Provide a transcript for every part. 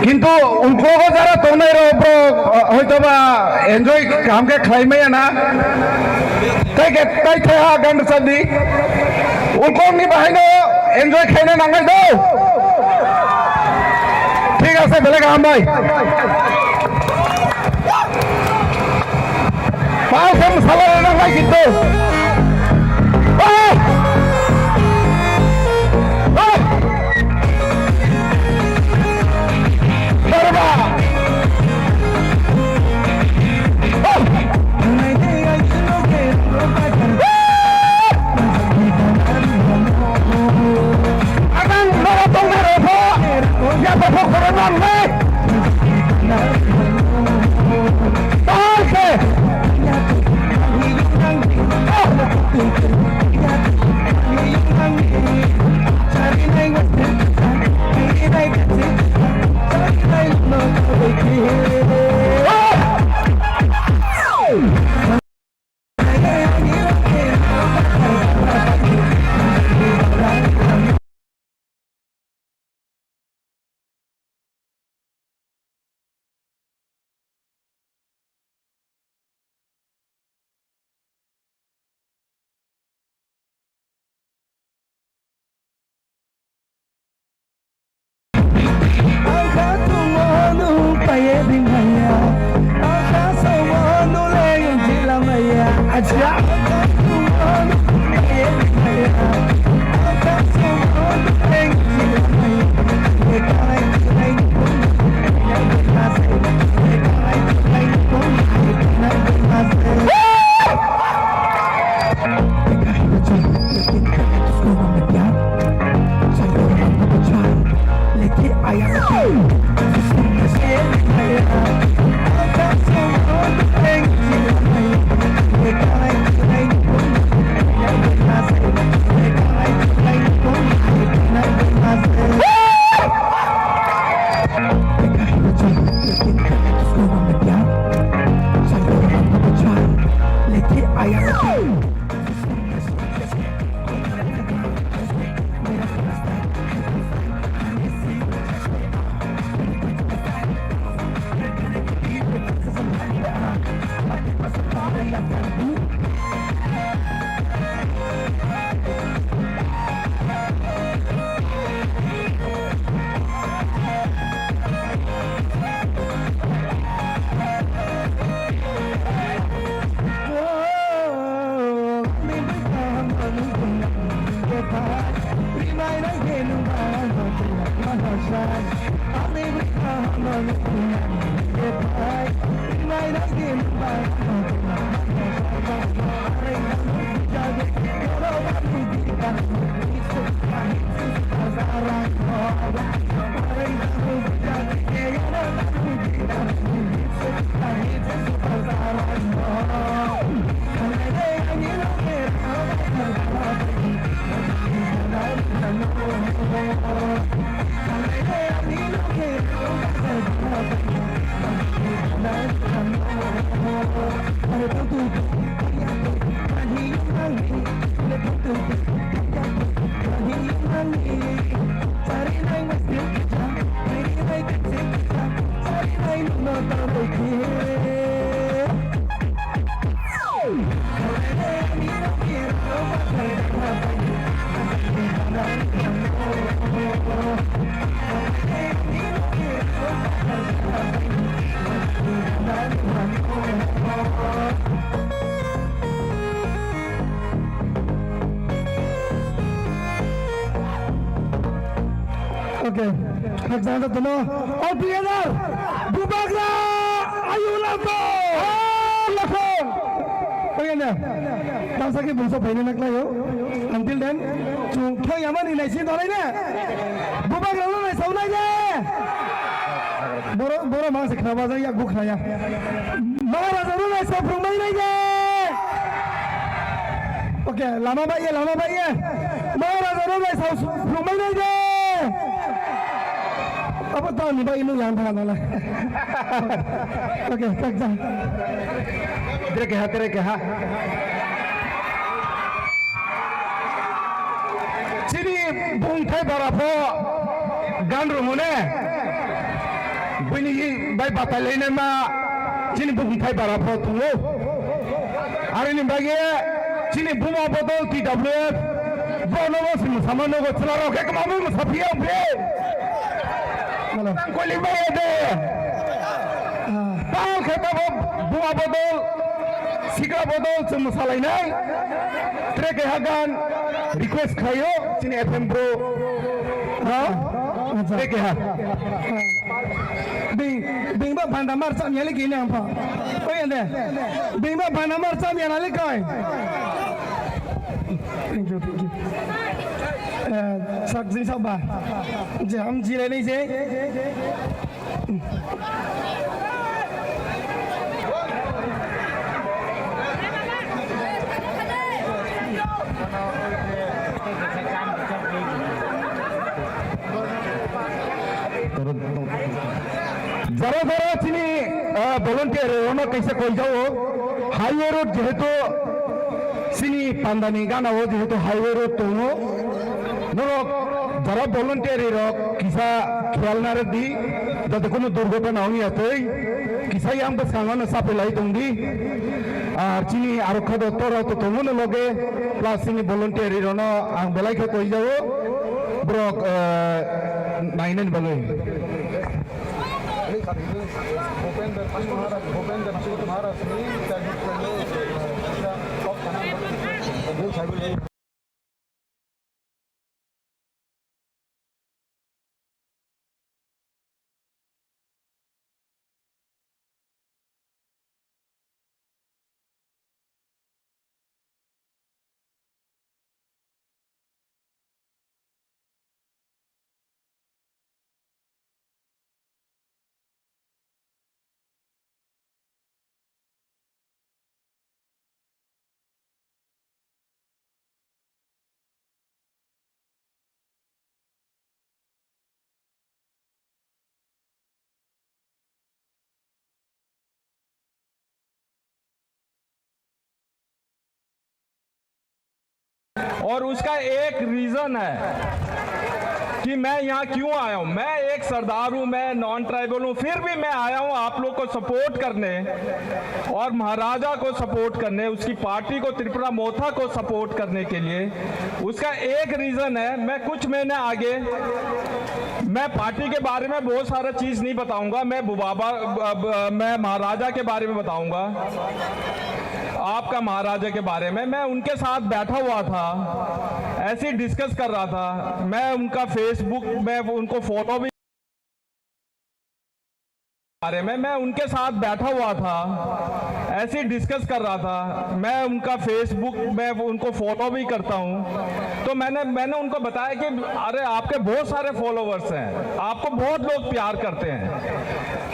किंतु उनको जरा तो नहीं रहो होतो बा एंजॉय हम के खाई में ना कई थे हाँ गंड सदी उनको नहीं बहाइनो एंजॉय खाने नंगे दो ठीक है से बेलेगा हम भाई पास हम सवाल नंगे कितो Oke, jangan ketemu. All together, Bubakra, Ayu Lato, Lakon. Bagaimana? Bangsa kita bangsa banyak nak layo. Until then, cuma yang mana ini sih orang ini? Bubakra lu ni sauna je. Boro mangsa kenapa jadi aku kaya? Maharaja lu ni sab rumah ini je. Oke, lama baik ya. Maharaja lu ni sab rumah ini je. Apa tahu ni bayi lu yang tahan lah. Oke, tak jangan. Tere keha. Sini bung thai barapo gan rumune. bini bai batalai na ma chini bumthai bara pho tulo ari ni bagi chini buma bodol TWF bono was samano go chlaro ke kamabu musafia be ko liba de pal khata buma bodol sikra bodol chum salai nai trek hagan request khayo chini FM bro ha trek ha Bing ba Bandamar sam yali gini apa? Oh iya deh. Bing ba Bandamar sam yali kau. Thank you. Sak jin sabah. Jam jile ni je. जरा जरा चीनी volunteer होना कैसे कोई जाओ highway road जेहेतु चीनी पांडानी गाना हो जेहेतु हाईवे रोड तो हो नो जरा वॉलंटियर रोक किसा ख्याल ना रही जब कोनो दुर्घटना होनी आते किसा यहाँ पर सांगन सापेलाई तुंगी चीनी आरक्षा दफ्तर तो तुम न लोगे प्लस चीनी वॉलंटियर रोना आंग बेलाई के कोई जाओ ब्रोक नाइनन बगे और उसका एक रीजन है कि मैं यहाँ क्यों आया हूँ। मैं एक सरदार हूँ, मैं नॉन ट्राइबल हूँ, फिर भी मैं आया हूँ आप लोग को सपोर्ट करने और महाराजा को सपोर्ट करने, उसकी पार्टी को, त्रिपुरा मोथा को सपोर्ट करने के लिए। उसका एक रीजन है, मैं कुछ महीने आगे मैं पार्टी के बारे में बहुत सारा चीज नहीं बताऊंगा, मैं महाराजा के बारे में बताऊंगा, आपका महाराजा के बारे में। मैं उनके साथ बैठा हुआ था, ऐसे डिस्कस कर रहा था, मैं उनका फेसबुक में उनको फोटो भी बारे में, मैं उनके साथ बैठा हुआ था, ऐसे डिस्कस कर रहा था, मैं उनका फेसबुक में उनको फोटो भी करता हूं। तो मैंने उनको बताया कि अरे आपके बहुत सारे फॉलोवर्स हैं, आपको बहुत लोग प्यार करते हैं,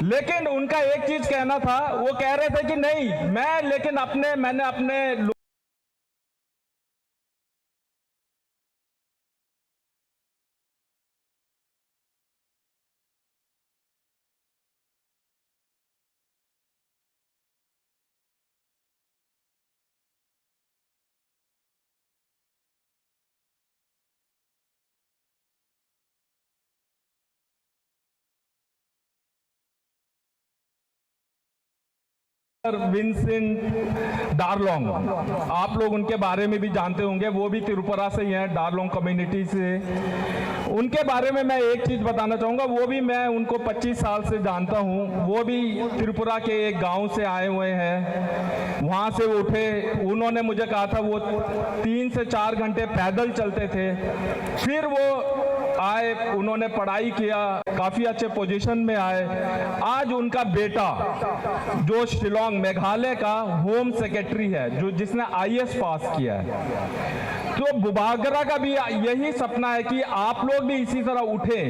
लेकिन उनका एक चीज कहना था, वो कह रहे थे कि नहीं मैंने अपने विंसेंट डारलोंग, आप लोग उनके बारे में भी जानते होंगे, वो भी त्रिपुरा से ही हैं, डारलोंग कम्युनिटी से। उनके बारे में मैं एक चीज बताना चाहूंगा, वो भी मैं उनको 25 साल से जानता हूं, वो भी त्रिपुरा के एक गांव से आए हुए हैं, वहां से उठे, उन्होंने मुझे कहा था वो 3 से 4 घंटे पैदल चलते थे, फिर वो आए, उन्होंने पढ़ाई किया, काफी अच्छे पोजीशन में आए। आज उनका बेटा जो शिलोंग मेघालय का होम सेक्रेटरी है, जो जिसने IAS पास किया है। तो बुबागरा का भी यही सपना है कि आप लोग भी इसी तरह उठे,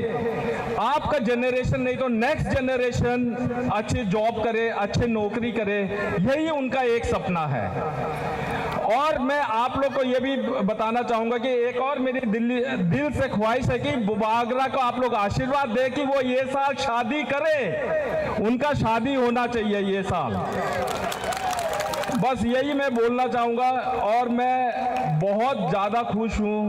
आपका जनरेशन नहीं तो नेक्स्ट जनरेशन अच्छी जॉब करे, अच्छे नौकरी करे, यही उनका एक सपना है। और मैं आप लोग को ये भी बताना चाहूंगा कि एक और मेरी दिल से ख्वाहिश है कि बुबागरा को आप लोग आशीर्वाद दें कि वो ये साल शादी करे, उनका शादी होना चाहिए ये साल। बस यही मैं बोलना चाहूँगा और मैं बहुत ज़्यादा खुश हूँ।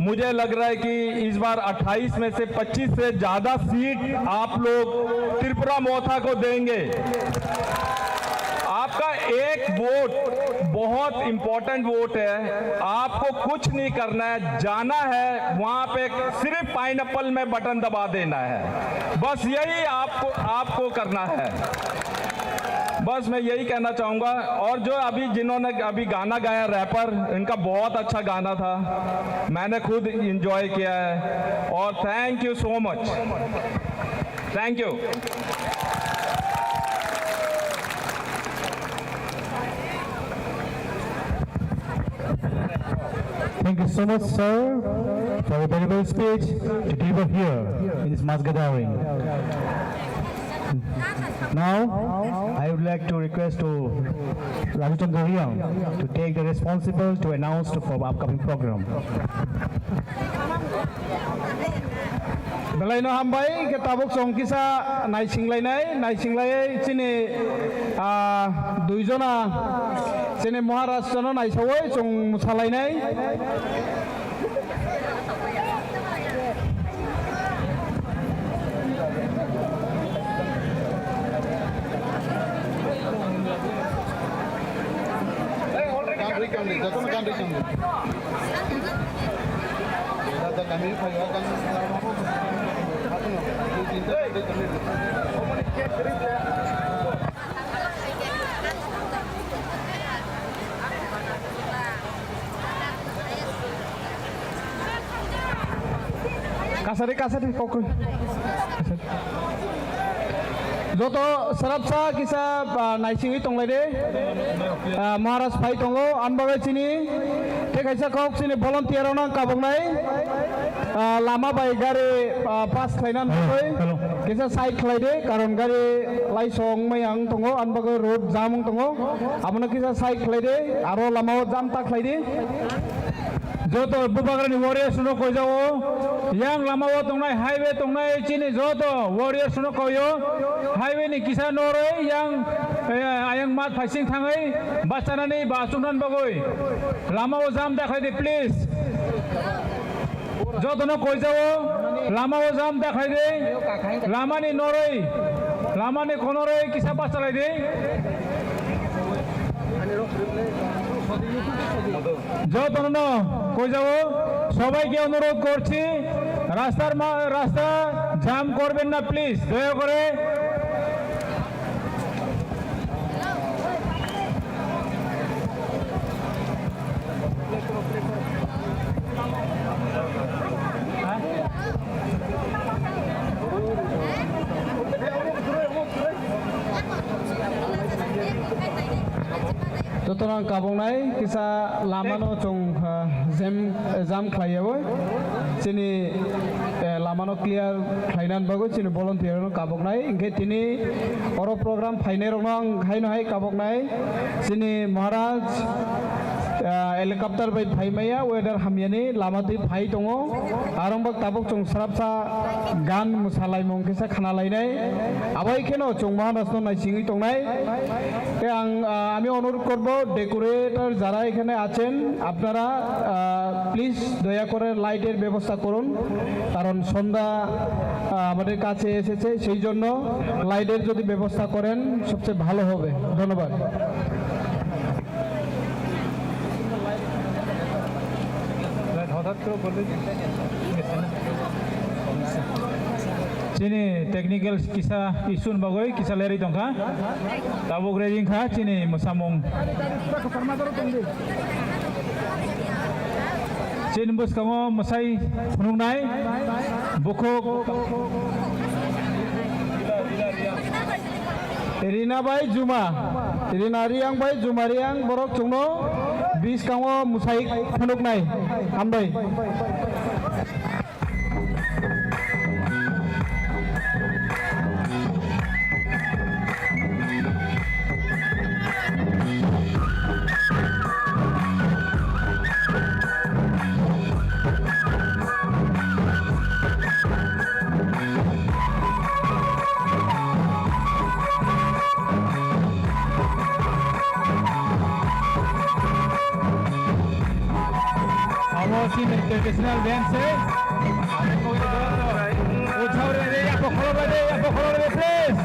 मुझे लग रहा है कि इस बार 28 में से 25 से ज़्यादा सीट आप लोग त्रिपुरा मोथा को देंगे। आपका एक वोट बहुत इंपॉर्टेंट वोट है। आपको कुछ नहीं करना है, जाना है वहाँ पे सिर्फ पाइनएप्पल में बटन दबा देना है, बस यही आपको करना है। बस मैं यही कहना चाहूँगा। और जो जिन्होंने अभी गाना गाया रैपर, इनका बहुत अच्छा गाना था, मैंने खुद एंजॉय किया है। और thank you so much, thank you. Thank you so much, sir, for a very good speech to deliver here in this mass gathering. Now, I would like to request to Raju Chandra Riang to take the responsible to announce for upcoming program. Belai no hambai ke tabuk song kisa nai sini duijona sini Maharashtra no nai sawai song musalainai. Kasari kok. Joto sarapsa kisa naisingi tonglai de Maharashtra pai tongo anbagai sini tekaisa kok sini volunteer ona kabongnai lama bai gari pas khlainan koi kisa side khlai de karon gari laisong mayang tongo anbagai road jam tongo amona kisa side khlai de aro lama jam ta khlai de joto bubagrani warriors no koi jao yang lama wo tongnai highway tongnai chini joto warriors no koyo highway ni kisa noroi yang ayang mat facing thangai basanani basunan bagoi lama wo jam dekhai de please joto no koi jao lama wo jam dekhai de lama ni noroi lama ni konoroi kisa basalai de joto no koi jao সবাইকে অনুরোধ করছি রাস্তা jam করবেন না please দয়া করে Jotorang kabongnai kisa lamano chung jam khlaiabo sini lamano clear khlainan bago sini volunteer no kabongnai ingke tini oro program phainai rong haino hai kabongnai sini Maharaj helicopter bai phaimaya weather hamyani lamati phai tongo arongbak tabuk chung sarapsa gan musalai mong kisa khana lainai abai kheno chung Maharaj no naisingi tongnai ke আমি অনুরোধ করব decorator যারা এখানে আছেন আপনারা please দয়া করে লাইটের ব্যবস্থা করুন কারণ সন্ধ্যা আমাদের কাছে এসেছে সেই জন্য লাইটের যদি ব্যবস্থা করেন সবচেয়ে ভালো হবে ধন্যবাদ Sini technical kisa isun bagoy kisa leri tongka tabuk rejing kha sini musamong sini bus kamu masai punungnai bukuk Irina bai Juma Irina riang bai Juma riang borok chungno bis kamu musai punungnai ambai traditional dance है उठाओ रे या पकड़ो रे please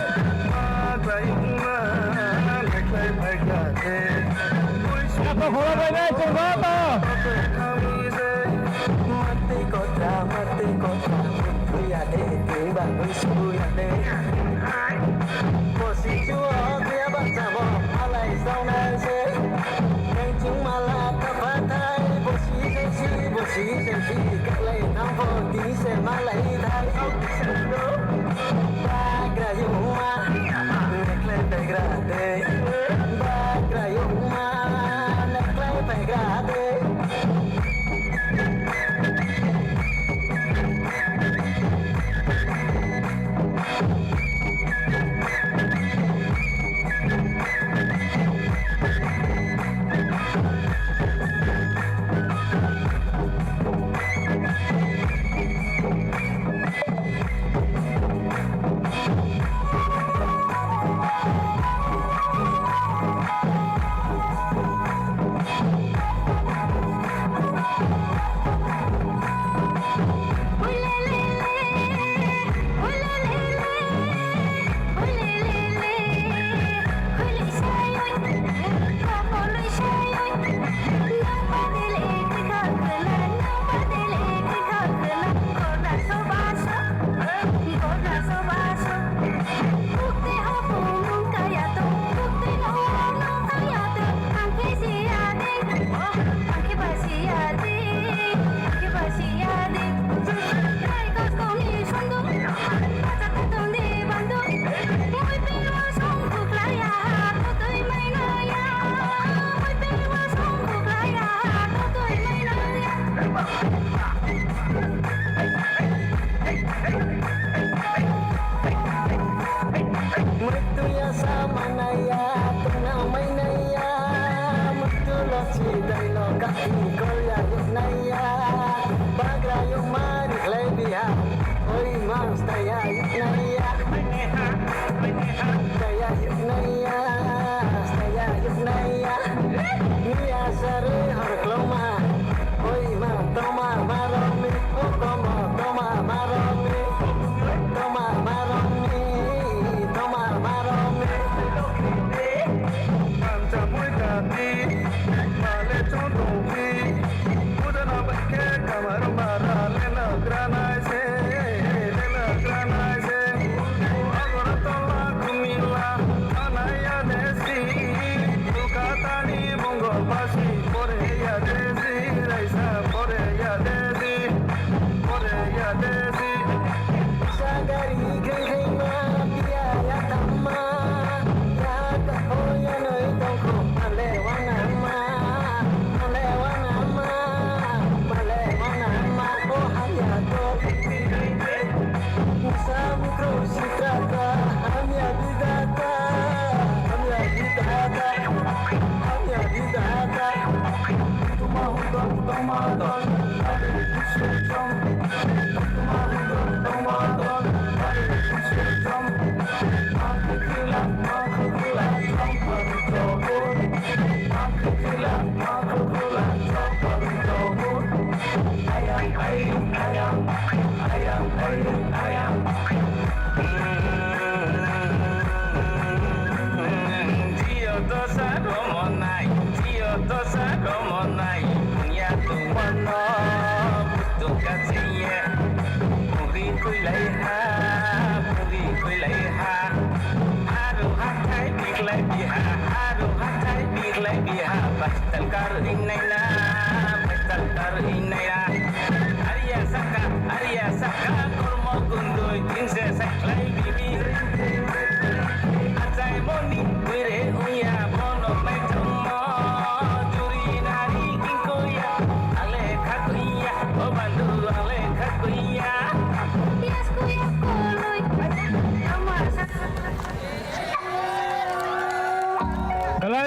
या पकड़ो रे चुंगा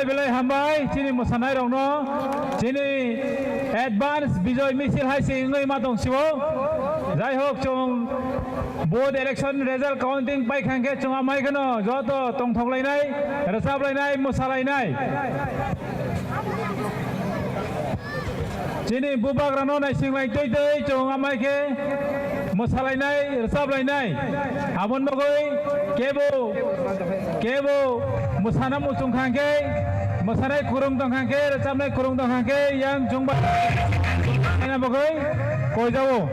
Belai hambai sini mosanai rong no sini advance bijoy misil hai sing ngai ma dong sibo jai hok chong board election result counting pai khangke chong amai kano joto tong thok lai nai rasap lai nai mosalai nai Sini bubagrano nai singlai tei tei chong amai ke mosalai rosablai amon bagoi kebo musana musung khangke mosanai kurung tong khangke rosablai kurung tong khangke yang jongba ina bagoi koi jawo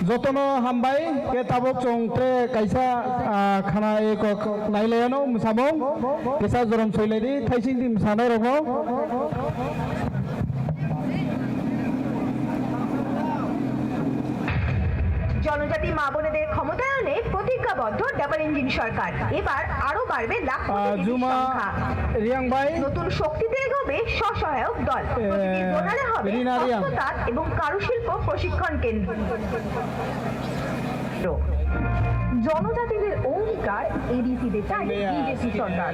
Jotono hambai ke tabok chongtre kaisa khana eko naileno musabong kesa jorom soiledi thaising dim sana rogo জনজাতি মা বোনেদের ক্ষমতায়নে প্রতিজ্ঞাবদ্ধ double engine সরকার। এবার আরো বাড়বে লাখ জুমা রিয়াং ভাই নতুন শক্তিতে এগোবে স্বসহায়ক দল। প্রতিটি জোনালে হবে রিনা রিয়াং। হস্ততাঁত এবং কারুশিল্প প্রশিক্ষণ কেন্দ্র। জনজাতিদের অঙ্গীকার এডিসিতে চাই বিজেপি সরকার।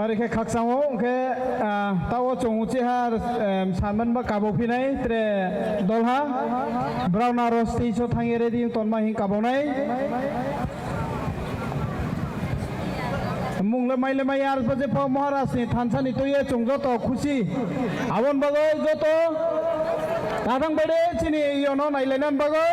बारिखे खाकसाङो ओंखे तावो चौचे हा सानमोन बा काबो फिनाय त्रे दलहा ब्राउन आरो स्टेजो थाङे रेडि तनमा हिं काबोनाय मुंगले माइले माइ आर बजे प महाराजनि थानसानि तोये चंगजो तो खुशी आवन बागै जतो दादां बडे चिनि इयोनो नाइलायनान बागै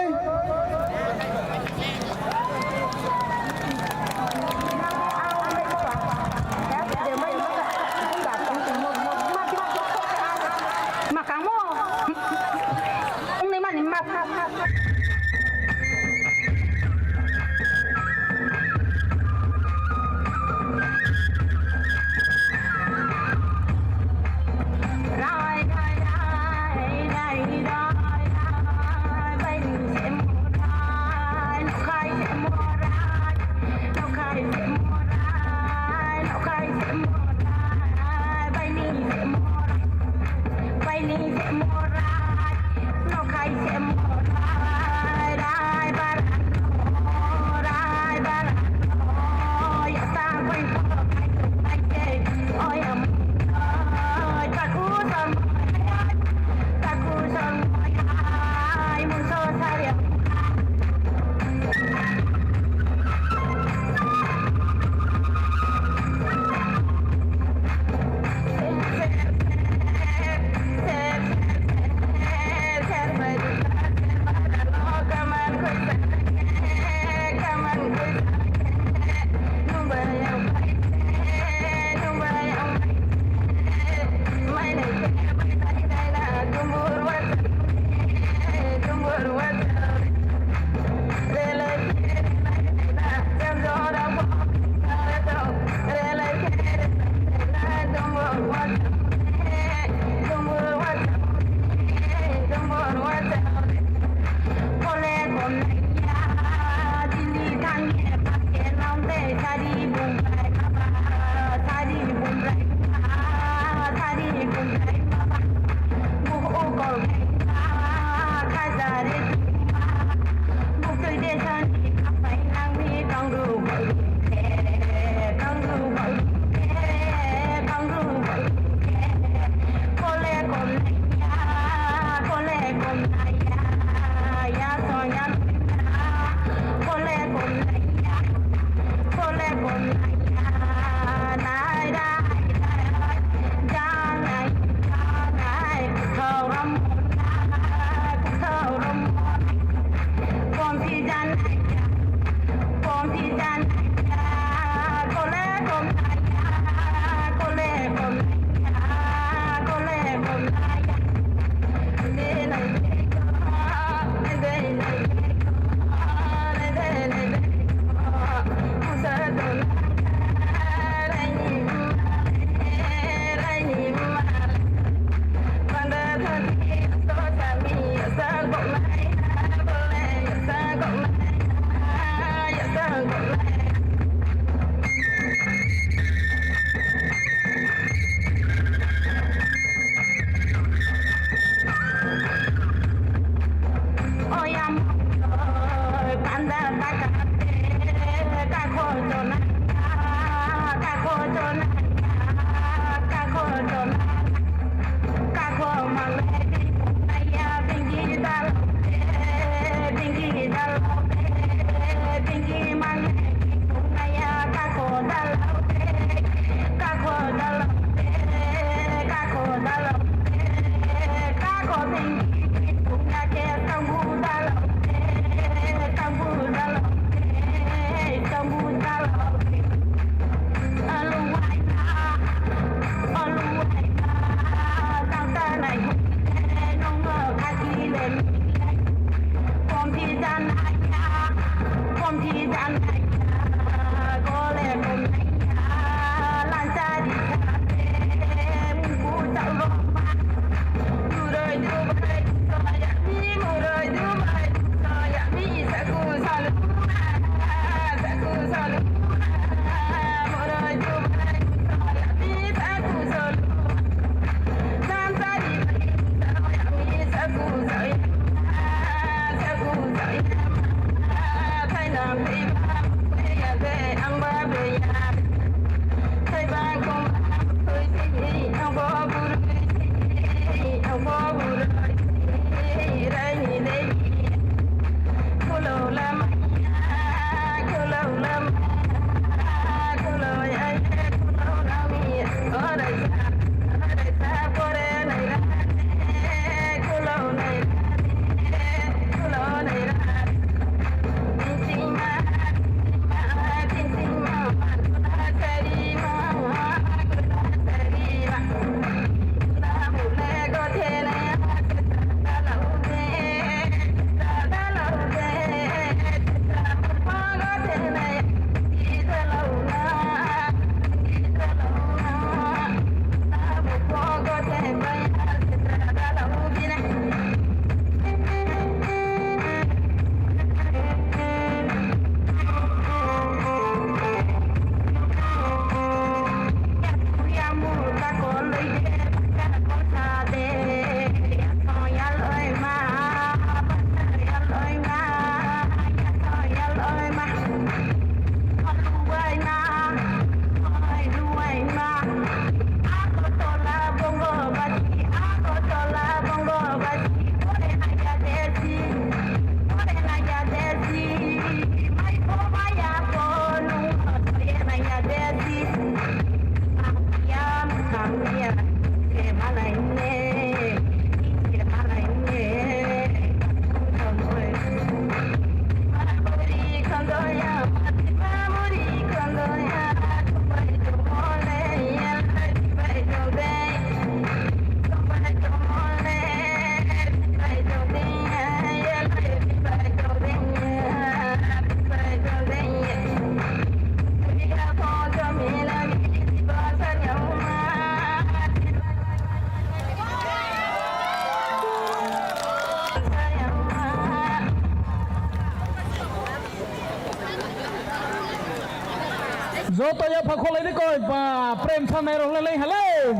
Zo to ya phakho lấy đi coi và prem sang này rồi lên hello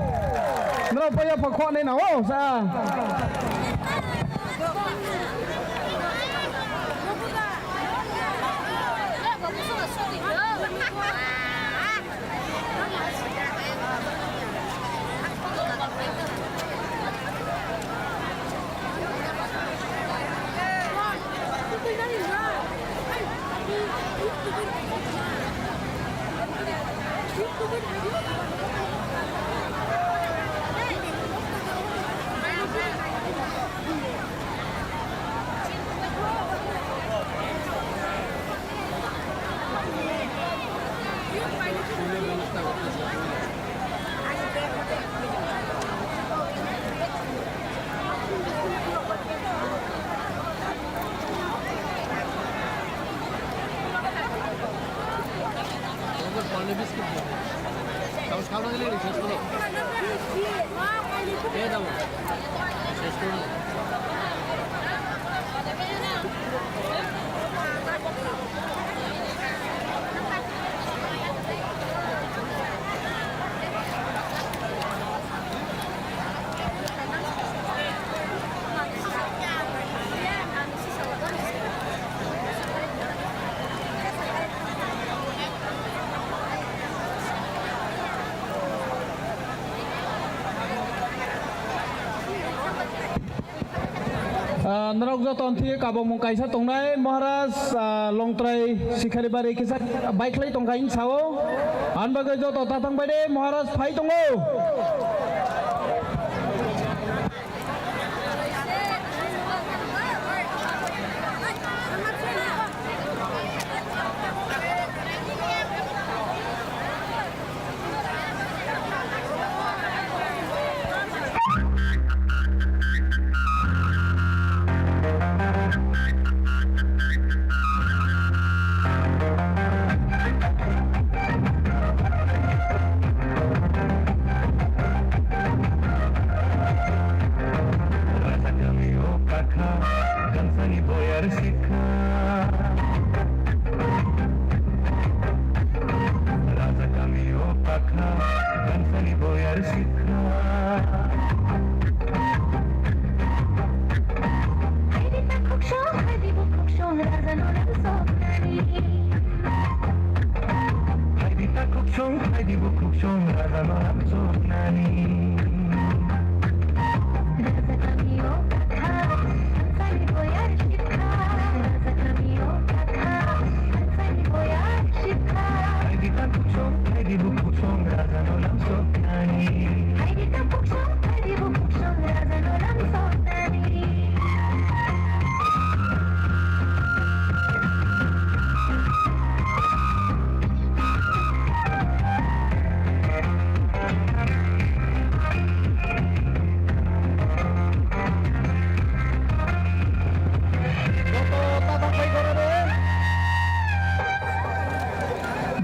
nó bây giờ phakho này nào sa Narok Zaton thi kabong mong kaisa tongnai Maharaj Longtrai Sikhari Bari kisat bike lai tongkain sao an bagai jo to tatang bade Maharaj phai tongo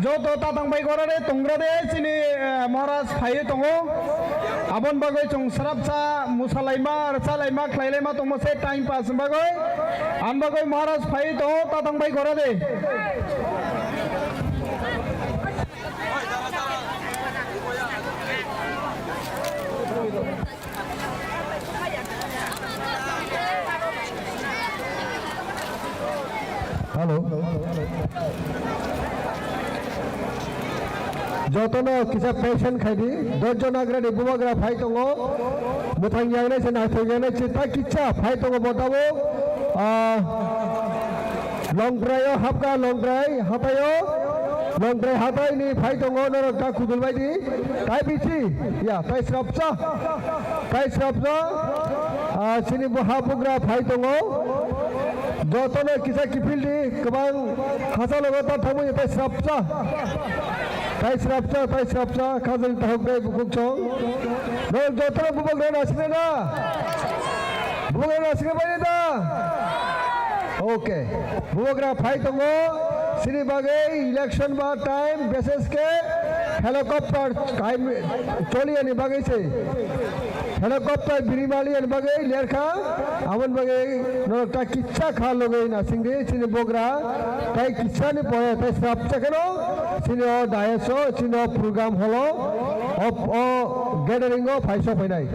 Joto tatang bai gorare tongrade sini Maharaj phai tongo abon bagoi chong sarapsa musalaima archalaima khlailema tongo se time pass bagoi an bagoi Maharaj phai tongo tatang bai gorade Halo. Jotono kisa patient khadi dojon agrade bubagra phai tongo muthang yangne se na thogene chita kicha phai tongo botabo long drive hapka long drive hatayo long drive hatai ni phai tongo no ta khudul bai di tai bichi ya tai srapsa sini buhabugra phai tongo jotono kisa kipildi kabang khasa logota thamu tai srapsa Tai srapsa, kazan tahok dai bukuk chong. No, jotono bubak dai nasne na. Bubak dai nasne bani da. Okay. Bubak ra phai tongo. Sini bagai election ba time basis ke helicopter kai choli ani bagai se. Helicopter birimali ani bagai lerkha. Aman bagai no ta kicha kha logai na singde sini bogra. Tai kicha ni poya tai srapsa keno. Sini o daeso sini o program holo o gathering o phaisa phainai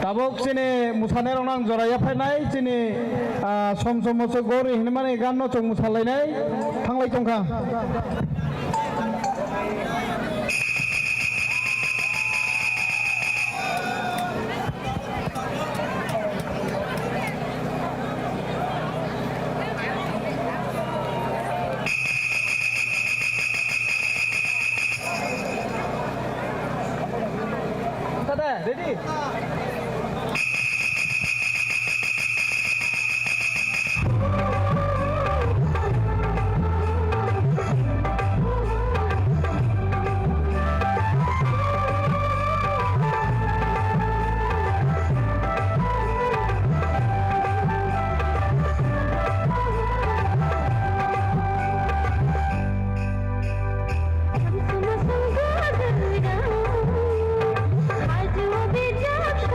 tabok sini musane ronang joraya phainai sini som moso gori hinmane ganno chong musalainai thanglai tongkha ready आज वो भी जब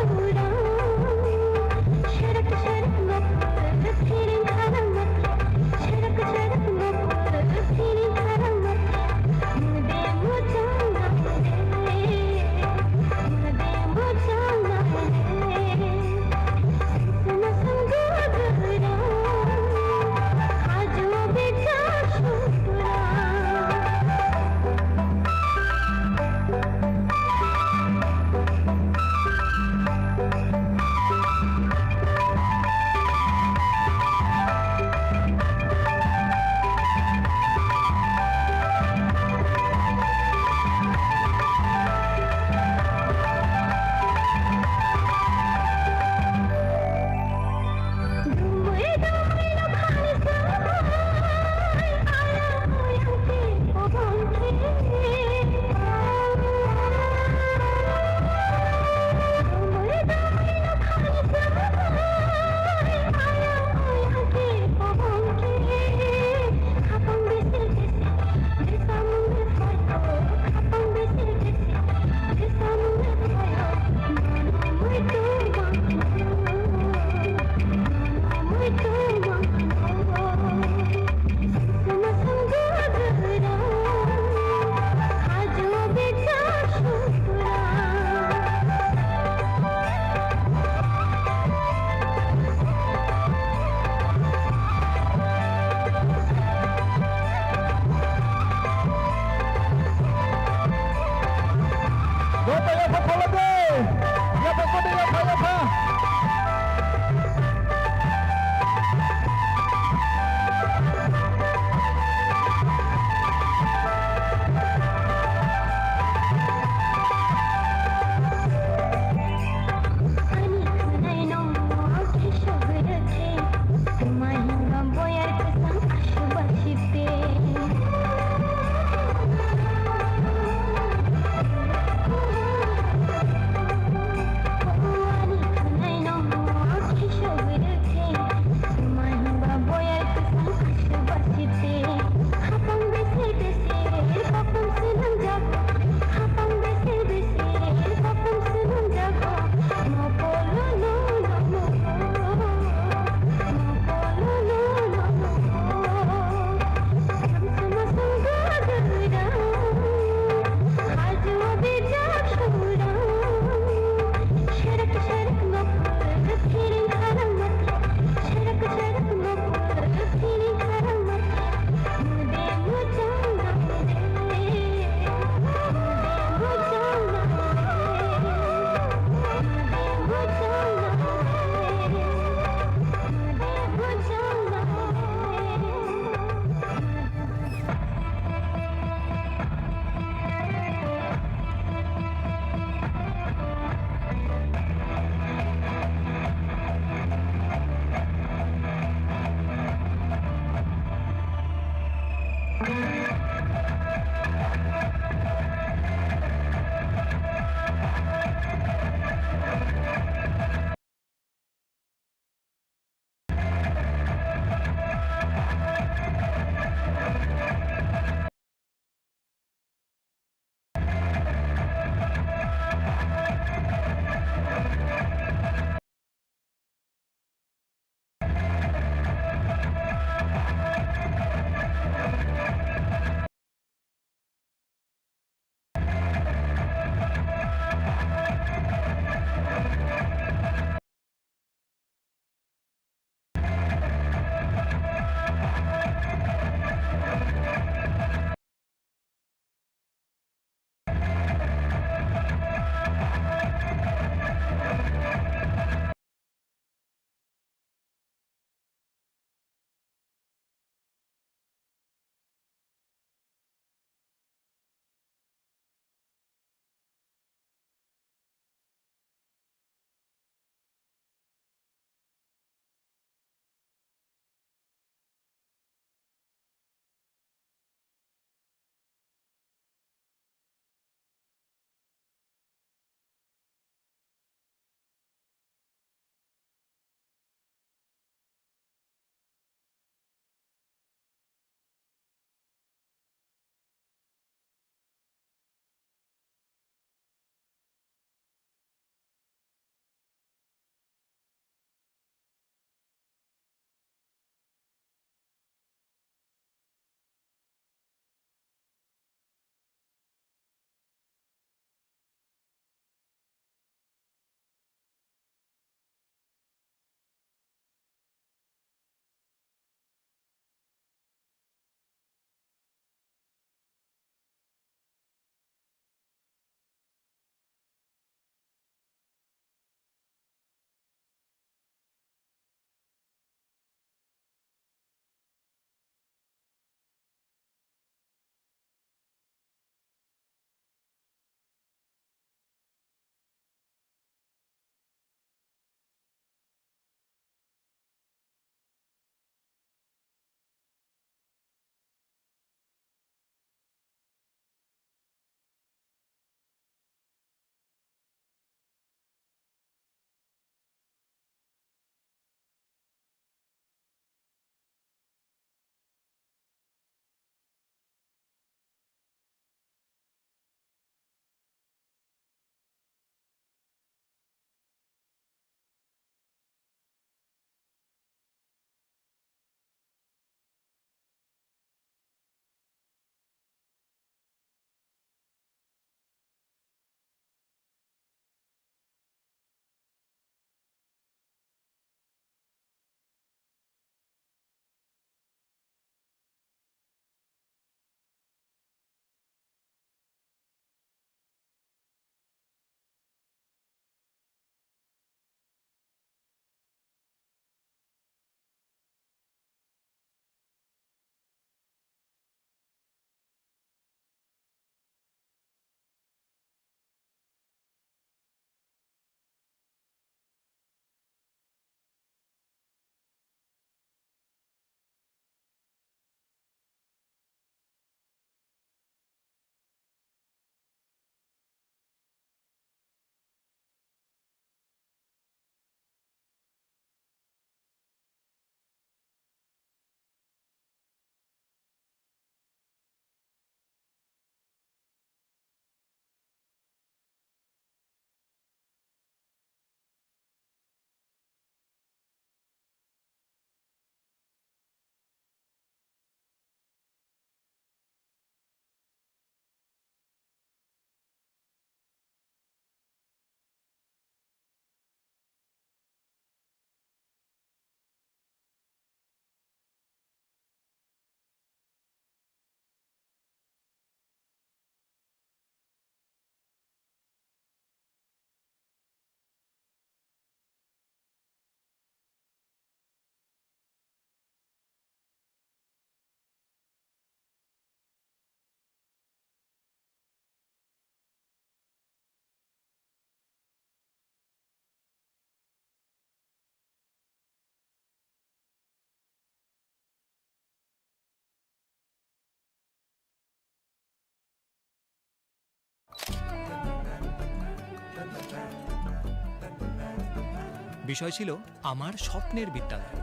বিষয় ছিল আমার স্বপ্নের বিদ্যালয়।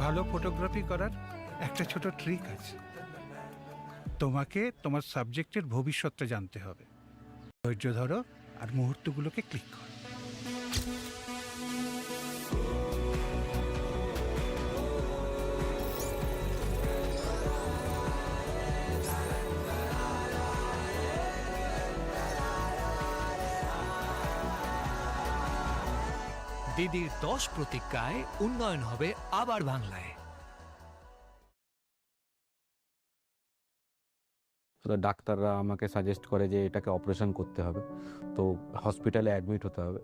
ভালো ফটোগ্রাফি করার একটা ছোট ট্রিক আছে। তোমাকে তোমার সাবজেক্টের ভবিষ্যৎটা জানতে হবে। ধৈর্য ধরো আর মুহূর্তগুলোকে ক্লিক করো। দিদির 10 প্রতিজ্ঞায় উন্নয়ন হবে আবার বাংলায়। তো ডাক্তাররা আমাকে সাজেস্ট করে যে এটাকে অপারেশন করতে হবে, তো হসপিটালে অ্যাডমিট হতে হবে।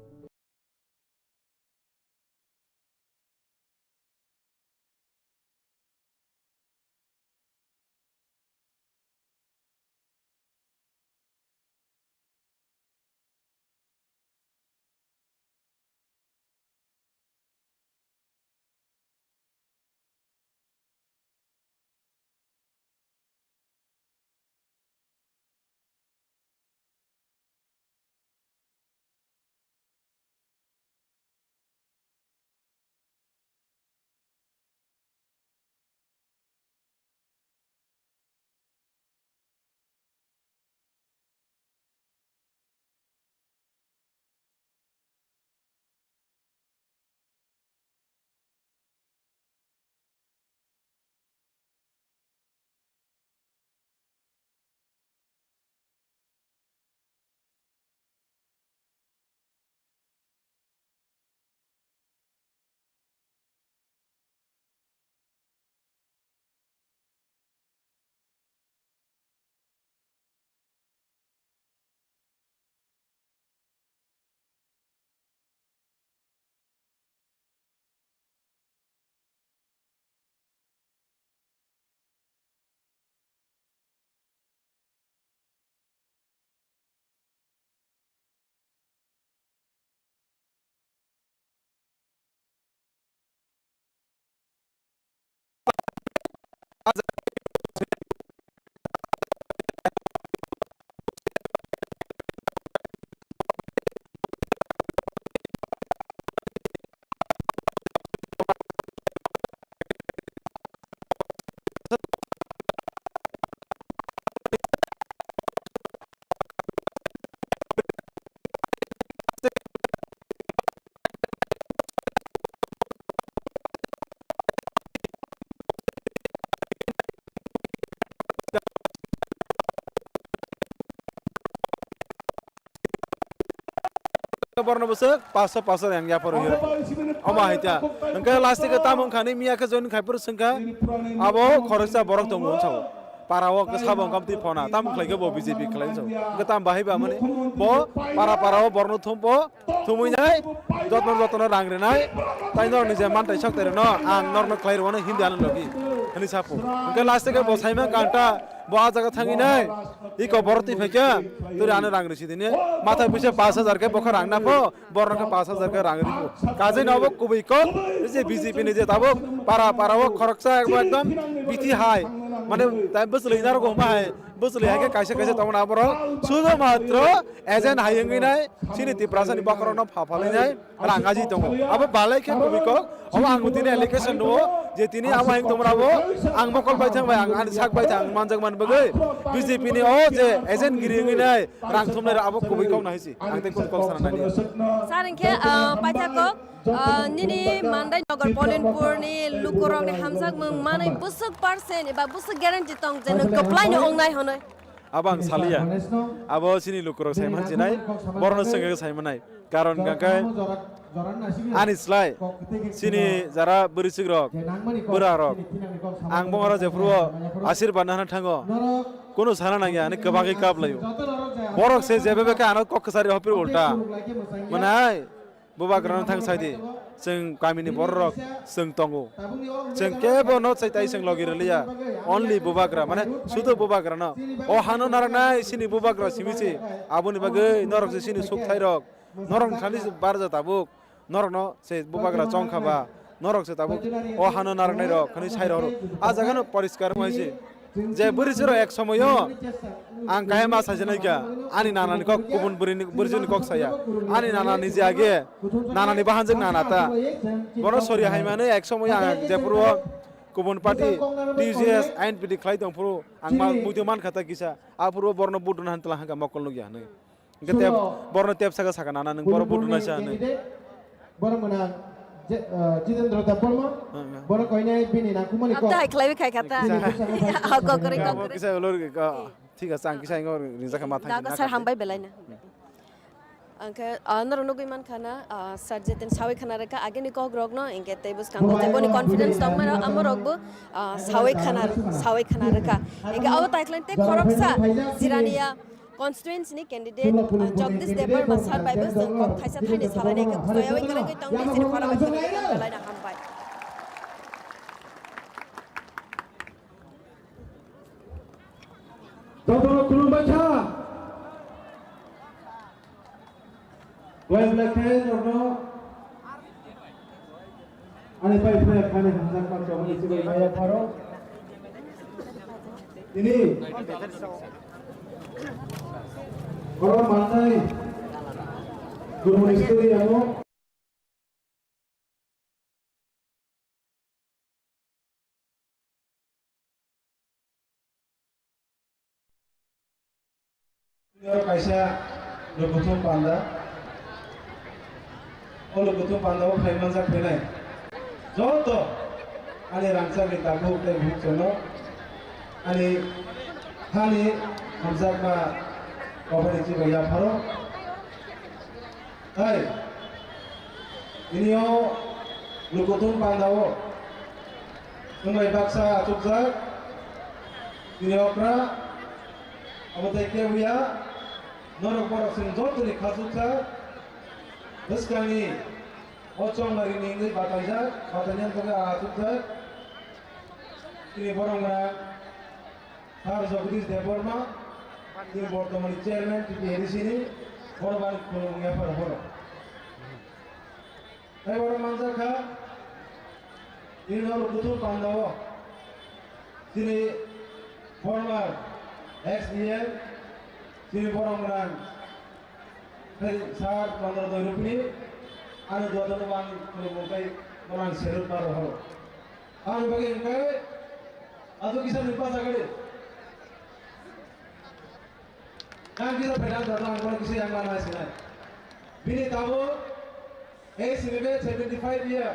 Borno busuk pasal yang ya paru hira. Oma hita. Engkau lasti ke tamu kani mia ke zon kai pur sengka. Abo koresa borok tunggu cau. Parawo ke sabang kamti pona. Tamu kelai ke bo BJP kelai cau. Engkau tam bahi ba mane. Bo parawo Borno thumpo thumui nai. Jotno rangre nai. Tai nor ni zaman tai chak tere no. Ang nor no kelai wana hindi anan logi. Ani sapu. Engkau lasti ke bo saima kanta. Bo aja ke thangi nai. Iko boroti fekya. Turi ane rangre si dini. Mata bisa 5,000 ke bokar rang napo. Borno ke 5,000 ke rangre po. Kaje nabo kubi ko. Isi BJP ni je tabo. Parawo koroksa ekdom biti high. Mane tai bus linar ko mai. Bus lihat ke kaise tamu naboro. Sudah matro. Ejen hayang ini. Sini tiprasan di bokar no phapali nai. Rangaji tongo. Abo balai ke kubi ko. Abo anguti ni allocation do. Jadi ini ama yang tomrabo. Ang mokol baitang bay ang sak baitang manjang man bagai. BJP ni je ejen giring ini. Rang thumne abo kubi ko nahi si. Ang te kun kol sana nani. Saring ke paitako. Nini mandai nagar Polinpur ni lukurong ni hamzak meng manai busuk persen iba busuk guarantee tong jeneng keplai ni ongnai honoi. Abang salia. Abo sini lukurong saya man jinai. Borno sengge saya manai. Karon gakai Anislai sini zara berisik rok berarok ang bongara jepruo asir banana thango kono sana nagi ane kebagi kap layo borok se jebebe ka anok koksari hopir ulta manai buba gran thang saidi seng kami ni borok seng tongo seng kebo no saitai seng logi relia only bubagra mane sudo bubagra no o hano narana sini bubagra simisi abuni bagai norok sini suk thairok norong khani bar ja tabuk norok no se bubagra chong khaba norok se tabuk o hano narak nai rok khani sai rok a jaga no poriskar hoise je buri sero ek samoyo ang kahe ma sajana kya ani nana ni kok kubun burjuni kok saya ani nana ni je age nana ni bahanjak nana ta bono sori haimane ek samoyo ang je puro kubun party TGS INPD khlai dong puro ang ma mutu man khata kisa a puro borno budun hantla hanga mokol nu ya ne gete borno tep saga saga nana nang boro budun sa ne boro menang Jitendra Tapolma boro koinai bini na kumani ko Apta hai khlai khai kata. Ako kore ko. kisa lor ka ঠিক আছে ang kisa ngor rinjaka matha Daga sar hambai belai na. Angke anar unugi man khana sarjetin sawi khana reka age ni ko grog no inge tebus kango teboni confidence dom mara amor ogbo sawi khana reka inge aw taiklan te khoroksa jirania constituency ni candidate Jagdish Debar masar bai bus ko khaisa thani salane ke khoyawi kare ke tong ni khora ba belai na hambai Totoro Kulumbacha Well, like I don't know. Ani pai pai khane hamzak pa chomani sibai maya pharo. Ini. Orang manai. Guru istri amo. Ini kaisa lubutung panda. Olo betul pandaw khaiman jak phelai joto ani rangsa ni tabu te bhuchono ani hani hamzak ma obani chi baya pharo ai inio lukutung pandaw sungai baksa tukjak inio pra abatai ke buya norok borok sing joto ni khasuksa Sekarang ocong dari minggu batanya juga atur ini borong har Jagdish Debarma ini Bordomani chairman di sini borong kolongnya per borong. Saya borong mansa kah ini orang betul pandawa sini former XDL sini borong saat pandang doyru ini, anu dua tahun bang kalau mungkin orang serut baru halo. Anu bagi enggak, atau kisah lupa sekali. Yang kita pedang datang kalau kisah yang mana sih? Bini tahu, SMB 75 year,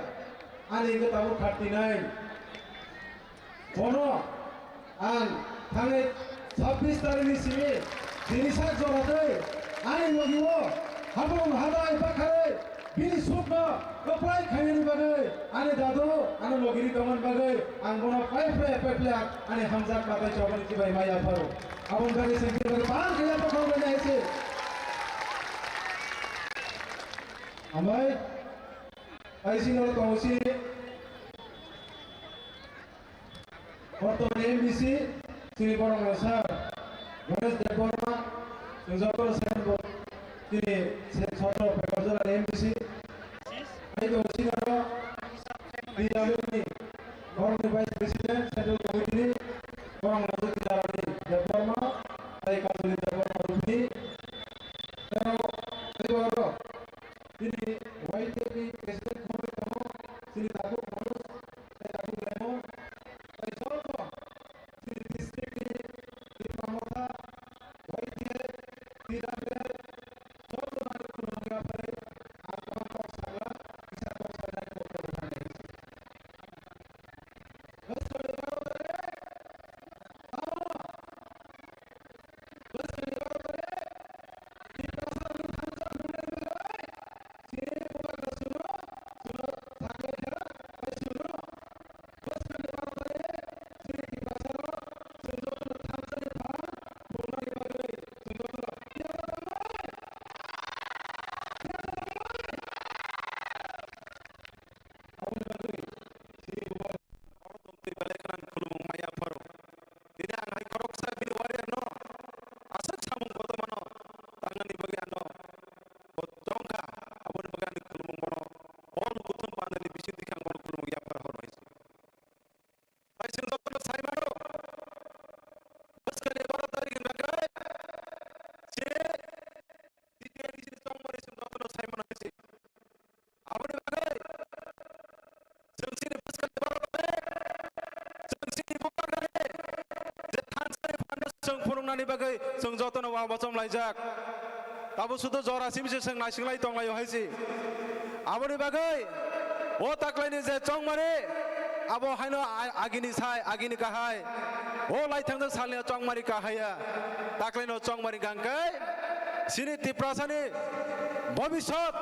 anu itu tahu 39. Bono, an tanggal 26 tarik di sini saya zorat Ani logi wo, habong hadai bakare, bini supna, kepai kayani bagai, ani dado, ani logiri kaman bagai, anggona pai, ani hamzat bagai coba dikibai maya paru. Abang kali sengkir bagai bang kaya apa kau benda isi? Amai, aisi nol kongsi, orto MBC, sini borong besar, Jagdish Debarma. Singapore Singapore ini satu pekerjaan MBC. Itu Singapore di dalam ini orang di Vice President Central Committee orang masuk di dalam ini Debarma, saya kasih di Debarma ini. Kalau itu ini YTP President Committee sini takut bonus, saya takut demo, saya contoh sini district di Pramota YTP tidak ada satu hari pun tidak pada apa salah bisa terjadi kepada ini. जों फोरोंनानै बागै जों जतन वाबचम लायजाक ताबो सुदो जरासिमसे जों नासिंलाय दंलायो हायसि आबोनि बागै ओ ताक्लायनि जे चंमारे आबो हायनो आगिनि साय आगिनि गाहाय ओ लाइथांदो सालनि चंमारि गाहाया ताक्लायनो चंमारि गांकै सिनि तिप्रासानि भबिष्यत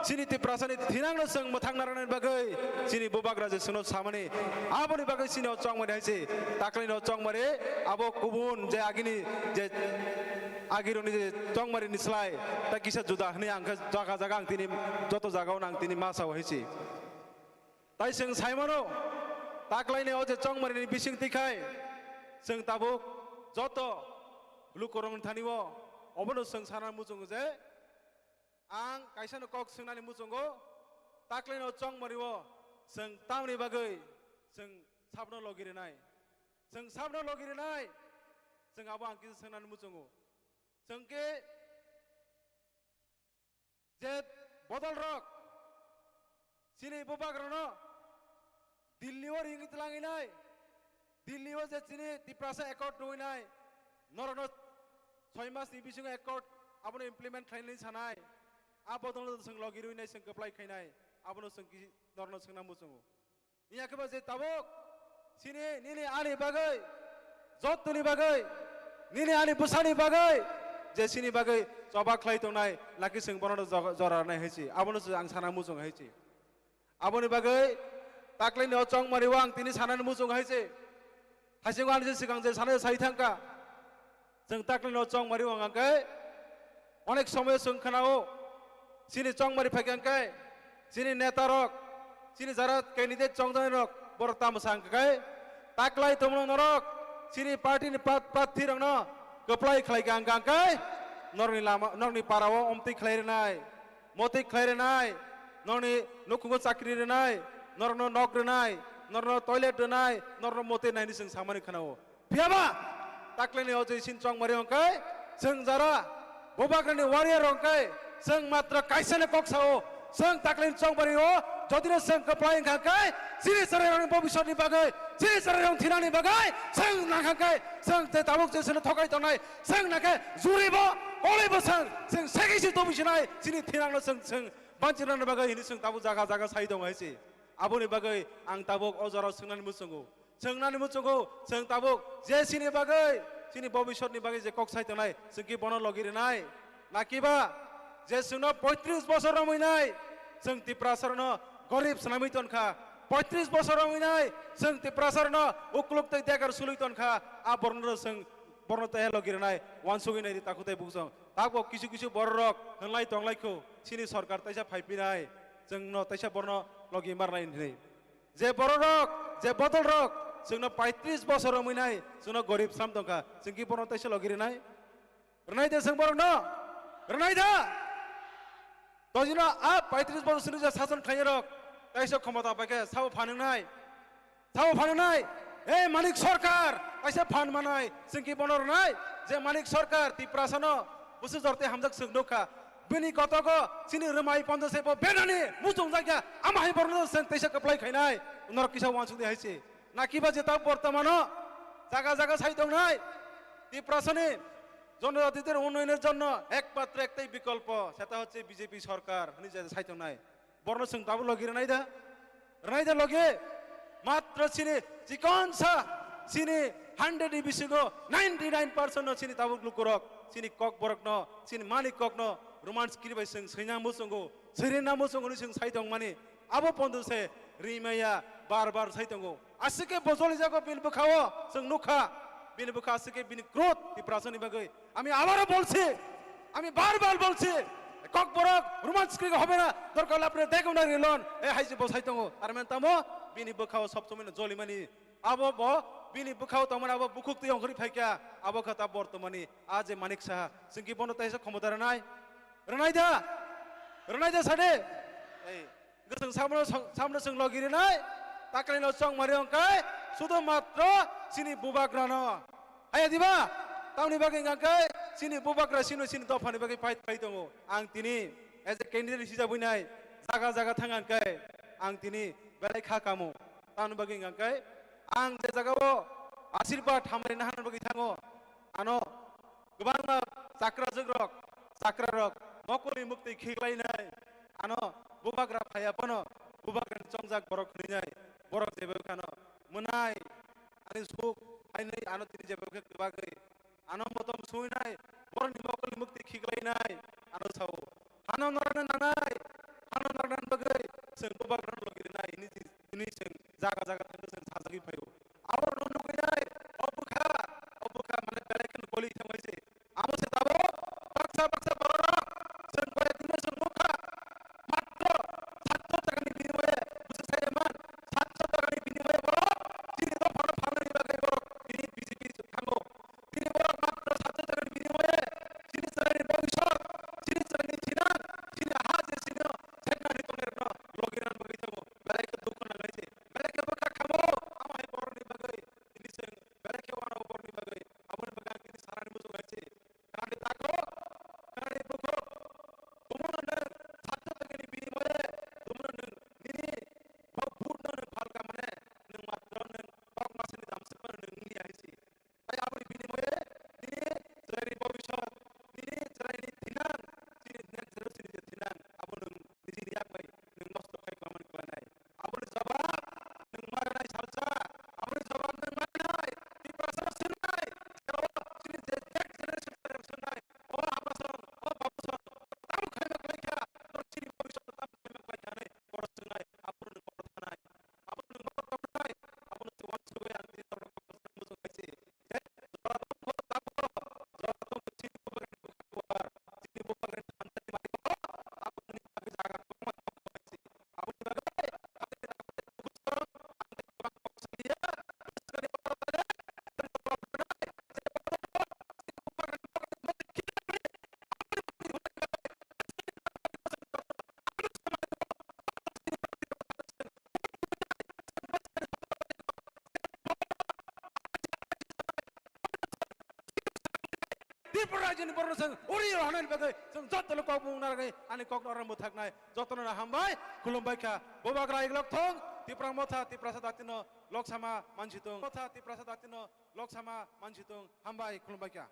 सिनि तिप्रासानि थिनांनो जों मोथांनारानि बागै सिनि बुबाग्रा जे सुनो सामनि आबोनि बागै सिनि चंमारि हायसि ताक्लायनो चंमारि आबो गुबुन जे आगिनि जे आगिरनि जे चंमारि निस्लाय ता किसा जुदा हनि आंखो जागा जागा आं तिनि जत जागाव आं तिनि मासाव हायसि ताइ जों साइमनो ताक्लायनायाव जे चंमारिनि बिसिं तिखाय जों ताबो जत लुकरं थानिव अबनो जों साना मुजुंगो जे आं काइसानो कक सोंनानै मुजुंगो ताक्लायनायाव चंमारिव जों तामनि बागै जों साबनो लगिरिनाय जों साबनो लगिरिनाय जों आबो आं किसा सोंनानै मुजुंगो जोंके जे बदल रक सिनि बुबाग्रानो दिल्लीवर इंगित लांगिनाय दिल्लीवर जे सिनि तिप्रासा एकॉर्ड दुइनाय नरनो 6 मासनि बिसिङाव एकॉर्ड आबनो इमप्लिमेंट खालायनाय सानाय आ बदल जों लगिरुइनाय जों गप्लाय खायनाय आबनो जों नरनो सोंना मुजुङो नियाखबा जे ताबक सिनि निनि आनि बागै जतनि बागै निनि आनि बुसानि बागै जे सिनि बागै जबा खालाय दंनाय लाखि जों बननो जरानाय हायसि आबनो आं साना मुजुं हायसि आबोनि बागै ताक्लायनायाव चंमारिव आं तिनि सानानै मुजुं हायसि थाइसेखौ आं जे सिगां जे सानो साइथांका जों ताक्लायनायाव चंमारिव आंखै अनेक समय जों खोनाओ सिनि चंमारि फायखांखै सिनि नेता रक सिनि जारा कैंडिडेट चंजाय रक बर तामसांखै ताक्लाय तमनो नरक सिनि पार्टीनि प्रार्थी रंनो गप्लाय खालायगा आंखै नरनि लामा नरनि पाराव अमति खालायनाय मति खालायनाय नरनि नुखुंगो चाकरि रेनाय नरनो नक रेनाय नरनो टॉयलेट रेनाय नरनो मते नायनि जों सामानि खोनाओ फियाबा ताक्लायनायाव जे सिन चंमारि अंकै जों जारा बुबाग्रानि वारियर अंकै जों मात्र काइसाने कक्साओ जों ताक्लायनि चंमारिओ जदिनो जों गप्लाय खांकै सिरि सरायनि भबिष्यतनि बागै सिरि सरायनि थिनानि बागै जों नाखांकै जों जे ताबुक जे सोनो थगाय दंनाय जों नाखे जुरिबो अलेबो जों सेगिसि तबिसनाय सिनि थिनांनो जों बांचिनानि बागै हिनि जों ताबु जागा जागा साइ दं हायसि आबोनि बागै आं ताबुक अजराव सोंनानै मुजुंगो जों ताबुक जे सिनि बागै सिनि भबिष्यतनि बागै जे कक साइ दंनाय जों कि बन लगिरिनाय नाकिबा जे जोंनो 35 बोसोर रमैनाय जों तिप्रासारनो गरिब सनामि तनखा 35 बोसोर रमैनाय जों तिप्रासारनो उक्लुक्तै देगार सुलुइ तनखा आ बरनो जों बरनो तया लगिरिनाय वानसुगिनाय ताकुतै बुजों ताबो किसु किसु बररक होनलाय दंलायखौ सिनि सरकार तैसा फाइपिनाय जोंनो तैसा बरनो लगी मारनाय नै जे बररक जे बदल रक जोंनो 35 बोसोर रमैनाय जोंनो गरिब साम तनखा जों कि बरनो तैसा लगिरिनाय रनाय दे जों बरनो रनाय दा तजिनो आ 35 बोसोर जे शासन खायरक तैसा क्षमता पाके साव फाननाय ए मालिक सरकार तैसा फान मानाय जों कि बनरनाय जे मालिक सरकार तिप्रासानो बुसु जरते हमजक सोंदोखा बेनि गतको सिनि रमाय पन्दसेबो बेनानि मुजुं जायगा आमाहाय बरनो जों तैसा कप्लाय खायनाय नर किसा वानसुदि हायसि नाकिबा जे ता बर्तमानो जागा जागा साइ दंनाय तिप्रासानि জনজাতিদের উন্নয়নের জন্য একমাত্র একটাই বিকল্প সেটা হচ্ছে বিজেপি সরকার নিজে সাইতো নাই বর্ণ সিং তাবু লগি রানাইদা লগে মাত্র সিনে চিকনসা সিনে 100 বিসিগো 99% সিনে তাবু লুকুরক সিনে কক বরক ন সিনে মালিক কক ন রোমান্স কিরিবাই সিং সৈনা মুসঙ্গো সৈরেনা মুসঙ্গো সিং সাইতং মানে আবো পন্দুসে রিমায়া বারবার সাইতঙ্গো আসকে বজলি জাগো বিল বখাও जों नुखा बिनि बुखासे के बिनि क्रोध तिप्रासानि बागै আমি আবারো বলছি আমি বারবার বলছি কক বরক রোমান্স ক্রিক হবে না দরকার আপনি দেখুন না রিলন এ হাইজি বসাইতঙ্গো আর মেন তামো বিনি বুখাও সবসময় জলিমানি আবো ব বিনি বুখাও তমন আবো বুকুক্তি অংকরি ফাইকা আবো খাতা বর্তমানি আজ মানিক সাহা সিংকি বন তাইসা ক্ষমতা রনাইদা সাডে এই গসং সামনে সং লগিরি নাই তাকলাইনো চং মারি অংকাই শুধু মাত্র সিনি বুবাগ্রানো আয়া দিবা तावनि बागै गांकै सिनि बुबाग्रा सिनि दफानि बागै फाइट खालाय दङ आं तिनि एज ए कैंडिडेट हिसाबै जागा जागा थांगांकै आं तिनि बेलाय खाकामो तावनि बागै गांकै आं जे जागाव आशीर्वाद हामलायना हानो बागै थाङो ano gobang sakra jogrok sakra rok mokoli mukti khiklainai ano bubagra phaya pono bubagra chongjak borok khrinai borok jebe khano munai ani suk ainai ano tini jebe khbagai ano motom suinai borni mokoli mukti khiklainai ano sau hano narana nangai hano narana bagai seng bubagra logirinai ini seng jaga jaga seng sajagi phayo awor no gai obuka mane belekan goli thamai amo se tabo paksa paksa borora seng koya tine seng buka matro 700 টাকা ni binimoye busa saya man 700 টাকা ni binimoye boro tini to photo phalani bagai boro tini BJP khango tini boro matro 700 টাকা ni binimoye tini sarani bogishor tini sarani thina tini haje sino sekna ni toner no logiran bagai tabo belekan dukna gaise belekan buka khamo amai boro ni bagai tini seng belekan wana boro ni bagai amon bagai tini sarani buso gaise kandi tako kandi buko tumunan 700 টাকা ni binimoye tumunan nini bapurna phalka mane nang matro nang pak masini damsepan nang ni aisi tai abri binimoye nini jari bogishor nini jari thinan sini nan jero sini thinan abon niji riak bai nang nosto kai kaman klanai abon jawab nang marnai salsa abon jawab nang marnai di pasar sunai sini tek generation sunai o apasong o papasong tam khai me kai kya tor sini bogishor tam khai me kai kya nai por sunai abon por thanai abon por thanai abon tuan suwe anti tor muso kaise Dipurajin borosang uri hanan bagai sang jotol kok bung narai ani kok orang muthak nai jotol na hambai kulumbai kha bobagra iglok thong tiprang motha tiprasadatino loksama manchitung motha tiprasadatino loksama manchitung hambai kulumbai kha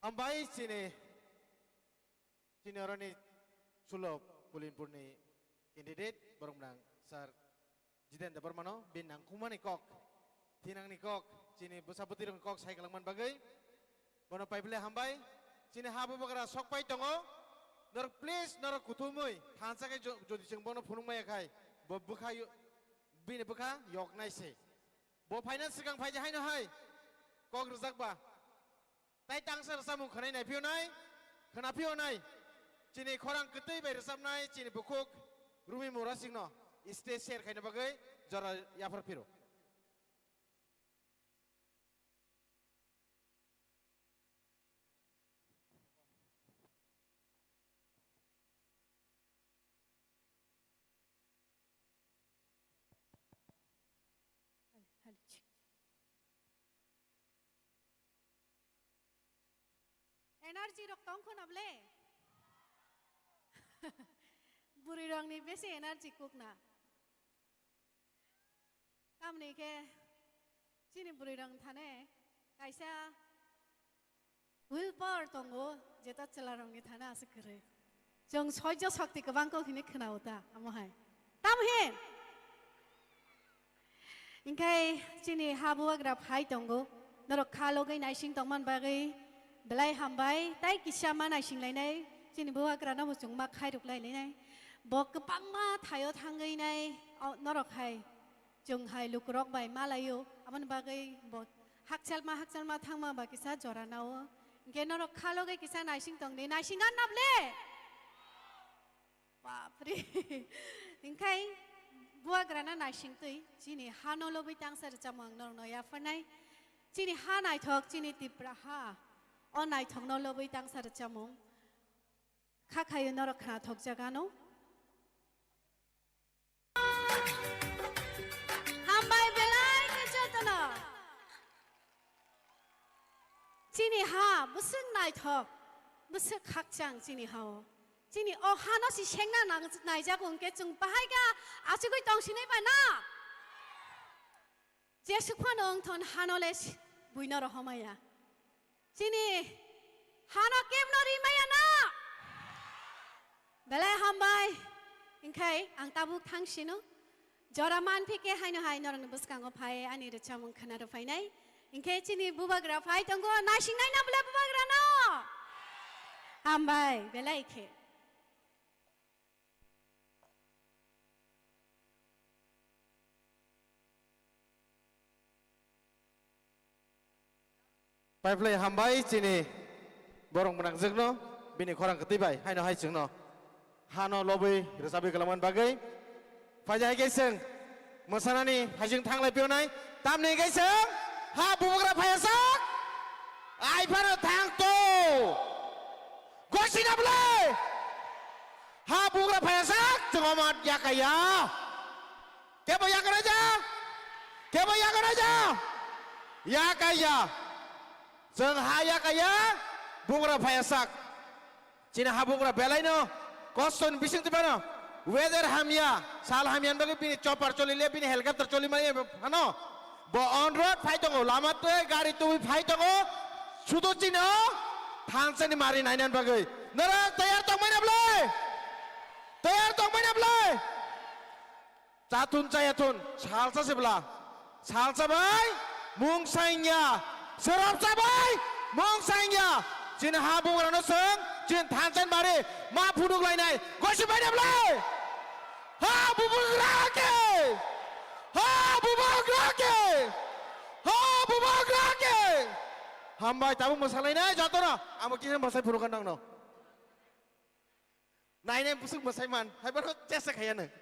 ambai sini orani sulop Bulinpurni candidate borong sar Jitendra Parmano binang kumani kok tinang ni kok sini besaputi rong kok sai kalangman bagai bono paibele hambai sini habu bagara sok pai tongo nor please nor kutumui thansa ke jodi sing bono phunung mai khai bo bukha bine bukha yok nai se bo finance sigang phai hai no hai kok rujak ba tai tangsar samu khanai nai phiu nai khana phiu nai sini khorang ketui bai resap nai sini bukuk rumi mura singno stage share khaina bagai jara yafar phiro energy रक्तम खोनाबले बुरी रंगनी बेसे energy Kukna कामने के चिनी बुरी रंग थाने कैसा विल पावर तंगो जेता चला रंगनी थाने आसे करे जों सह्य शक्ति गोबां को हिने खोनावता आमहाय तामहे इंखाय चिनी हाबुआग्रा फाइ तंगो नर खालोगै नाइसिं तंमान बागै belai hambai tai kisah mana sing lainai sini bawa kerana musuh mak khai ruk lainai bok kepang ma thayo thangai nai norok hai jung hai lukrok bai malayo aman bagai bok hakchal ma thang ma ba kisah jora nao ge norok khalo ge kisah naising tong ni naisingan nable bapre ingkai bawa kerana naising tui sini hanolo bai tangsar jamang nor noya fanai sini hanai thok sini tipraha onai thongno lobai tangsar chamung khakhayo norok khana thok jagano hambai belai ke jotona chini ha busung nai thok busuk khakchang chini hao chini o hano si sengna nai jagung ke chung bahai ga asugoi tongsinai ba na je sukhanong thon hanole buino rohomaya. Sini hana kem no rimaya na. Belai hambai ingkai ang tabuk thang sino. Joraman pike haino haino rang buskango phai ani recha mung khana ro phainai. Ingkai sini bubagra phai tonggo nasing nai na bela bubagra no. Hambai belai ke. Pipeline hambai sini borong menang jengno bini korang ketibai hai no hai jengno hano lobby resabi kelaman bagai fajai gaiseng mosanani hajing thanglai pionai tamni gaiseng ha bubugra phayasak ai phano thang to gosina blai ha bubugra phayasak jongomat yakaya kebo yakaraja kebo yakaraja yakaya Jeng haya kaya bungra phayasak Cina ha bungra belai no koson bising tu mana weather hamia sal hamian bagi pini chopper choli le pini helicopter choli mari ano bo on road fight tongo lama tu gari tu fight tongo sudo Cina thangse ni mari nainan bagi nara tayar tong mana blai tayar tong mana blai catun cayatun salsa sebelah salsa bay mung sainya Serap sabai, mong sangya, cin habung rano seng, cin tansen bari, ma puduk lain ay, gosi banyak belai, ha bubuk lagi, ha bubuk lagi, ha bubuk lagi, hambai tabu masalah ini jatuh na, amu kisah masalah purukan dong no, nah ini busuk masalah man, hai baru cesek kaya nih.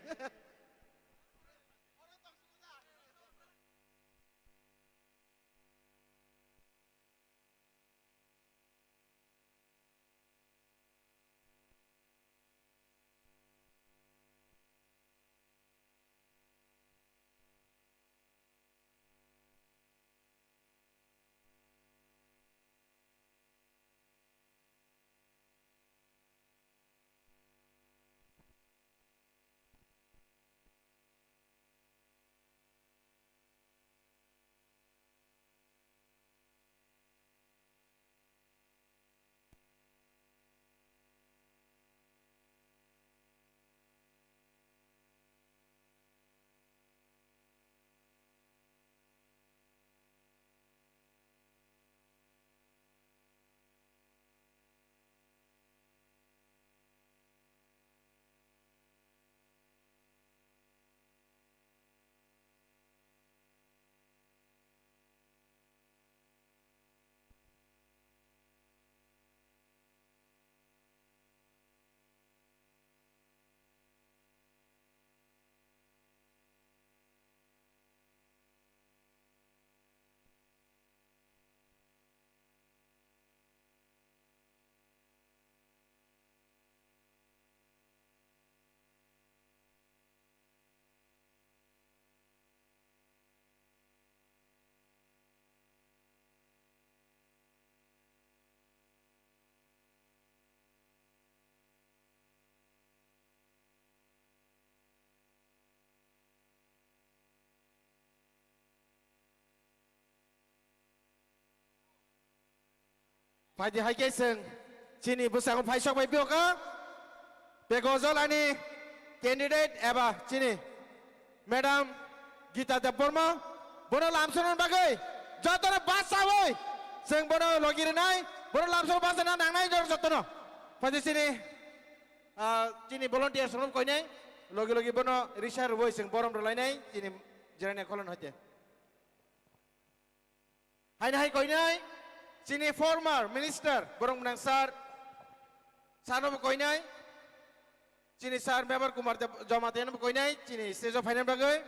Pagi hai keseng, cini busang pai sok pai piok ka, pegozol ani candidate eba cini, Madam Gita Deborma, bono lamsonan bagai, jatuh bahasa woi, seng bono logi renai, bono lamson bahasa nang nai jor jatuh no, pagi cini, cini volunteer sebelum kau ini, logi bono Richard woi seng borom relai nai, cini jalan kolon hati. Hai kau ini. Cini former minister borong menang sar sano koinai cini sar member kumar jamaten koinai cini stage of finance bagai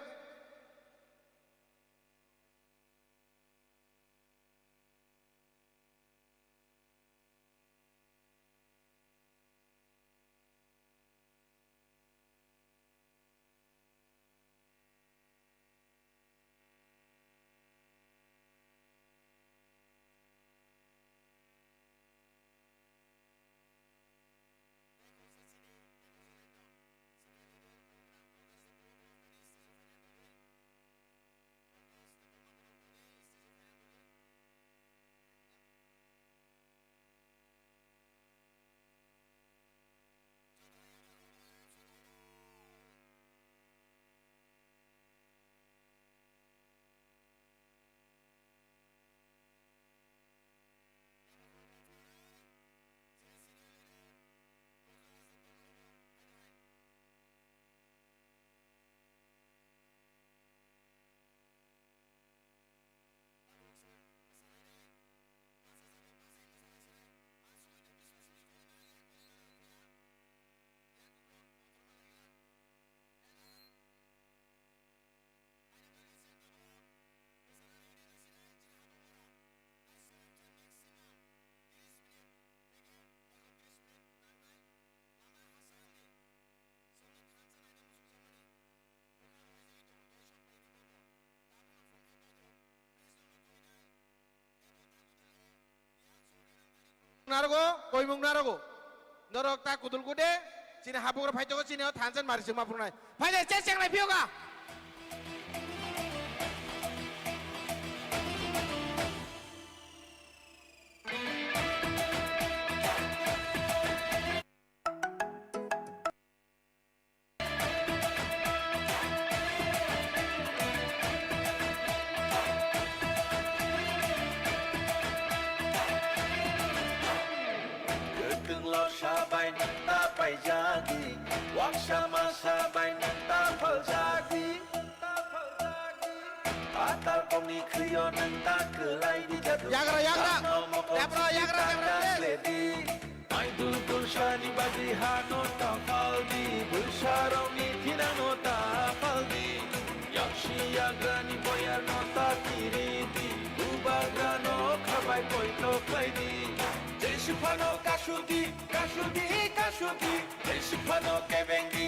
narogo koimung narogo norok ta kudul kude sini habugra phaito ko sini thansan marisi ma purnai phaile cheng lai pioga Sabay nanta pay jagi, wak sama sabay nanta pal jagi. Atal komi kriyo nanta kelai di jadu. Yagra, Ledi, ay dul shani bagi hano ta faldi, bulsharo ni tina no ta faldi. Yakshi yagrani boyar no ta kiridi, ubagrano khabay koi to kaidi. Desipano kasudi, desipano kebengi,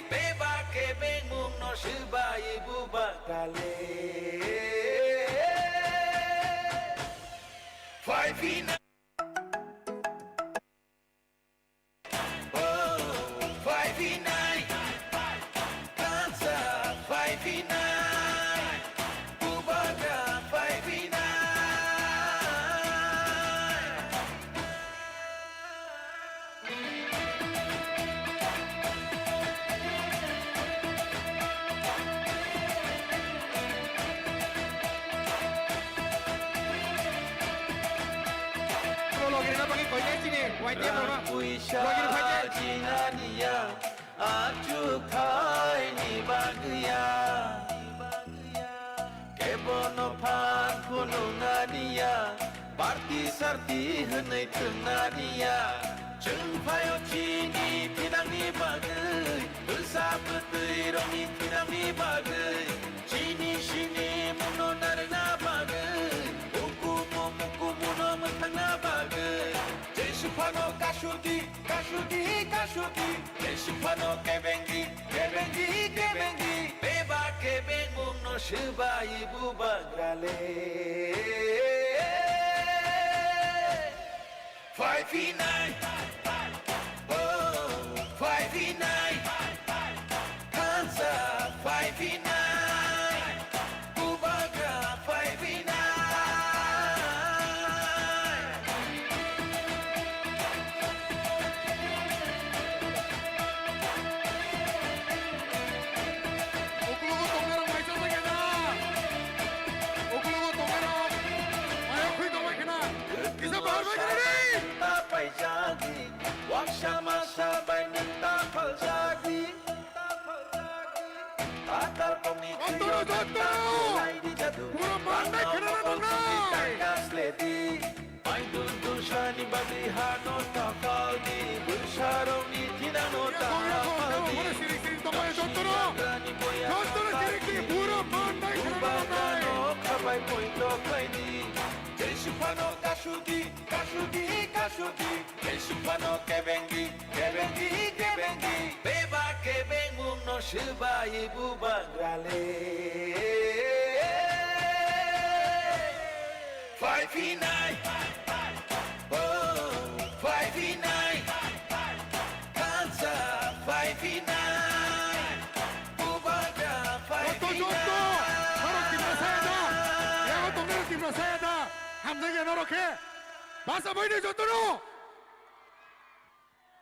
beba kebengum no shibai buba kale. Fivina, oh, 59, Kansa 59, Bubaga 59. Puisa jinania ajuk thai ni bagya kebono phan phunungania parti sarti hnai thungania chung phayo chini pinang ni bagai ulsa putui romi pinang ni bagai chini shini muno narna bagai uku muno mthana bagai Desipano kasudi, desipano kebengi, beba kebengum no shibai buba grale. 59, oh, 59, Kansa 59, Bubaga 59. Sama sabay nanta pal jagi atal komi kriyo nanta kulai di jadu pandai kakas ledi ay dul shani bagi hano ta faldi bulsharo ni tina no ta faldi khabay poito kaidi Desipano kasudi, desipano kebengi, beba kebengum no shibai buba grale. 59, oh, 59, Kansa 59, Bubaga 59.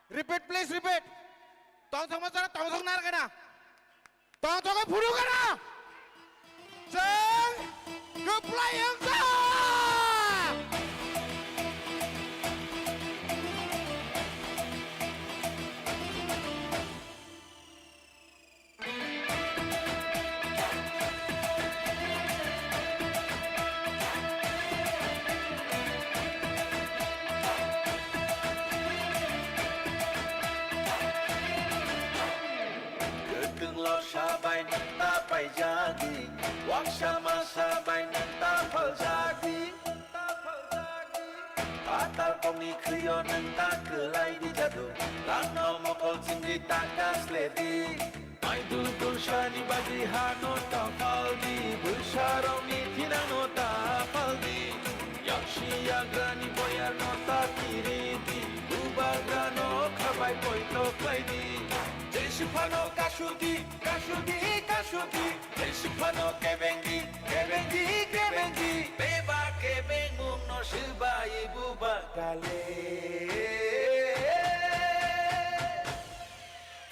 Repeat, please repeat. Tong thong masana, tong thong nar kana. Tong thong phuru kana. Jeng, keplay engka. Sabay nanta pay jagi, wak sama sabay nanta pal jagi. Atal komi kriyo nanta kelai di jadu, lano mokol sindi takas ledi. Ay dul shani bagi hano ta faldi, bulsharo ni tina no ta faldi. Yakshi Yaksiyagrani boyar nota kiridi Ubagrano khabai poito klaidi Jeshifano kashudi Jeshifano kebengi Beba kebengum no shibai buba kale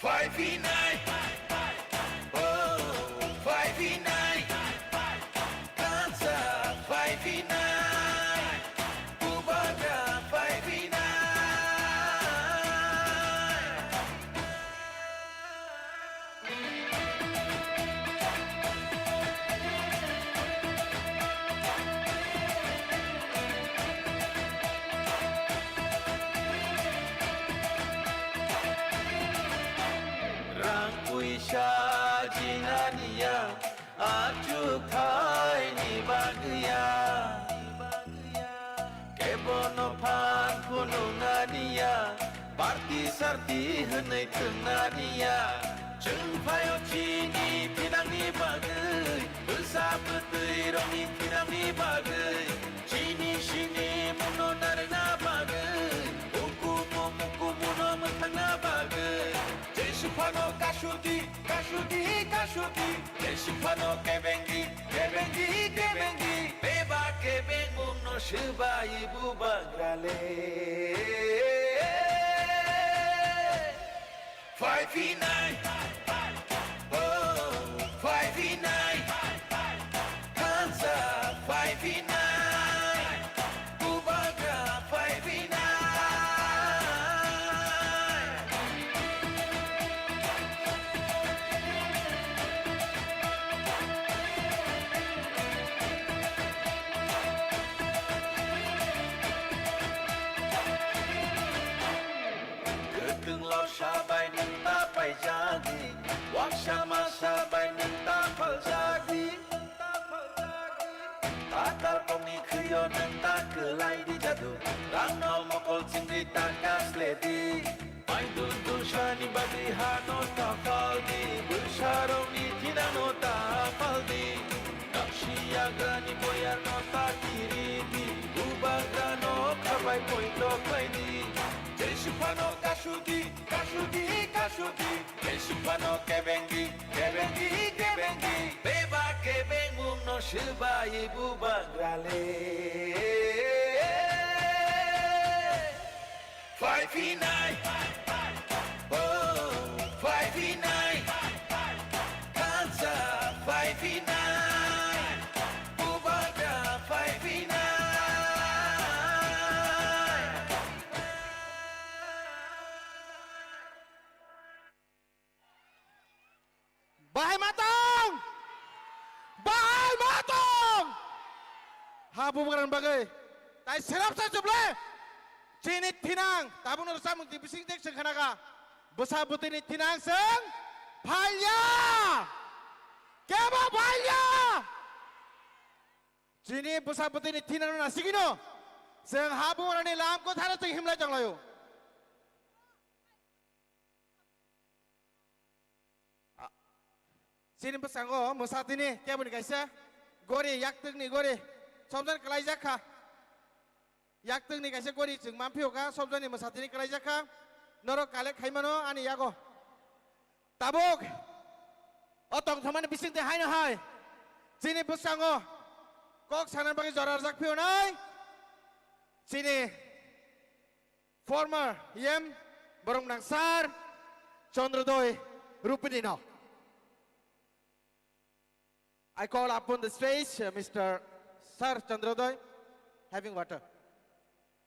5v9 Oh 5v9 Kansa 5v9 Bubaga 5v9 Rangkuisha jinania Ajuk thai ni bagya Kebono pan punungania Parti sarti henai tengania Jeng payo chini pinang ni bagai Besar betui romi pinang ni bagai Chini sini muno narena bagai Muku muno mentang na bagai Jeshifano kashudi Jeshifano kebengi Beba kebengum no shibai bubagrale 5v9 Oh 5v9 Kansa 5v9 Bubagra 5v9 Ketung lau sabai nenta pai jadi Waksama sabai nenta pal jadi Takal komi kriyo nenta kelai di jadu Rangno mokol cingri takas ledi Main dun shani bagi hano takal di Bersarong ni tinano tapal di Yaksiyagrani boyar nota kiridi Ubagrano kabai poito klaidi Jeshifano kashudi Jeshifano kebengi Beba kebengum no shibai bubagrale 5v9 Oh 5v9 Kansa 5v9 Bubagra 5v9 Bahai matang! Habu bukan bagai. Tai serap saya cuble. Cini tinang. Tabung nur samung di bising dek sengkanaga. Besar butin tinang seng. Palya. Keba palya. Cini besar butin tinang nasi kino. Seng habu orang ni lam ko thara seng himla jang layo. Sini pesanggo musat ini kaya buni kaisa gori yak tung ni gori somjan kelai jakha yak tung ni kaisa gori jeng mampio ka somjan ni musat ini kelai jakha noro kale khaimano ani yago tabuk otong thaman bising te hai na hai sini pesanggo kok sanan bagi jorar jakpio nai sini former yem borong nangsar Chandrodoi Rupinino. I call upon the stage Mr. Sir Chandrodoi having water.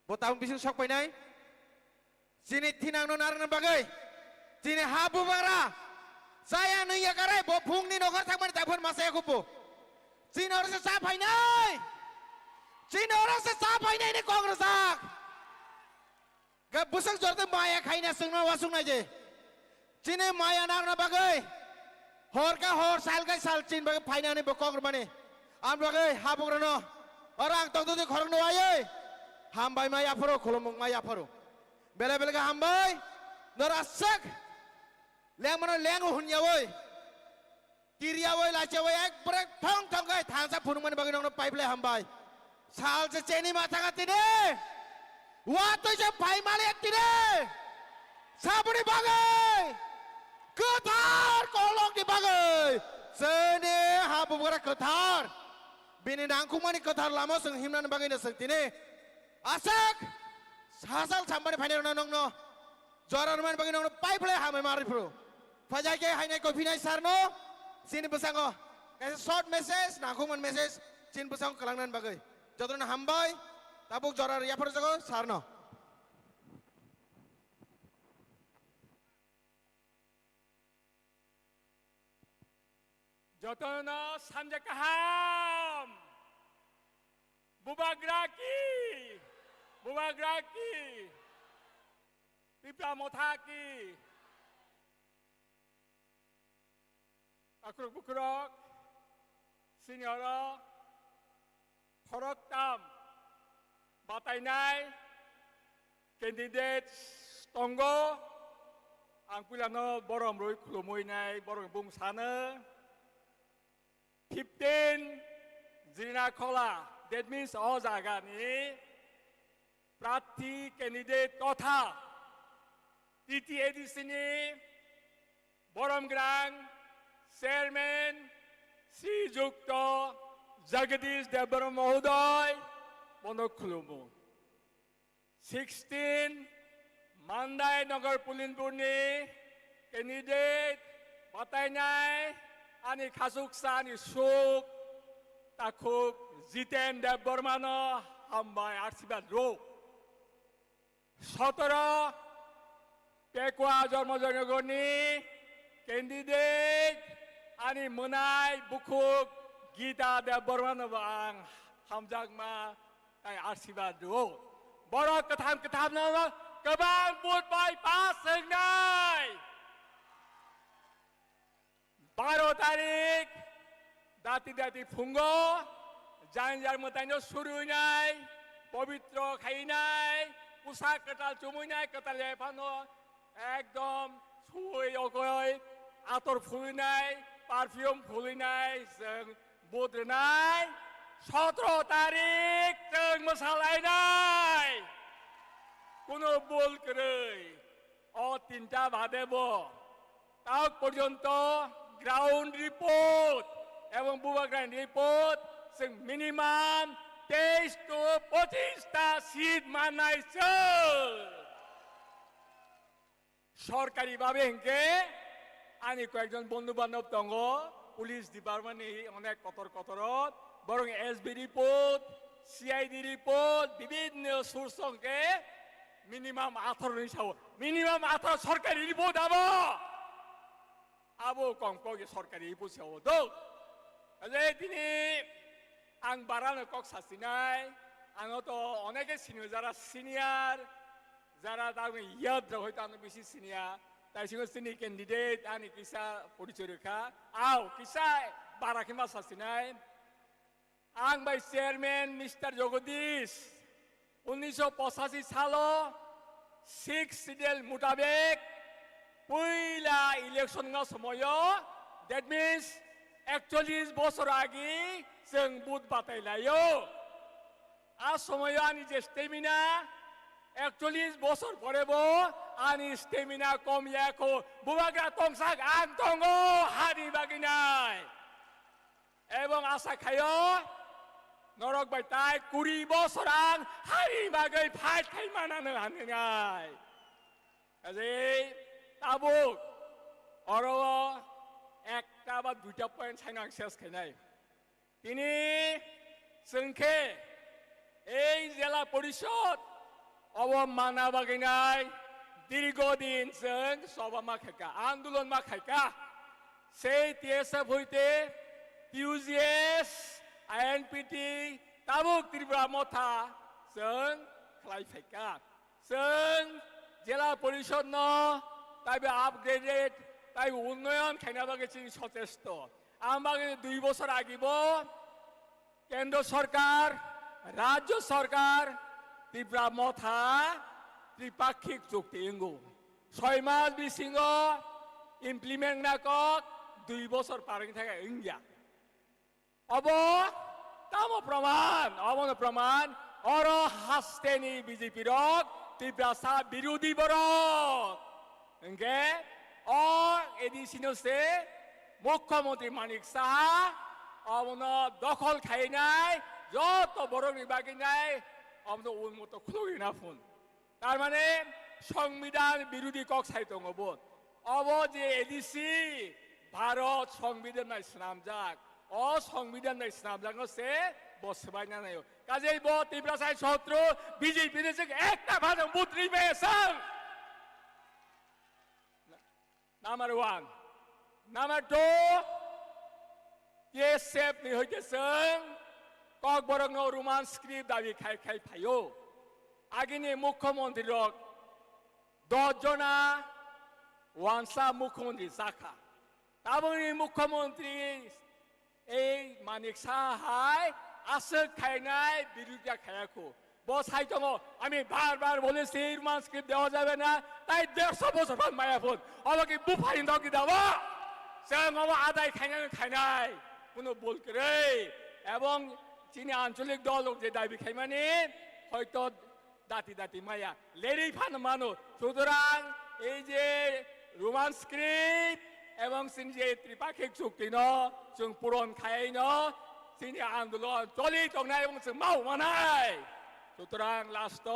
Botang bising sok painai. Sini tinang nonar na bagay. Sini habu bara. Saya nuya kare bo phung ni nokar thakman tapon masaya kupo. Sini orang se sa painai. Sini orang se sa painai ni kongresak. Gak busang jorte maya khaina sengna wasung na je. Sini maya nar na bagay. Hor ka hor sal ka sal chin bagi paina ni bokong rumani. Am bagi habuk rano. Orang tong tu khorong no aye. Hambai maya paro kolomong maya paro. Bela bela ka hambai. Norasak. Leng mano leng hun ya woi. Kiri ya woi lace woi ek brek thong thong kai thang sa phunung mani bagi nong no pipe le hambai. Sal je ceni matanga tine. Waktu je pai malik tine. Sabuni bagai. Ketar kolong di bagai. Seni habu bukara ketar. Bini nangkumani ketar lama seng himnan bagai na seng tine. Asak. Sasal sampai final nong no. Juara nomor bagai nong no pai play hamai mari pro. Fajai ke hai nai kopi nai sarno. Sini besango. Kasi short message nangkuman message. Sini besango kelangnan bagai. Jatuhnya hambai. Tabuk juara ria per jago sarno. Jatuhnya samjak kaham. Bubagraki. Bubagraki. Pipla mothaki. Akruk bukrok. Sinyora. Horoktam. Batainai. Candidate Tonggo. Ang pilano borom roi kulumoy nai borom bung sana. 15 Zina Kola. That means all Zagani. Prati candidate Kotha. Titi Edisini. Borom Grang. Chairman. Sri Jukto. Jagadish Debaram Mahoday. Monokulumo. 16 Mandai Nagar Pulinpurni. Candidate. Batainai. Ani Khasuksa, ani Shuk, Takuk, Jiten Debormano, Hambai, Arsibat Ro. 17 Pekwa Jormojonogoni, candidate, ani Munai, Bukuk, Gita Debormano, Bang, Hamjagma, Arsibat Ro. Borok Katam Nama, Kabang Put by Passing Night. 12 तारिख दाती दाती फुंगो जानजार मताइनो सुरुनाय पवित्र खाइनाय पुसा कटाल चुमुनाय कटाल याफानो एकदम सुई अगय आतर फुलिनाय पारफ्यूम फुलिनाय जों बोद्रनाय 17 तारिख जों मोसालायनाय कुनो बोल करै अ तिनटा बादेबो ताक पर्यन्त Ground report, এবং বুবাগ্রাউন্ড রিপোর্ট जों মিনিমাম 23 to 25টা সিট মানাইছে সরকারিভাবে হেঁকে আনি কয়েকজন বন্ধু বান্ধব দঙ্গ পুলিশ ডিপার্টমেন্ট অনেক কতরত বরং এসবি রিপোর্ট সিআইডি রিপোর্ট বিভিন্ন সোর্স সঙ্গে মিনিমাম 18 হিসাব মিনিমাম 18 সরকারি রিপোর্ট আবো Abo kongko sorkari ibu siawodo. Jadi ini ang barang kok sasinai, ang oto oneke senior, zara tahu iya drahoy tahu bisi senior. Tapi sih sini candidate ani kisah policerika, kisah barakima sasinai. Ang by chairman Mr. Jagadish, 1985 salo 6 sidel mutabek. Pula election nga semoyo, that means actually bosor agi seng bud batay layo. Semoyo ani je stamina, actually bosor porebo ani stamina kom yako bubaga tongsak ang tongo hari baginay. Ebong asa kayo norok batay 20 bosor ang hari bagay fight kay manan haningay. Kasi Tabuk, orang একটা বা দুইটা point সাইনাং শেষ খাই তিনি সংখ্যে এই জেলা পরিষদ অবমাননা বাগিনাই দীর্ঘদিন जों সভা মা খাইকা আন্দোলন মা খাইকা সেই টিএসএফ হইতে টিউজিএস আইএনপিটি তাবুক ত্রিপুরা মথা जों খাই ফাইকা जों জেলা পরিষদ ন তাইবে আপগ্রেডেড তাই উন্নয়ন খাইনাবাগে চিনি সচেষ্ট আমাকে 2 বছর আগিব কেন্দ্র সরকার রাজ্য সরকার ত্রিপুরা মথা ত্রিপাক্ষিক চুক্তি ইঙ্গু 6 মাস বিসিঙ্গ ইমপ্লিমেন্ট না কক 2 বছর পারিং থাকে ইন্ডিয়া অব তামো প্রমাণ অমন প্রমাণ অর হাস্তেনি বিজেপি রক তীব্রাসা বিরোধী বরক এঙ্গে অ এডিসিনসে মুখ্যমন্ত্রী মানিক সাহা অমন দখল খাইনাই যত বড় বিভাগী নাই অমন উন্মত খুলগি না ফোন তার মানে সংবিধান বিরোধী কক সাইতং বোধ অব যে এডিসি ভারত সংবিধান নাই স্নামজাক অ সংবিধান নাই স্নামজাক সে বসবাই না নাই কাজেই ব তীব্রাসাই শত্রু বিজেপি নে একটা ভাষা মুদ্রি পেয়েছেন নাম্বার 1 নাম্বার 2 ये सेप नहीं होते संग कॉक बरंग नो रोमान स्क्रिप्ट दावी खाई खाई फायो आगे ने मुख्यमंत्री लोग 10 जना वांसा मुख्यमंत्री साखा ताबनी मुख्यमंत्री ए मानिक साहाय आसर खाइनाय बिरुद्ध खायाको बस हाई तो আমি বারবার বলেছি রোমান স্ক্রিপ্ট দেওয়া যাবে না তাই 150 বছর পর মায়াফোন অলকে বুফাইন দকি দাও সে মামা আদায় খাইনাই কোনো বল করে এবং চীনে আঞ্চলিক দল যে দাবি খাইমানে হয়তো দাঁতি দাঁতি মায়া লেরেই ফান মানো সুতরাং এই যে রোমান স্ক্রিপ্ট এবং চীন যে ত্রিপাক্ষিক চুক্তি ন जों পূরণ খাই ন চীনি আন্দোলন চলি চংনাই এবং जों মাও মানাই সুতরাং লাস্ট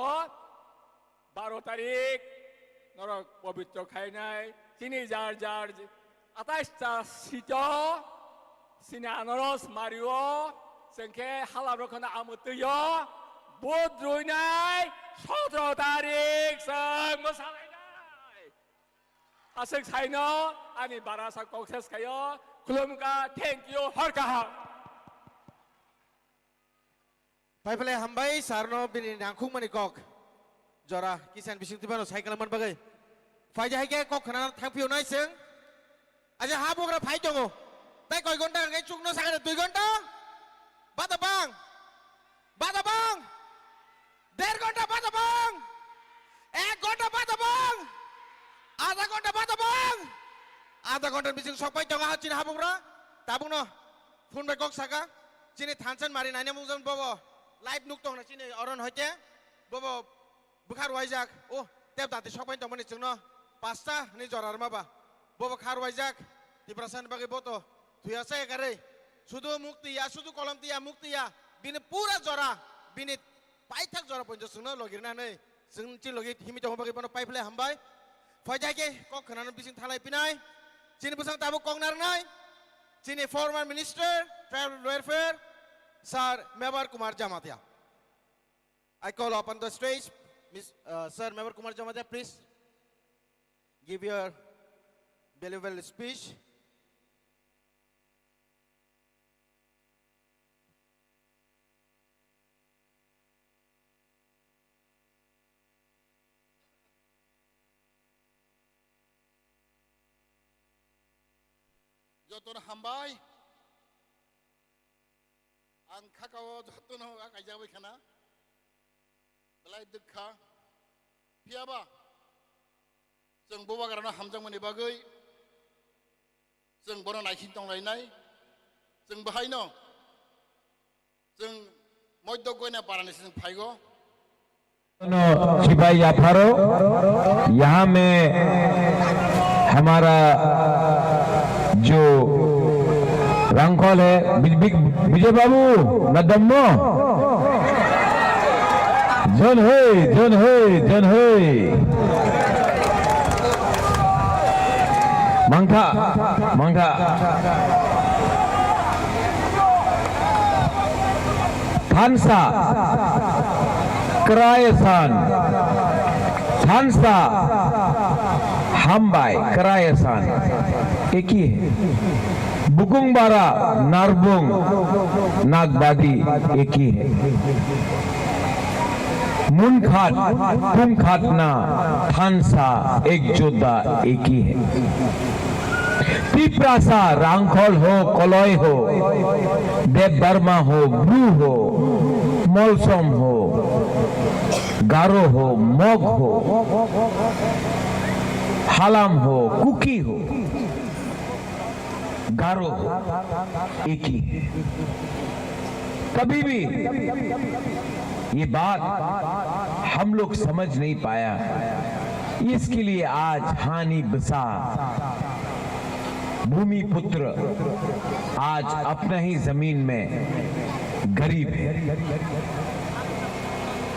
12 তারিখ নরক পবিত্র খাইনাই চীনি যার যার 28টা seat Sini Anoros Mario Sengke halal rokona amutyo Bodruinai 17 tarik sang masalahai Asik saino ani barasa kokses kayo kulumka thank you harkaha Pai pale hambai sarno bini nangkhung mani kok jora kisan bising tibano cycle man bagai Faja hai ke kok khana thangpio nai seng Aja ha bogra phai jongo তাই কয় ঘন্টা আগে চুকনো সাকারে 2 ঘন্টা বাদাবাং 1.5 ঘন্টা বাদাবাং 1 ঘন্টা বাদাবাং আধা ঘন্টা বাদাবাং আধা ঘন্টার বিচিং সবাই জঙ্গা হাচিন হাবুংরা তাবুংনো ফোন বাই কক সাকা চিনি থানসান মারি নাইনা মুজন বব লাইভ নুক তং না চিনি অরন হইতে বব বুখার ওয়াইজাক ও তেব দাতে সবাই তমনি চিংনো 5টা নি জরার মাবা বব খার ওয়াইজাক তিব্রাসান বাগে বতো তুই আছে একারে শুধু মুক্তিয়া শুধু কলমতিয়া মুক্তিয়া বিনে পুরা জরা বিনে পাইথাক জরা পঞ্জ সুনো লগিরনা नै जों चि लगे हिमित हमबागे बनो पाइफले हामबाय फयजाके कक खनानो बिसिं थालाय पिनाय चिनि बुसां ताबो कंगनार नाय चिनि former minister tribal welfare sir Mevar Kumar Jamatia I call upon the stage Sir Mevar Kumar Jamatia please give your valuable speech যতন হামবাই आं खाकाव जतन हो गायजाबाय खाना बलाय दुखा फियाबा जों बबाग्रानो हामजांमोननि बागै जों बर' नायखिन दंलायनाय जों बहायनो जों मध्य गयना पारानिस जों फायगो सिपाही जाफरो यहाँ में हमारा जो रंगखोल है विजय बाबू नदम्मो जन है मंगा थानसा Kerayasan Hansa Hambai Kerayasan Eki Bukung Bara Narbung Nagbadi Eki Munkhat Pumkhatna Hansa Ekjoda Eki Tiprasa Rangkhol ho Koloy ho Dev Dharma ho Bru ho Molsom ho गारो हो मग हो हालाम हो कुकी हो गारो हो एक ही है कभी भी ये बात हम लोग समझ नहीं पाया। इसके लिए आज हानि बसा भूमि पुत्र आज अपना ही जमीन में गरीब है।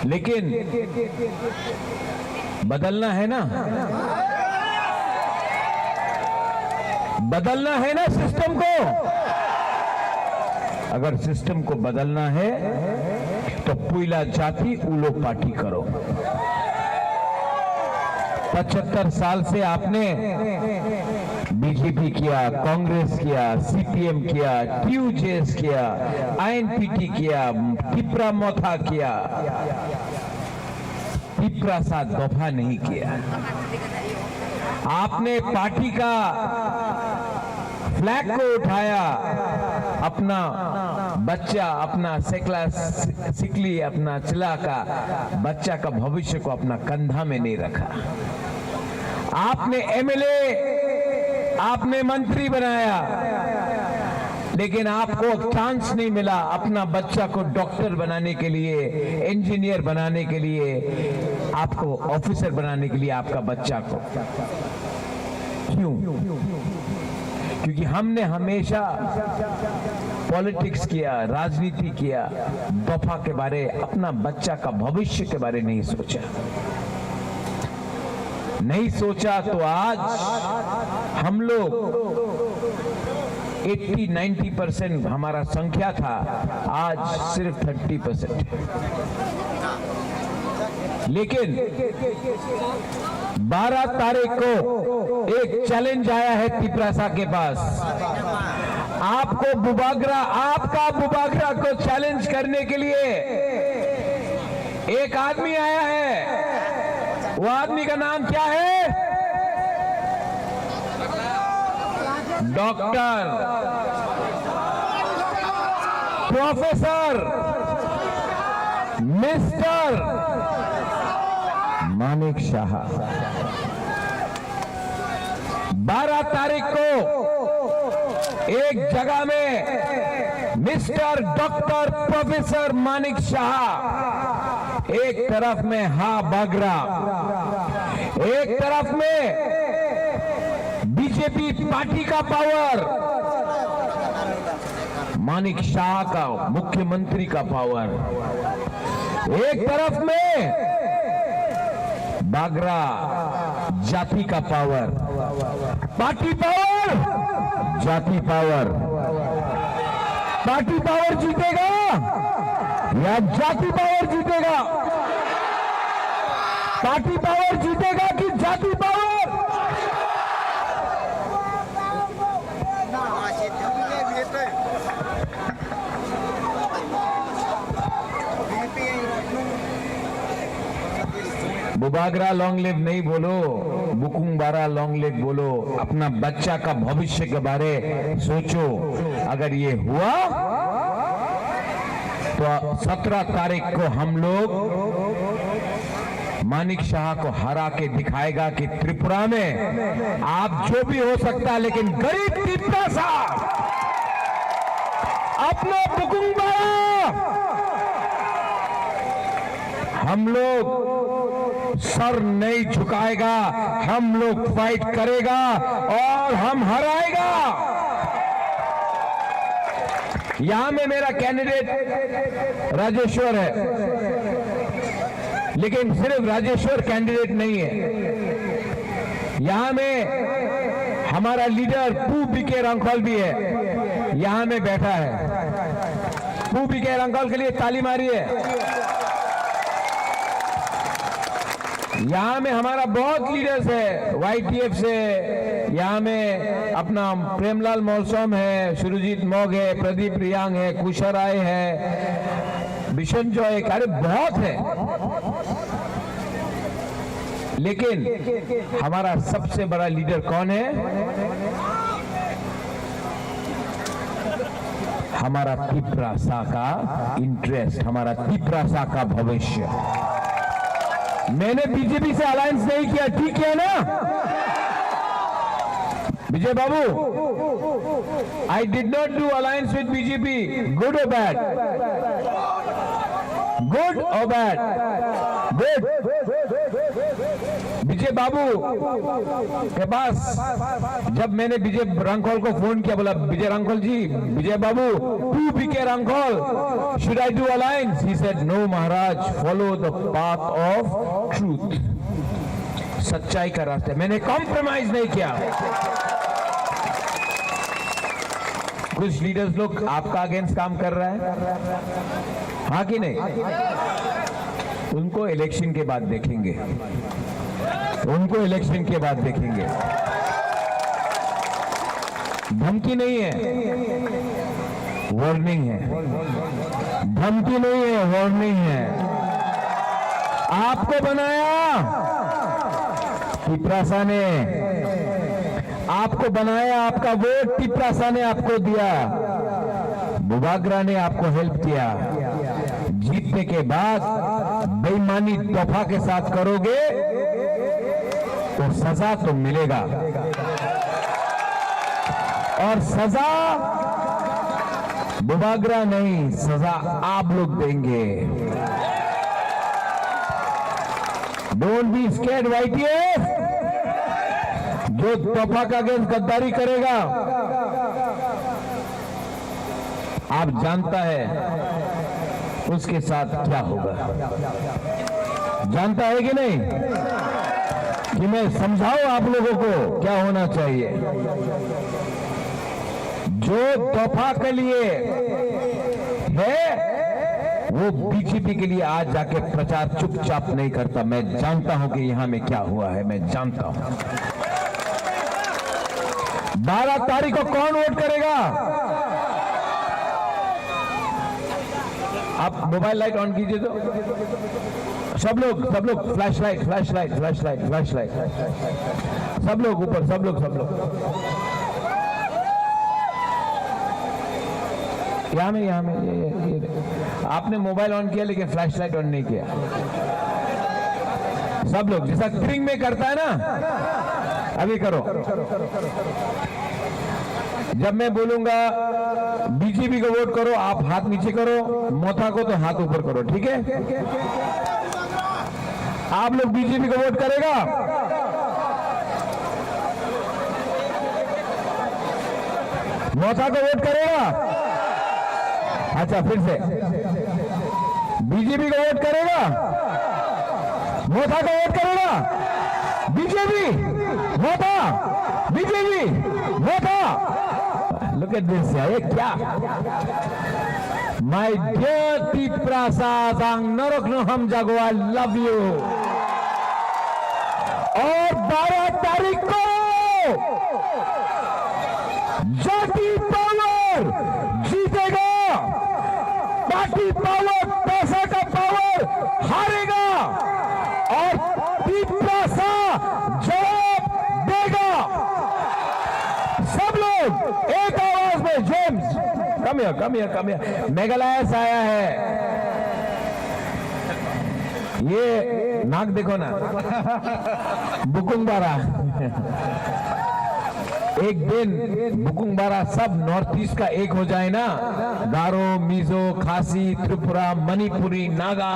लेकिन बदलना है ना, बदलना है ना सिस्टम को। अगर सिस्टम को बदलना है तो पुइला जाति उलो पार्टी करो। 75 साल से आपने बीजेपी किया, कांग्रेस किया, सीपीएम किया, टीयूजेएस किया, आईएनपीटी किया, टिपरा मोथा किया, टिपरा सा दफा नहीं किया। आपने पार्टी का फ्लैग को उठाया, अपना बच्चा, अपना सिकली, अपना चिला का बच्चा का भविष्य को अपना कंधा में नहीं रखा। आपने एमएलए, आपने मंत्री बनाया, लेकिन आपको चांस नहीं मिला अपना बच्चा को डॉक्टर बनाने के लिए, इंजीनियर बनाने के लिए, आपको ऑफिसर बनाने के लिए आपका बच्चा को। क्यों? क्योंकि हमने हमेशा पॉलिटिक्स किया, राजनीति किया, दफा के बारे, अपना बच्चा का भविष्य के बारे नहीं सोचा। नहीं सोचा तो आज हम लोग 80-90% हमारा संख्या था, आज सिर्फ 30%। लेकिन 12 तारीख को एक चैलेंज आया है तिपरासा के पास। आपको बुबागरा, आपका बुबागरा को चैलेंज करने के लिए एक आदमी आया है। वो आदमी का नाम क्या है? Doctor, professor, mister Manik Shah. 12 तारीख को एक जगह में mister doctor professor Manik Shah, एक तरफ में हा बागरा, एक तरफ में बीजेपी पार्टी का पावर, मानिक शाह का मुख्यमंत्री का पावर, एक तरफ में बागरा जाति का पावर। पार्टी पावर, जाति पावर। पार्टी पावर जीतेगा या जाति पावर जीतेगा? पार्टी पावर जीतेगा कि जाति पावर? बुबागरा लॉन्ग लिव नहीं बोलो, बुकुंग बारा लॉन्ग लिव बोलो। अपना बच्चा का भविष्य के बारे सोचो। अगर ये हुआ तो 17 तारीख को हम लोग मानिक शाह को हरा के दिखाएगा कि त्रिपुरा में आप जो भी हो सकता है, लेकिन गरीब तिपरासा अपना बुकुंग बारा हम लोग सर नहीं झुकाएगा। हम लोग फाइट करेगा और हम हराएगा। यहां में मेरा कैंडिडेट राजेश्वर है, लेकिन सिर्फ राजेश्वर कैंडिडेट नहीं है। यहां में हमारा लीडर पू बीके रंखौल भी है, यहां में बैठा है। पू बीके रंखौल के लिए ताली मारिए। यहाँ में हमारा बहुत लीडर्स है, YTF से यहाँ में अपना प्रेमलाल मौसम है, सुरजीत मोग है, प्रदीप रियांग है, कुशा राय है, बिशन जॉय, अरे बहुत है। लेकिन हमारा सबसे बड़ा लीडर कौन है? हमारा तिपरासा का इंटरेस्ट, हमारा तिपरासा का भविष्य। मैंने बीजेपी से अलायंस नहीं किया, ठीक किया ना विजय बाबू? I did not do alliance with BJP, good or bad? Good और बैड? गुड। विजय बाबू के पास जब मैंने विजय रांखोल को फोन किया, बोला Vijay Hrangkhawl ji, Vijay Babu, to BK Hrangkhawl, should I do alliance? He said no Maharaj, follow the path of truth, सच्चाई का रास्ता। मैंने कॉम्प्रोमाइज नहीं किया। कुछ लीडर्स लोग आपका अगेंस्ट काम कर रहा है, हाँ कि नहीं? उनको इलेक्शन के बाद देखेंगे, उनको इलेक्शन के बाद देखेंगे। धमकी नहीं है, वार्निंग है। धमकी नहीं है, वार्निंग है। आपको बनाया टिपरासा ने, आपको बनाया, आपका वोट टिपरासा ने आपको दिया, बुबागरा ने आपको हेल्प किया। जीतने के बाद बेईमानी दफा के साथ करोगे तो सजा तो मिलेगा, और सजा बुबागरा नहीं, सजा आप लोग देंगे। Don't be scared YTF। जो तोफा का अगेंस्ट गद्दारी करेगा, आप जानता है उसके साथ क्या होगा, जानता है कि नहीं? कि मैं समझाऊं आप लोगों को क्या होना चाहिए। जो तोफा के लिए है वो बीजेपी के लिए आज जाके प्रचार चुपचाप नहीं करता। मैं जानता हूं कि यहां में क्या हुआ है, मैं जानता हूं। 12 तारीख को कौन वोट करेगा? आप मोबाइल लाइट ऑन कीजिए तो सब लोग फ्लैश लाइट, सब लोग ऊपर, सब लोग यहाँ में ये आपने मोबाइल ऑन किया लेकिन फ्लैश लाइट ऑन नहीं किया। सब लोग जैसा ट्रिंग में करता है ना, अभी करो। जब मैं बोलूंगा बीजेपी को वोट करो, आप हाथ नीचे करो, मोथा को तो हाथ ऊपर करो, ठीक है? आप लोग बीजेपी को वोट करेगा? मोथा को वोट करेगा? अच्छा, फिर से बीजेपी को वोट करेगा? मोथा को वोट करेगा? BJP, Motha, BJP, Motha. Look at this, ये क्या? माय डियर टिपरासा सांग नरक नो हम जागो, आई लव यू। और 12 तारीख को जाति पावर जीतेगा, पार्टी पावर, पैसा का पावर हारेगा, और टिपरासा जवाब देगा। सब लोग एक आवाज में, जेम्स कम हियर, मेघालय से आया है। ये नाक देखो ना, बुकुंगबारा। एक दिन बुकुंगबारा सब नॉर्थ ईस्ट का एक हो जाए ना, गारो, मिजो, खासी, त्रिपुरा, मणिपुरी, नागा,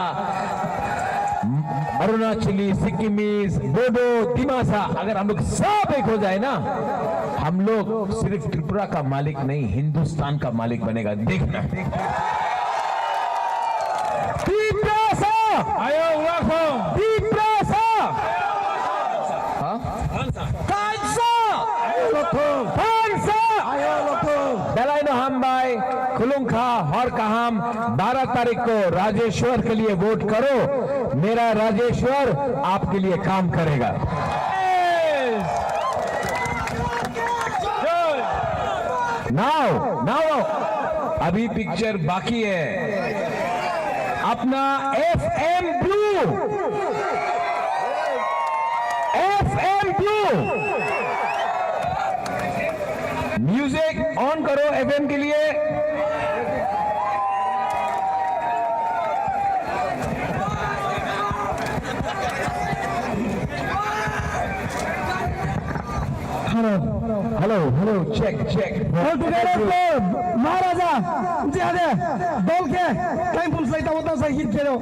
अरुणाचली, सिक्किमीज, बोडो, दिमासा, अगर हम लोग सब एक हो जाए ना, हम लोग सिर्फ त्रिपुरा का मालिक नहीं, हिंदुस्तान का मालिक बनेगा। देखना। टिपरासा आयो, टिपरासा, दलाइनो हम भाई खुलुंखा हर काहम 12 तारीख को राजेश्वर के लिए वोट करो। मेरा राजेश्वर आपके लिए काम करेगा। नाउ अभी पिक्चर बाकी है। अपना FM ब्लू म्यूजिक ऑन करो FM के लिए। hello, check. All together for Maharaja. Jihade, dol ke, time pun selai tahu tahu saya hit kero.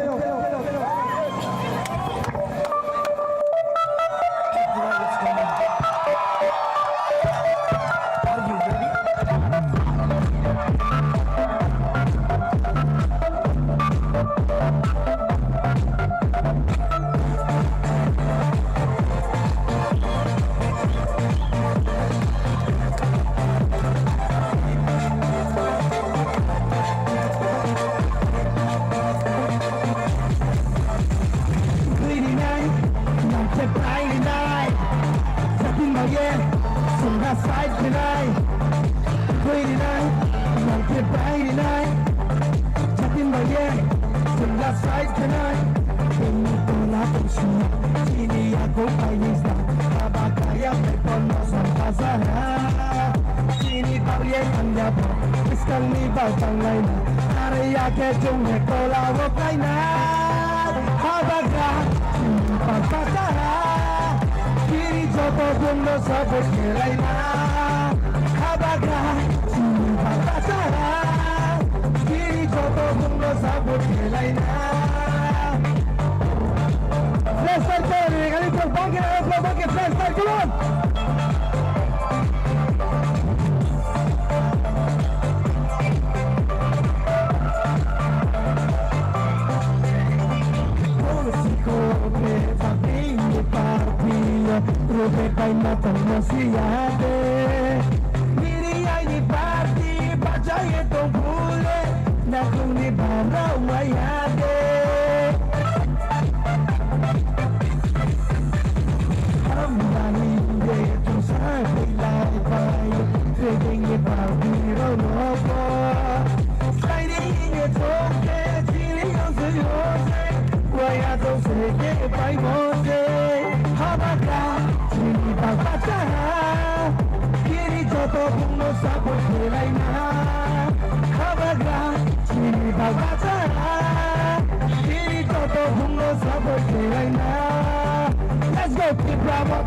Let's go, keep bravo,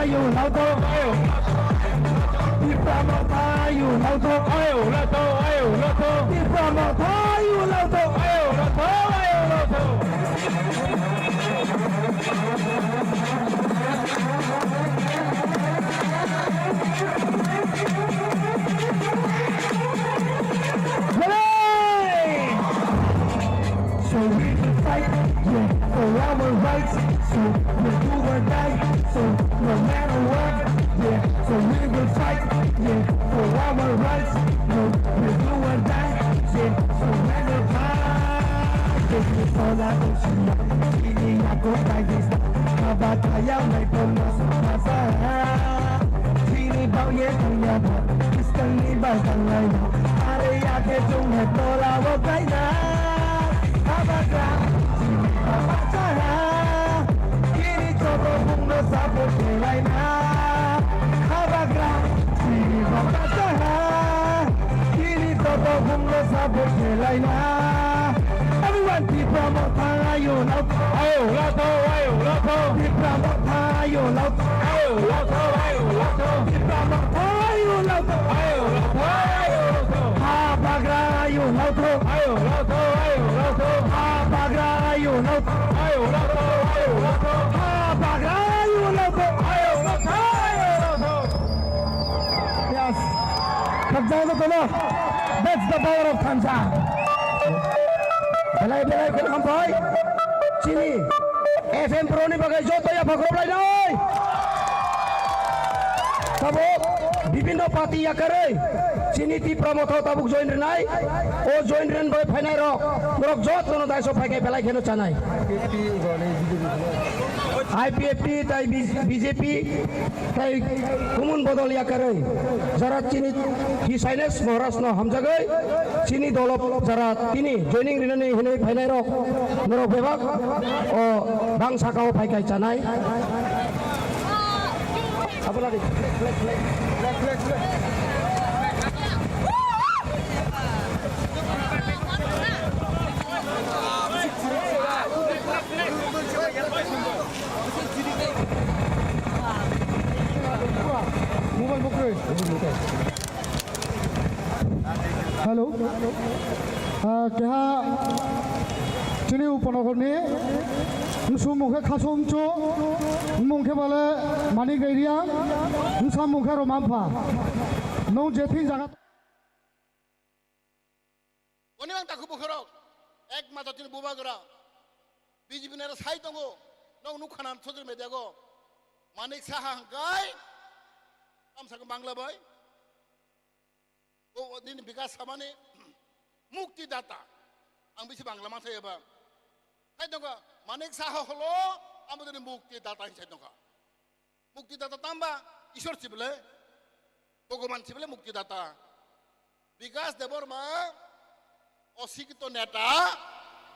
you know the keep bravo, you know the keep bravo, you know the So we will fight, yeah, for our rights. So we'll do or die. So no matter what, yeah. So we will fight, yeah, for our rights. No, we'll do or die, yeah. So matter what, this is all I can see. Ini aku kagis, kabataya may pemasa masa. Sini bau ye punya, iskan ni bahkan lain. Area ke jumlah tola wakaina. Abaga, abaga, kini coba bunga sapu kelaina. Abaga, abaga, kini coba bunga sapu kelaina. Everyone, keep promoting, ayo, lato, keep promoting, ayo, lato, keep promoting, ayo, lato, abaga, ayo, lato, Yes. That's the power of Tanzan. Belai kan sampai sini. FM Pro ni bagai joto ya bagai belai. Tabuk বিভিন্ন party আকারে চিনিতি প্রমথ তাবুক join নাই ও join rain বই ফাইনাই rock rock যত কোন দাইছো ফাইকাই বেলাই খেনো চানাই IPFT তাই BJP তাই কুমুন বদল আকারে যারা চিনি হিসাইনেস মহারাষ্ট্র হামজাগৈ চিনি দল যারা তিনি জয়েনিং রিনানি হেনে ফাইনাই রক নরক বিভাগ ও বাং সাকাও ফাইকাই চানাই আপনাদের halo keha chini upanogorni nsu mukhe khasomcho mungkhe bale mani gairia nsa mukhe romampa nong jethin jaga Onibang taku bukhorok ek mata tin bubagra BJP nera sai tongo nong nukhanan social media go manik saha gai am sakam bangla boy o din bikas samane mukti data ang bisi bangla ma thai ba sai tonga manik saha holo amaদের mukti data sai tonga mukti data tamba ishor sibলে ভগবান sibলে mukti data বিকাশ দেববর্মা অশিক্ষিত নেতা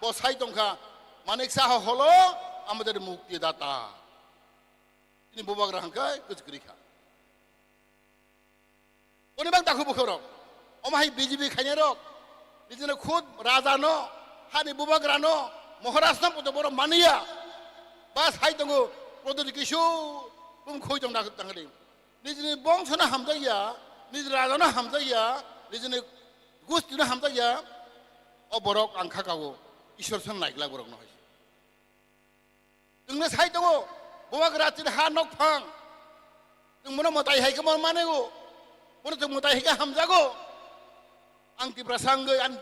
বসাই টঙ্কা মানিক সাহা হলো আমাদের মুক্তিদাতা তিনি বুবাগ্রা হাঙ্কায় কুচকুরিখা অনিবাং তাকু বুখরক অমাহাই BJP খাইনে rock নিজের খুদ রাজা ন হানি বুবাগ্রা ন মহারাজ ন পদ বড় মানিয়া বা সাই দঙ্গ প্রদুর কিছু বুম খই দং দাঙ্গারি নিজের বংশ না হামজাইয়া নিজের রাজা না হামজাইয়া নিজের গোষ্ঠী না হামজাইয়া অবরক আংখা কাগো ঈশ্বর सन नायग्ला बरक नहय जोंनो साइ दङ बुबाग्रा tin ha nok phang जों मनो मताइ हाइखो मानेगो मनो जों मताइ हाइखो हामजागो आं तिब्रा सांगै आन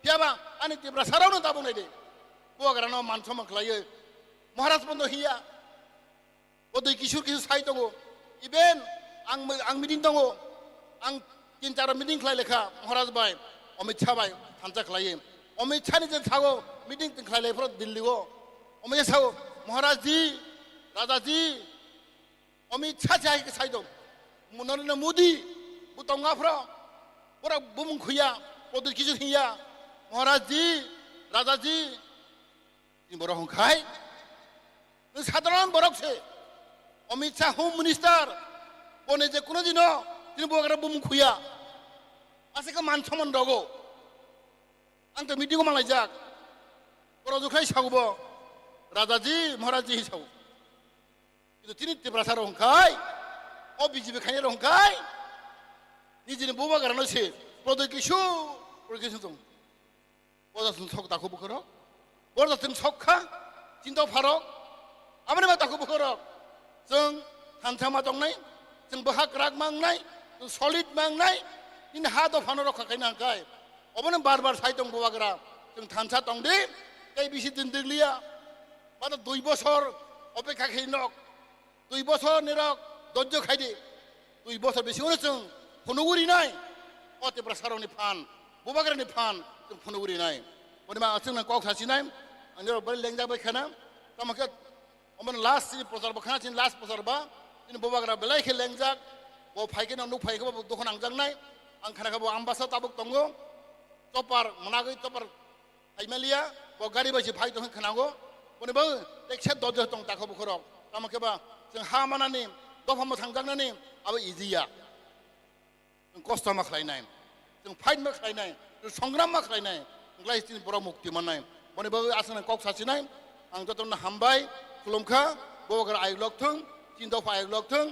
पियाबा आनि तिब्रा सारावनो दाबुंनाय दे बुबाग्रा न मान समान खालायो महाराज बन्द हिया ओदै किशोर किशोर साइ दङ इभेन आं मिटिं दङ आं तीन चार मिटिं खालाय लेखा महाराज बाय अमित शाह बाय थांजा खालायो अमित शाह निजों थागो मिटिं खालायनायफ्राव दिल्लीआव अमित शाह महाराज जी राजा जी अमित शाह जाय साइ दं नरेन्द्र मोदी बुतंगाफ्राव बरा बुमुं खुया पदर किजु हिया महाराज जी राजा जी बर हंखाय साधारण बरकसे अमित शाह होम मिनिस्टार बने जे कोनो दिन তিনি বুবাগ্রা বুমুं खुया आसे मान समान दगो आं तो मिटिंग मालाय जाक बरजुखाय सावबो राजाजी महाराजी साव কিন্তু তিনি তিব্রাসার হংখাই ও বিজেপি খাইনে হংখাই নিজের বুবাগ্রানো সে প্রদয় কিছু দं বজাসুন সক দাখো বুখরক বজাসুन सकखा चिन्ता फारक आमाने मा दाखो बुखरक जों हान्थामा दंनाय जों बहाग राग मांनाय जों सलिड मांनाय इन हा दफानो रखा खायनांखाय अबनो बार बार साइ दं बुबाग्रा जों थानसा दंदि এই बिसि दिनदिगलिया माने 2 বছর অপেক্ষা খাইनक 2 বছর নিরক ধৈর্য খাইदि 2 বছর বেশি হলো जों फनुगुरि नाय अतेब्रा सारनि फान बुबाग्रानि फान जों फनुगुरि नाय बनिमा जोंना कक सासिनाय आंजो बल लेंजाबाय खाना तमके अमन लास्ट सिनि प्रचार बखाना सिनि लास्ट प्रचार बा सिनि बुबाग्रा बेलाय खे लेंजाक ब फाइके नु फाइके बा दखन आंजांनाय आं खानाखा ब आम्बासा ताबुक दंगो टपार मनागै टपार आइमालिया ब गारि बासि फाइ दं खानांगो बनिबा एकसे दज दं ताखो बुखरक तमके बा जों हा मानानि दफामो थांजांनानि आबो इजिया जों कस्त मा खालायनाय जों फाइट मा खालायनाय जों संग्राम मा खालायनाय ग्लाइस्टिन बर मुक्ति मोननाय बनिबा आसना कक सासिनाय आं जतन हामबाय खुलुमखा बुबाग्रा आइलकथों तीन दफा आइलकथों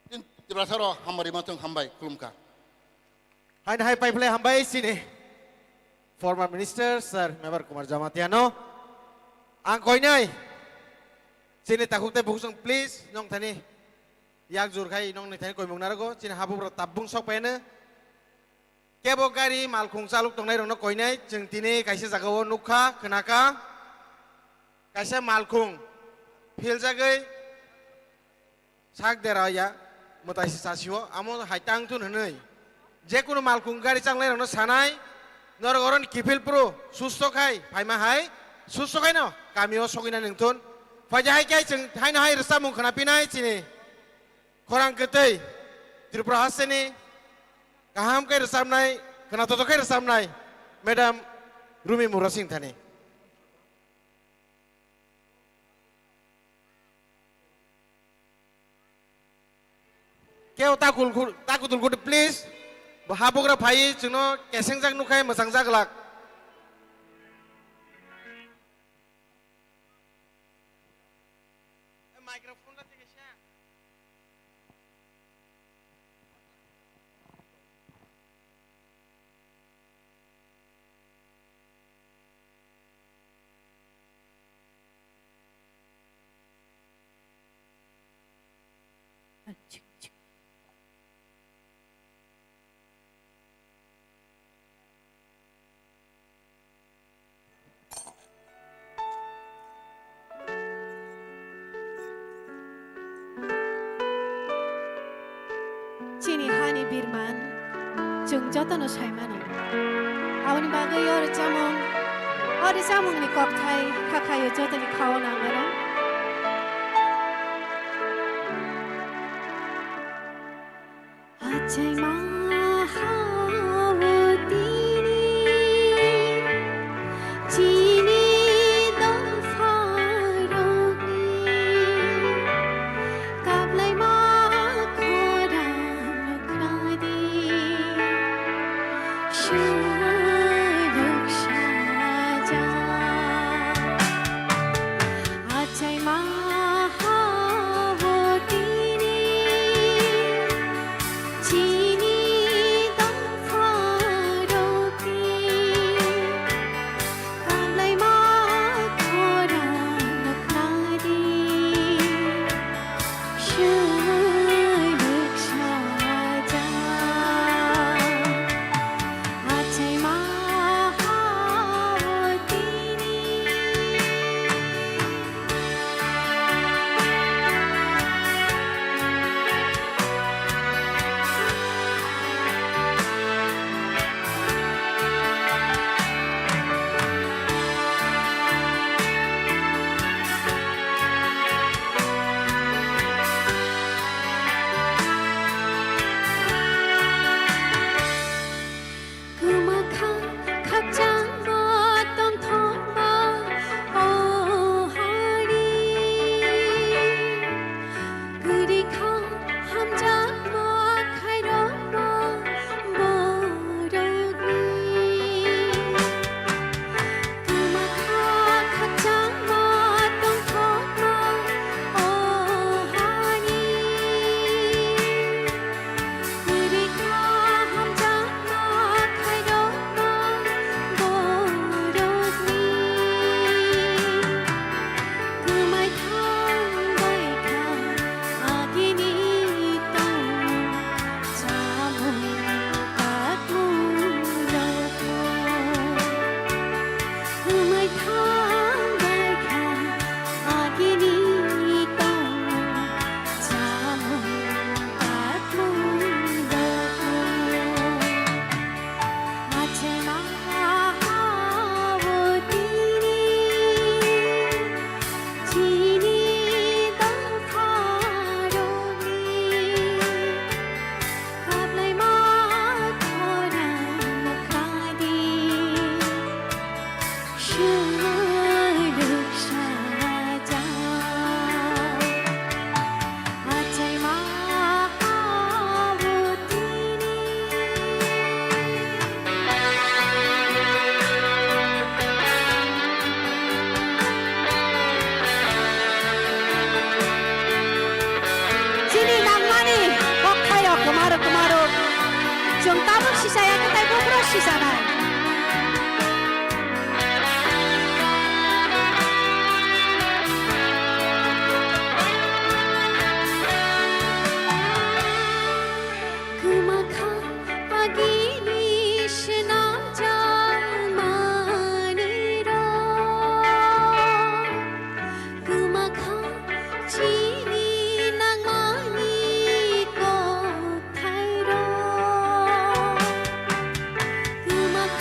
तीन तिब्रासार हामबारि माथों हामबाय खुलुमखा हाय हाय पाइपले हामबाय सिने former minister sir Mevar Kumar जामातियानो आं कइनाय सिने ताकुते बुकसं प्लीज नों थानि याक जुरखाय नों नै थानि कइमुं नारगो सिने हाबुब्रा ताबुं सकपायनो केबो गारि मालखुं चालुक दंनाय रनो कइनाय जों दिनै कायसे जागाव नुखा खोनाका कायसे मालखुं फिलजागै साक देराया मताइसे सासिओ आमो हाइतां तुन हनै जेकुनु मालखुं गारि चांलाय रनो सानाय नरगरन किफिलप्रो सुस्थखाय फाइमा हाय सुस्थखाय न गामियाव सगिना नोंथुन फायजाहाय काय जों हायना हाय रसा मुं खोनापिनाय सिनि खरां गोतै त्रिपुरा हासेनि गाहाम kai rosamnai kana toto kai rosamnai Madam Rumi Murasing thani keu takutul gud please bahabogra phai chungno kesengjak nukai mosangjak lak microphone la থেকে Chini hani birman, jung joto no shaimano. Awani bagai or jamong ni kok thai kakayo joto ni kawan angaro. Ajay mahavotini, chini dong faroni, kablay ma khoran nokradi, shuruk shaja. Ajay mahavotini, chini dong faroni, kablay ma khoran nokradi, shuruk shaja. Ajay mahavotini. Kumakang kacang matang thoma oh hari, gurikha hamjang ma khairo ma borogni. Kumakang kacang matang thoma oh hari, gurikha hamjang ma khairo ma borogni. Kumai thang bai thang agini tong jamoi tatmu roko. Kumai thang bai thang agini tong jamoi tatmu roko. Ajay mahavotini, chini dong faroni, kablay ma khoran nokradi, shuruk shaja. Ajay mahavotini. Chini nangmani kok khayo kemaro jung tabuk sisaya ketai bukro sisanai. Kumakha agini shnaja maniro, kumakha chini nangmani kok thairo, kumakha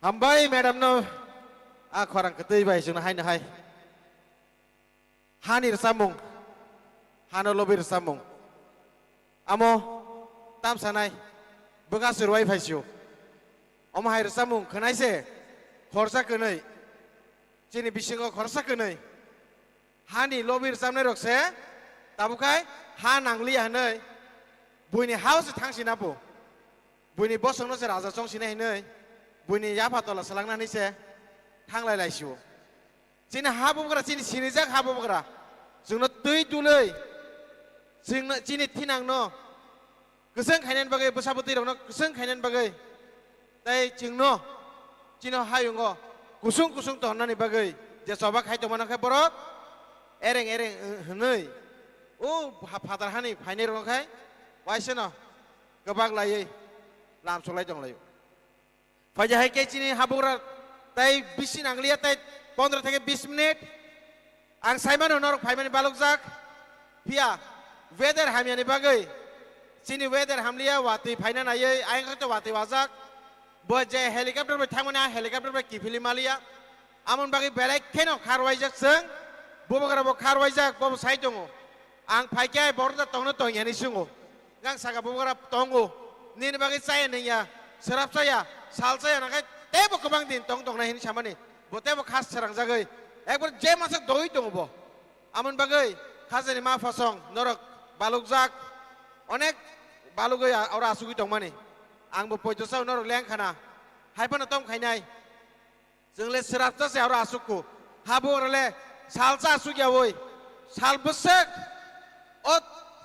Hambai madam no a khorang ketui bai jung hai na hai Hanir samung Hano lobir samung Amo tam sanai Bunga surwai faisyo Om hai samung khenai se khorsa kenai Chini bisingo khorsa kenai Hani lobir samne rokse tabukai ha nangli hanai Buini house thangsin apo Buini bosong no se raja chong sinai hanai Buini yapa tola salang nani se Thanglai lai siwo Chini habu bukara chini sinijak habu bukara Jungno tui tulai Jungno chini tinang no Keseng khainan bagai besabuti rok no keseng khainan bagai Tai jungno Chino hayungo kusung to nani bagai Je sobak hai to mana khai borok Ereng henai Oh padar hani phaini rok khai Waise no Gebak lai Lam solai jong lai Faja hai ke chini habu bukara Tai bisin anglia tai 15 থেকে 20 minute Ang Simon honor Paiman Balukzak Pia weather hamiani bagai Sini weather hamlia wati Painan aye ayang to wati wazak Boje helicopter be thamana helicopter be kifili malia Amon bagai belai keno kharwaijak seng Bobagara bo kharwaijak bob saitongo Ang phaikai borda tongno tongyani sungo Gang saga bobagara tongo Nin bagai saya niya serap saya sal saya nakai tebo kebang din tong na hin samani Botebo khas serang jagai একবার যে মাসে দই দংব আমন বাগৈ খাজানি মা ফসং নরক বালুকজাক অনেক বালুগৈ আরা আসুগি দং মানে আংবো পয়জসাও নরক লেং খানা হাইপানা তম খাইনাই जोंले सेराबजासे आरो आसुकु हाबो रले सालसा आसुगिया ओइ साल बसक ओ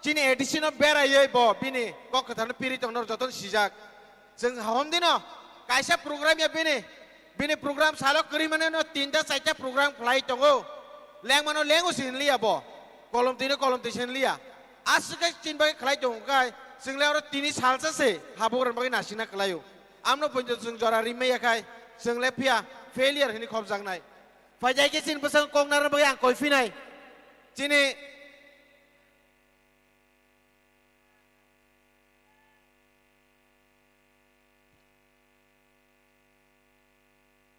चिनि एडिशन अफ बेरायै ब बिनि कखथान पिरि तंनर जतन सिजाक जों हमदिनो कायसा प्रोग्राम या बिनि program salok keri mana no 3-4 program klai tongo leng mano lengu sin liya bo kolom tin liya asuk chin bagai klai tongo kai single aro tini salsa se haboran bagai nasina klayo amno ponjo sung jora rime ya kai single pia failure hini khop jang nai fajai ke sin besang kong nar bagai ang koi finai chini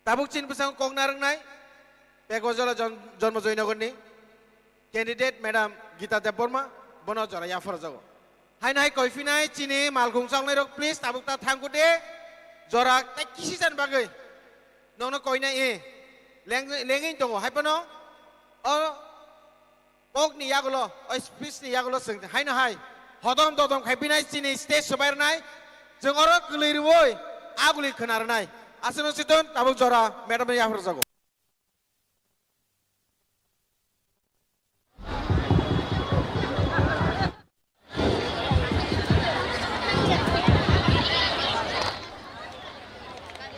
Tabuk chin besang kong narang nai Pegozala John Mojoinogoni Candidate Madam Gita Deborma Bono Jora Yafar Jago Hai nai koi finai chini malgung sang nai rok please tabuk ta thangku de Jora ta kisi jan bagai Nono koi nai lengin tongo hai pano O Pok ni yagulo O speech ni yagulo seng hai na hai Hodom dodom khai pinai chini stage sobair nai Jeng oro geliru woi Aguli kenar nai Asal siton tabuk jora madam ya harus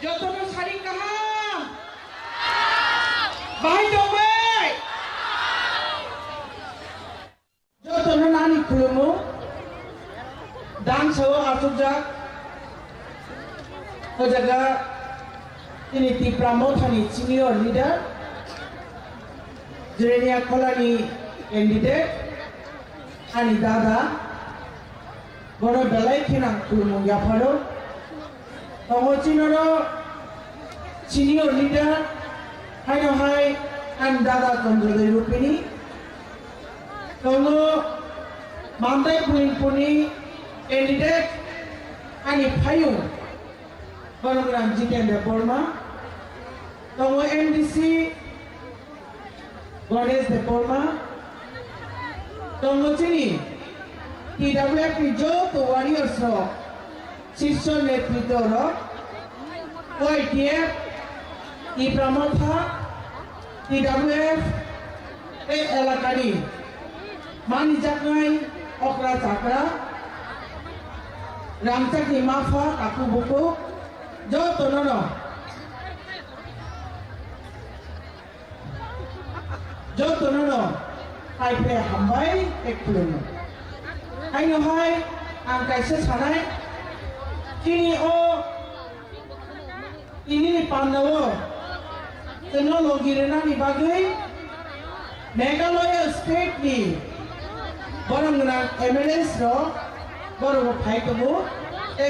Jotono sari kaha Bahai dobe Jotono nani kulumu Dan sawo asujak Ojaga Ini ti Pramothani senior leader Jerenia Kolani candidate Ani Dada Bono Dalai Kinang Kulumung Yaparo Tongo Chinoro senior leader Haino Hai An Dada Kondole Rupini Tongo Mandai Puni candidate Ani Payung Bono Gram Jitendra Borma Tongo MDC Goddess de Porma Tongo Chini TWF Joto Warriors ro Shishon Netrito ro OITF T Pramotha TWF E Elakari Mani Jaknai Okra Chakra Ramchak Mafa Aku Buku Joto Nono Joto Nono Hai Pre Hambai Ekuluno Hai no hai Angkai Sesanai Kini o Ini Pandawo Teknologi Renani Bagai Meghalaya State ni Borong Nang MLS ro Borong Hai Kamu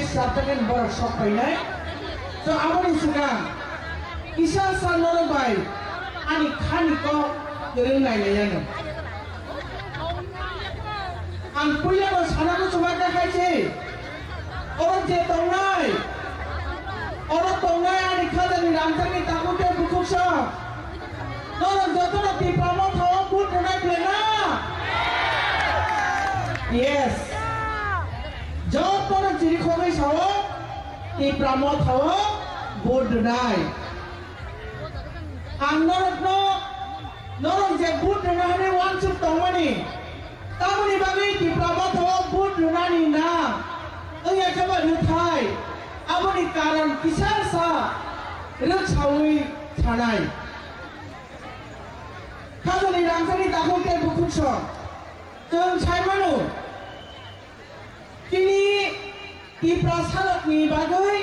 Sabtakan Borong Sopai Nai so aboni sigang isa sa norobay ani khani ko gereng nai layano ang puya no sana ko sumaga kaise orang je tongnai orang tongnai ani khada ni ramjang ni takute bukuksa orang jotono ti pramo thawa put nai plena yes jotono jiri khogai sawo ti pramo thawa put nai ang norong je put nai ni wan chup tongmani tamani bagi ti pramo thawa put nai na aya jaba ruthai aboni karan kisar sa ruchawi thanai khadani ramjani takute bukuksa जों साइमानो किनी तिप्रासालकनि बागै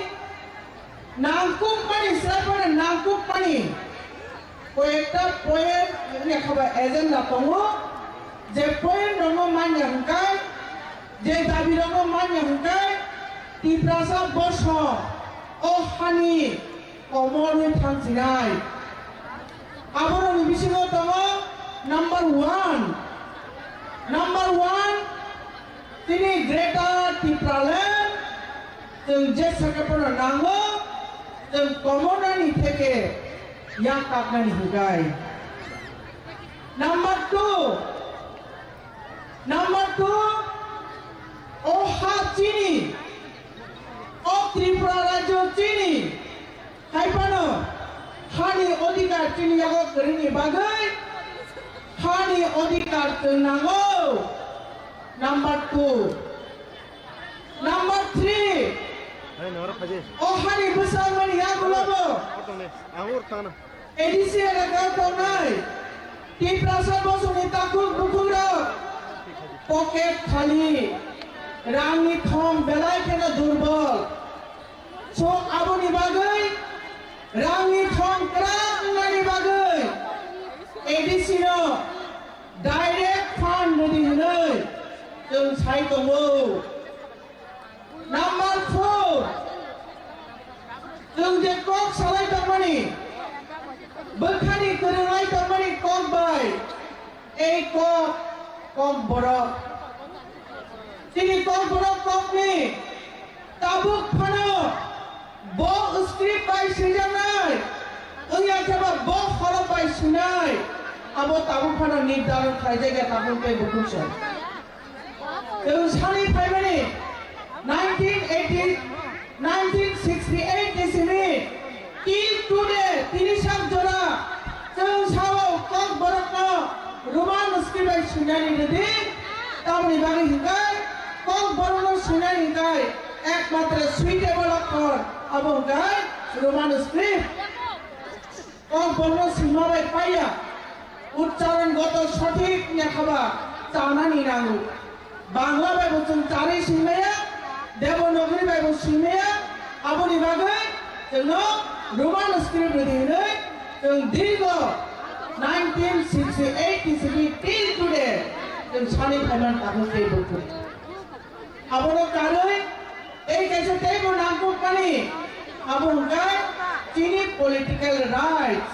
नांकुक मानि स्लाइफोर नांकुक मानि कयेकटा point लेखाबा agenda दङो जे point दङ मान्य हंकाय जे दाबि दङ मान्य हंकाय तिप्रासा बस अ हानि कमरनि थांसिनाय आबरनि बिसिङाव दङ नम्बर 1 তিনি গ্রেটার টিপ্রালেন जों जे साकाफोर नांगौ जों कमनानि থেকে या काकनानि हुगाय नम्बर 2 ओ हा चिनी ओ त्रिपुरा राज्य चिनी हाइपानो हानि अधिकार चिनी यागो गरिनि बागै हानि अधिकार जों नांगौ number 2 number 3 oh hari besar mani ya gulabo edisi ada kau tonai di prasa bosuni takut bukura pocket khali rangi thom belai kena durbal so aboni bagai rangi thom kerang ngani bagai edisi no direct fund di hanai जों साइ दङो number 4 जों जे कक सालाय दंमोन बोखानि गोरोंनाय दंमोन कक bye ए कक बड़ दिनै कक बड़ ककनि ताबुक फानो ब स्क्रिप्ट बाय सिजानाय ओया जेबा ब खरब बाय सुनाय आबो ताबुक फानो निर्धारण खालायजायगा ताबुक बाय बुकुसो जों सानै फाइबानि 1968 इसिनि till today 30 जरा जों सावाव कक बरकनो रुमान स्क्रिप्ट सुनायनि रेदि तामनि बागै हिंगाय कक बरकनो सुनायनि हिंगाय एकमात्र सुइटेबल अक्षर आबो हिंगाय रुमान स्क्रिप्ट कक बरकनो सिमाबाय पाया उच्चारणगत सठिक लेखाबा जानानि नांगौ बांला बाइबल जों चारै सिमाया देवनागरी बाइबल सिमाया आबनि बागै जोंनो रोमान स्क्रिप्ट रेदिनै जों दीर्घ 1968 इसिनि till today जों सानै फाइमान ताबुक दैबुक आबनो कारै এই কাছে তেইব নামকুক পানি আবুঙ্গাই চিনি পলিটিক্যাল রাইটস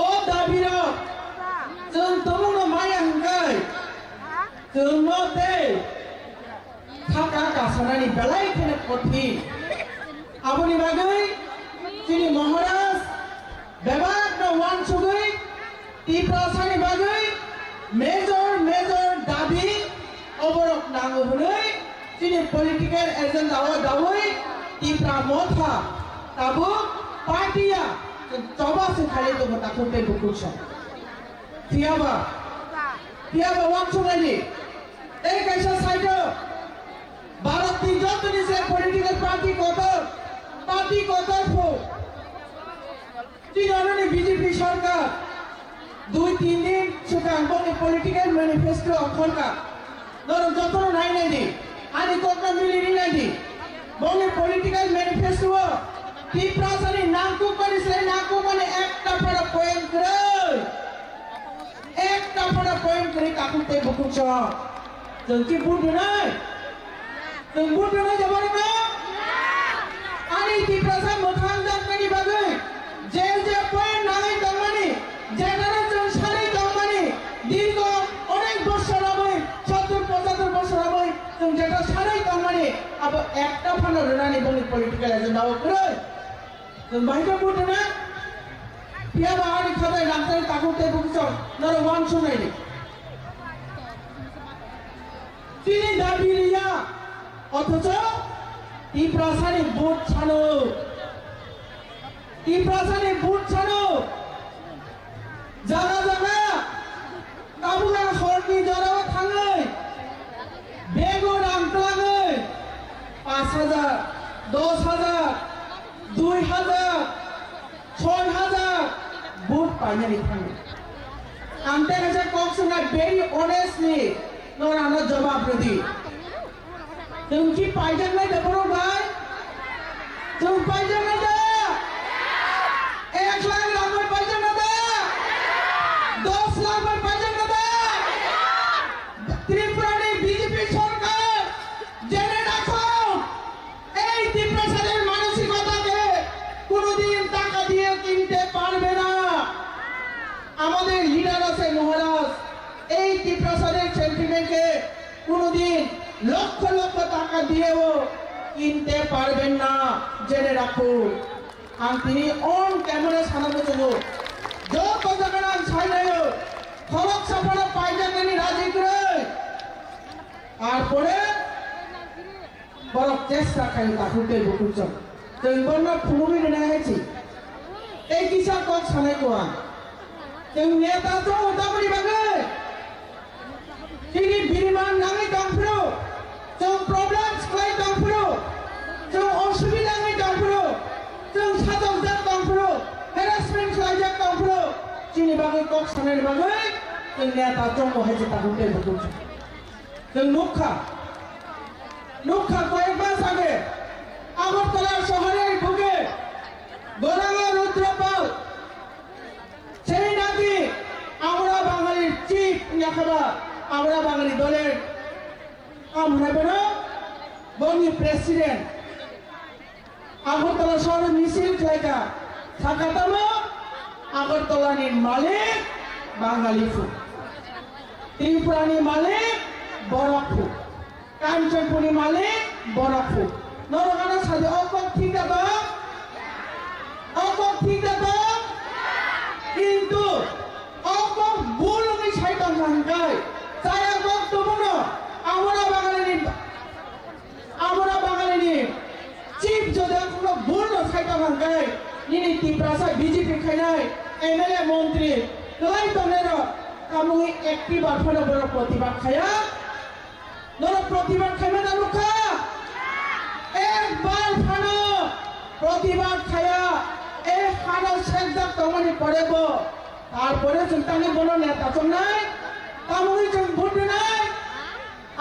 ও দাবির जों तमुनो माया हंगाय जोंनो दे थाका कासनानि बेलाय खेने कथि आबनि बागै चिनि महाराज बेबाग न वान सुगै तिप्रासानि बागै मेजर दाबि अबरक नांगौ हनै चिनि पलिटिकल एजेंडा दावै तिप्रा मथा ताबु पार्टिया चौबासे खालि दङ ताखुते बुकुसा Tiaba waktu lagi. Kaisa saja. Barat tiga tu ni saya political party kotor po. Tidak ada ni BJP सरकार 2-3 दिन sudah bagi political manifesto akhir ka. Dorong jotor naik lagi. Ani kota milih lagi. Bagi political manifesto. Di prasani nangku kali saya nangku kali ekta pada poin keraj. একটা বড় point করে কাকুতে বকুছ जों কি বুঝ নাই जों বুঝ নাই যাব না टिप्रासा मोखां जातनि बागै जे पॉइंट नाङै दंमानि जेनानो जों सानै दंमानि दीर्घ अनेक बছর आबै 70-75 বছর आबै जों जेटा सानै दंमानि अब একটা फानो रनानि बनि पलिटिकल एजेंडा ओकरै जों बाहायबो बुदना पिया बाहानि खादाय नांथाय ताकुते बुकसो नर वान सुनायनि তিনি দাবিরিয়া অথচ টিপ্রাসানি বুট ছানো জায়গা জায়গা কাবুলা সরনি জড়াও থাঙै বেগো রামতাङै 5,000 10,000 2,000 6,000 বুট পাইনানি থাङै आमते कसे कॉक सुना वेरी ऑनेस्टली नोर आना जवाब दे तुमची पायजन नाही दबरो भाई तुम पायजन नाही दे 1 लाख रुपये पायजन नाही दे 10 लाख रुपये पायजन नाही दे त्रिपुरानी बीजेपी सरकार জেনে রাখো এই ত্রিপুরার মানসিকতাকে কোনোদিন টাকা দিয়ে কিনতে পারবে না আমাদের লিডার আছে মহারাজ এই ত্রিপ্রাসাদের সেন্টিমেন্টকে কোনোদিন লক্ষ লক্ষ টাকা দিয়েও কিনতে পারবেন না জেনে রাখুন আর তিনি অন ক্যামেরা সানানো জন্য যত জায়গা ছাইনায় খরচ সাফানো পাইজানি রাজি করে আর পরে বড় চেষ্টা খাই তাকুতে বুকুচন जों बन्ना फुलुबि नेना हेछि এই কিসা কক সানাই কোয়া जों नेता जो उदाबरि बागै जोंनि बिरिमान नाङै दंफ्रो जों प्रब्लेम्स खालाय दंफ्रो जों असुबिदा नाङै दंफ्रो जों साजावजाक दंफ्रो हेरासमेन्ट खालायजाक दंफ्रो जोंनि बागै কক सानायनि बागै जों नेता जो हेछि ताकुते बुकुचन जों नुखा कয়েক মাস আগে আগরতলা শহরের বুকে গোরাঙ্গা রুদ্রপাল সেই নাকি আমরা বাঙালির চিফ নেখাবা আমরা বাঙালি দলের আমরা বেরো বঙ্গি প্রেসিডেন্ট আগরতলা শহরে মিছিল খাইকা থাকাতাম আগরতলানি মালিক বাঙালি ফু ত্রিপুরানি মালিক বরফু কাঞ্চনপুরি মালিক বরফু নরগানা সাজে অকক ঠিক আছে কিন্তু অকক বুলুনি শয়তান হাঙ্গাই চাই অকক তবুনো আমরা বাঙালিনি চিফ যদি কোনো বুল শয়তান হাঙ্গাই ইনি ত্রিপুরা বিজেপি খাইনাই এমএলএ মন্ত্রী লাই দনের কামুই একটি বারফানো বড় প্রতিবাদ খায়া নর প্রতিবাদ খাইবে না লুকা একবার ফানো প্রতিবাদ খায়া এই খানো সেজদাক তমানি পড়েব তারপরে চিন্তানি বলো নেতা চল নাই কামুই जों ভোট নাই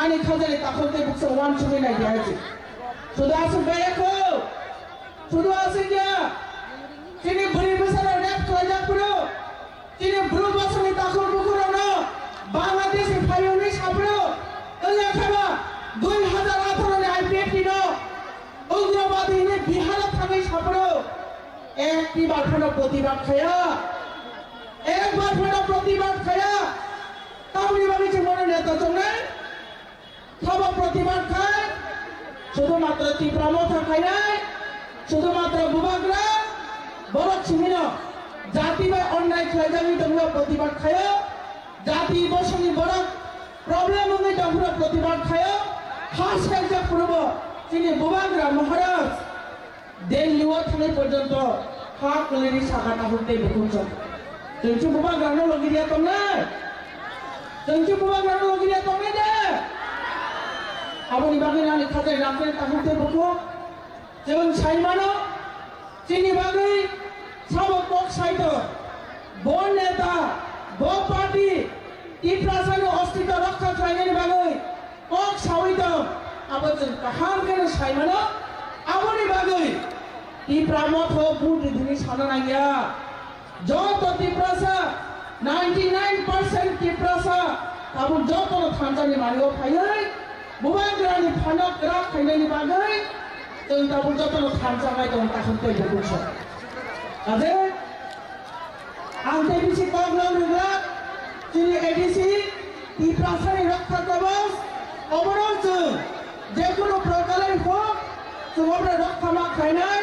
আনি খাজানি তাকলতে বুকস ওয়ান সুবি নাই দিয়েছে শুধু আসে বেকো শুধু আসে গিয়া তিনি বুড়ি বছর রেপ করা পুরো তিনি বুড়ো বছর তাকল বুকুর না বাংলাদেশে ফাইনি সাবড়ো ওয়া খাবা 2018 নে আইপিএটি নো উগ্রবাদী নে বিহার থাকাই সাবড়ো একটি বারফানো প্রতিবাদ খায়া একবার ফানো প্রতিবাদ খায়া তাহলে ভাবিছে মনে নেতা চলে সব প্রতিবাদ খায় শুধুমাত্র ত্রিপুরা মথা খায় নাই শুধুমাত্র বুবাগ্রা বড় ছিমিন জাতি বা অন্যায় খায় যাবি তোমরা প্রতিবাদ খায় জাতি বসনি বড় প্রবলেম হয়ে তোমরা প্রতিবাদ খায় খাস কাজে পূর্ব তিনি বুবাগ্রা মহারাজ দিল্লিও থানে পর্যন্ত হাত কলেরি শাখাটা হতে বুকুচন जोंची बुबाग्रानो लगिरिया तमने जोंची बुबाग्रानो लगिरिया तमने दे आबनि बागै नानि खाजाय राखै ताकुते बुकु जों साइमानो चिनि बागै सब पक साइद बन नेता ब पार्टी टिप्रासानो अस्तित्व रक्षा खालायनायनि बागै पक सावैद आबो जों काहाम केनो साइमानो आबनि बागै टिप्रा मथो बुद्धि दिनि साना नागिया যত ত্রিপুরা 99% ত্রিপুরা তাবু যত থানজানি মানিও ফাইयै বুবাগ্রানি ফানক গ্রা খাইनायनि बागै जों दाबो जतन थामजानाय दं दाखोन्थै बुंसो आरो आं देबिसि कग्राम रुगा जोंनि एडिसि टिप्रासारि रक्षा कवच अबराव जों जेकुनु प्रकारै हक जों अबरा रक्षा मा खायनाय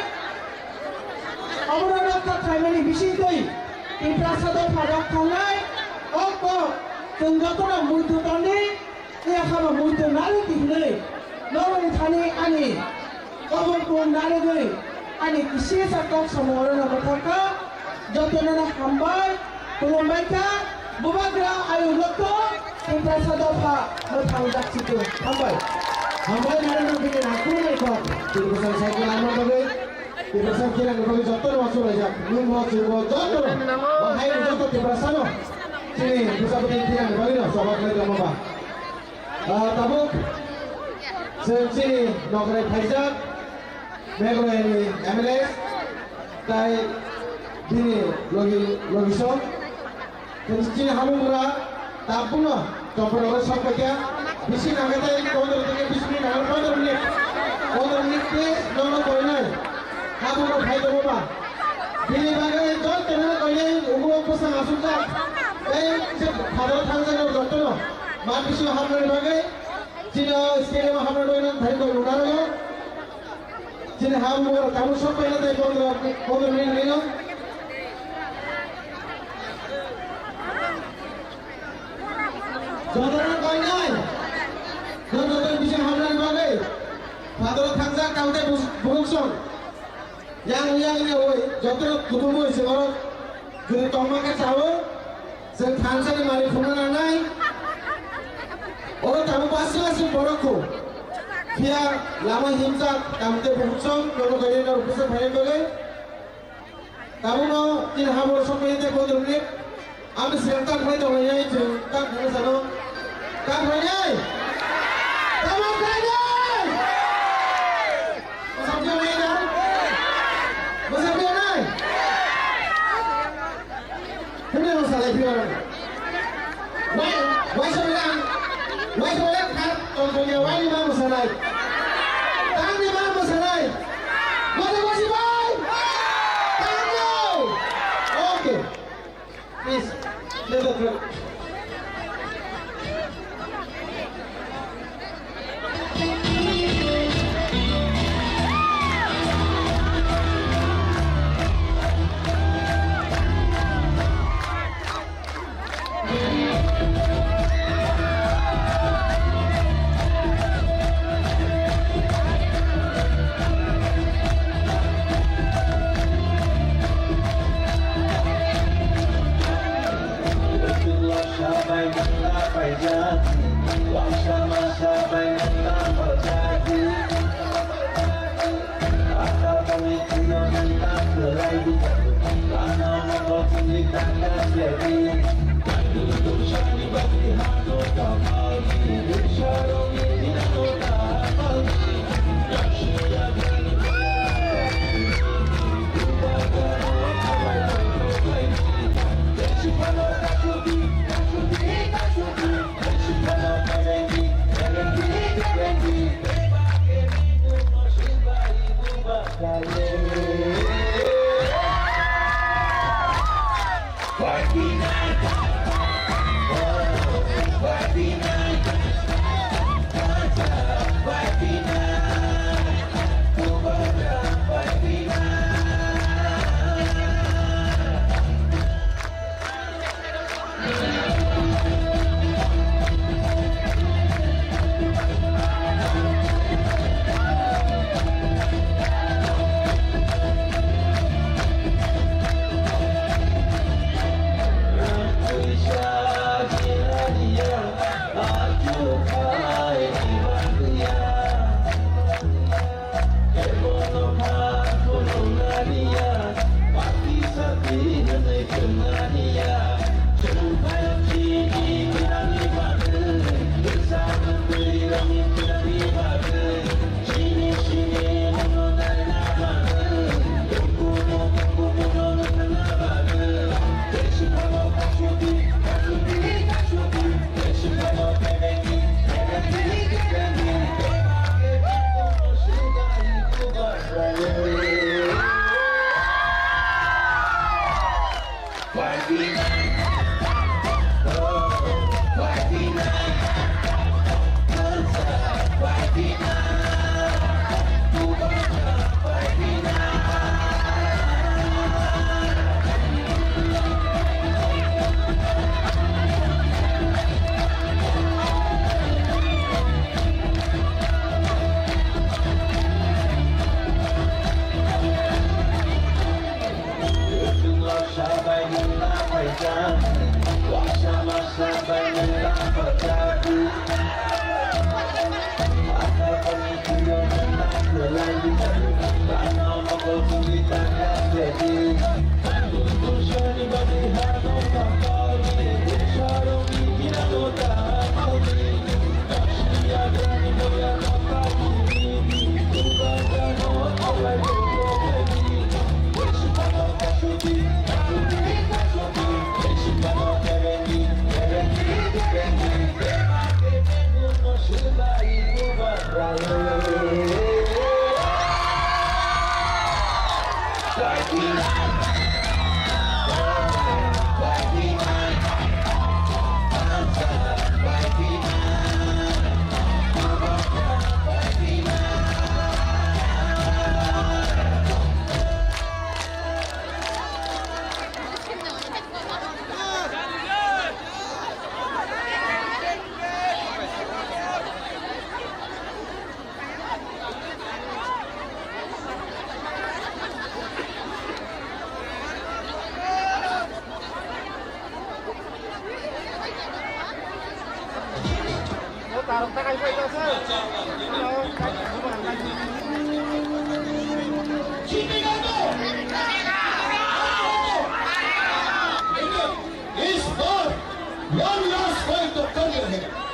अबरा रक्षा खायनायनि बिसिङै टिप्रासाद फाराग खांनाय अक जों जतना मुइथु तानि ए हाबा मुइथु नारि दिनै नरै थानि आनि कबरखौ नारेगै आनि किसे साकक समरन बथाका जतनना हामबाय खुलुमबायका बुबाग्रा आयु लक्को टिप्रासाद फा मोथां जाथिखौ हामबाय नारेन बिनि नाखुनायखौ टिप्रासाद साइकेल आमा बागै टिप्रासाद किरां बागै जतन वासुलायजा नुम हसुबो जतन बाहाय जतन टिप्रासाद sini bisa berhentian bagi sobat lagi apa tabuk sini nogre Faizal megro ini MLS tai bini logi shop dan sini hamura tapuno topor orang shop kerja bisi nagata ini kotor tinggi bisi nagar kotor ni ke nono koinai hamura Faizal bapa bini bagai jol tenar koinai umur pasang asuka Bharat থাংজানোর যত্ন মা বিশ্ব হামলার বাগে চীন স্কেলে হামলার বাগে ধারি করে উনারো চীন হামলার কামু সব পাইনা তাই 15 মিনিট নিল যতন কই নাই যতন বিশ্ব হামলার বাগে ভারত থাংজা কাউতে বুকসন yang ini ওই যতন কুতুব হইছে বড় যদি তোমাকে চাও जों थानसालि मालिकखौनो लानाय अरो ताबो बासि बरखौ फिया लामा हिमसा कामते बुंसं ननो गयेना रुपसे फायन बगे ताबुनो तीन हामर सपयते कोदरनि आमी सेंटर फाय दंनाय जों का खानो सानो का फायनाय ताबो फायनाय साबजे नायना मोसाबे नाय Ini masalah dia. Why so long kan contohnya why ni mana masalah? Tang ni mana masalah? Mana masih baik? Tang yo. Okay. Please, let us go. इस बार one last point तो कर रहेगा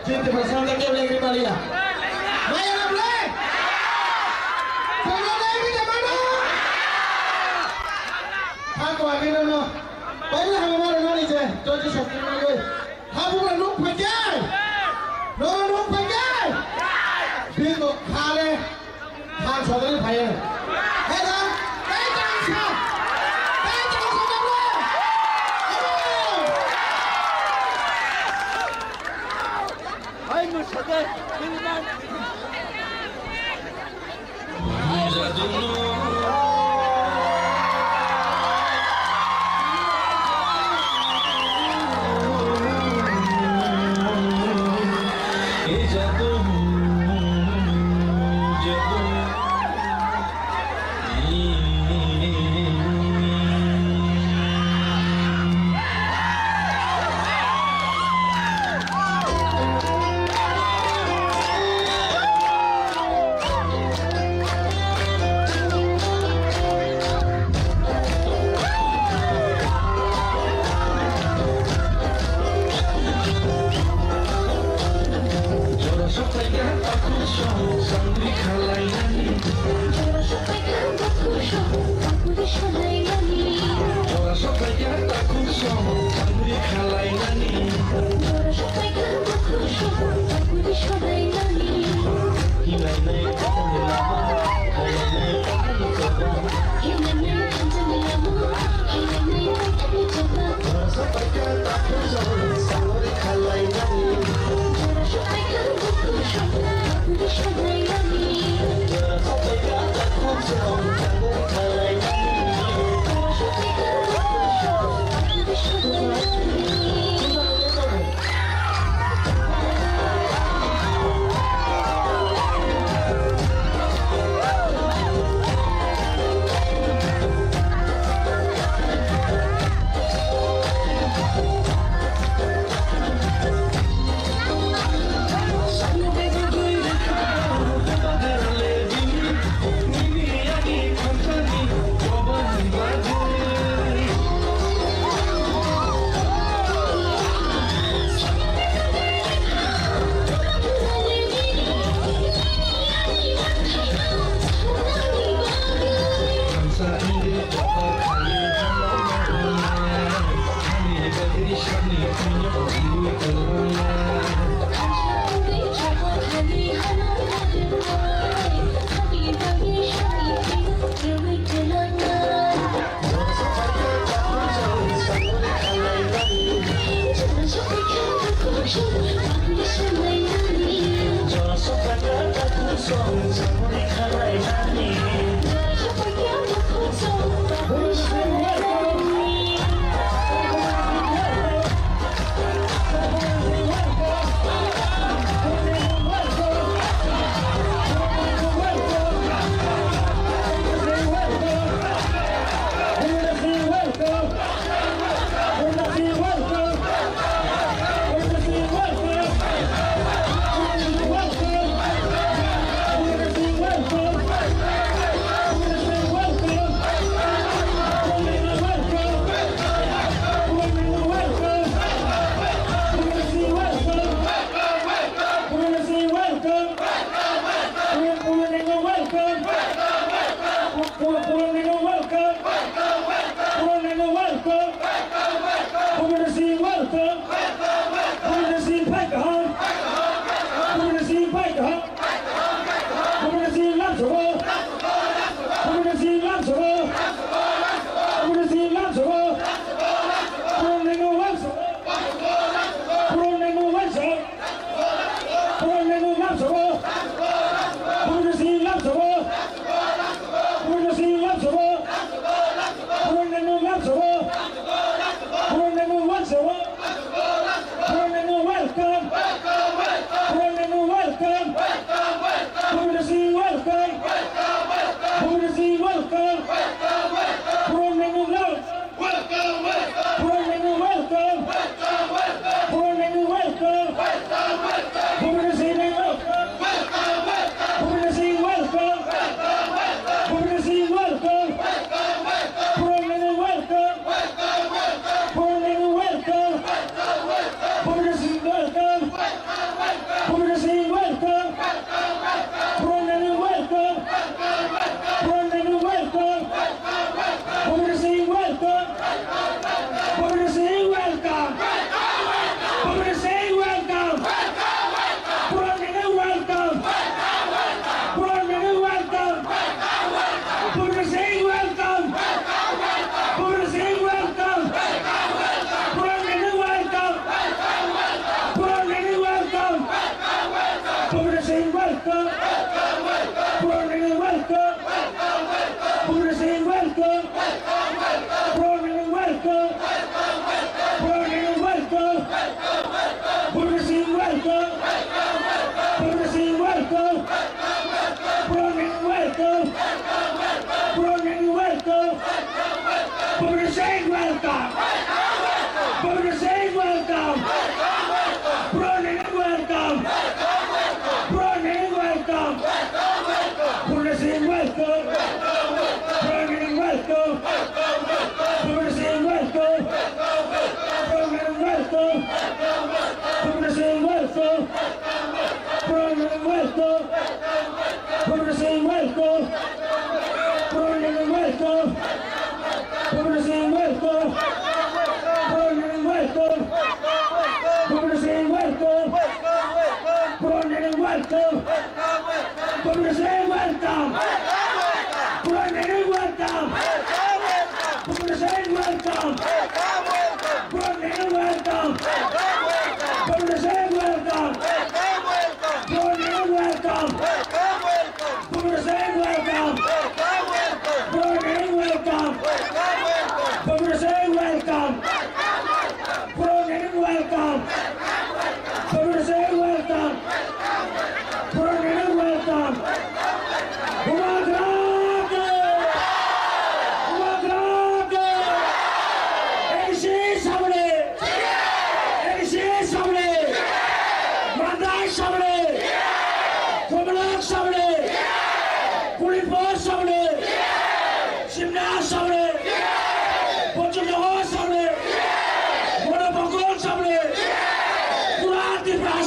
Gente bersama kita lagi Maria. Maya boleh. Jangan lagi di mana? Aku lagi nono. Baiklah kamu mana nani je? Jadi sakit lagi. Kamu nak nuk pergi? Nono nuk pergi. Bintu kale. Khan saudari payah. Hei dah. Hei jangan. Hei jangan saudara. Hai musyrik. Bilman. Jangan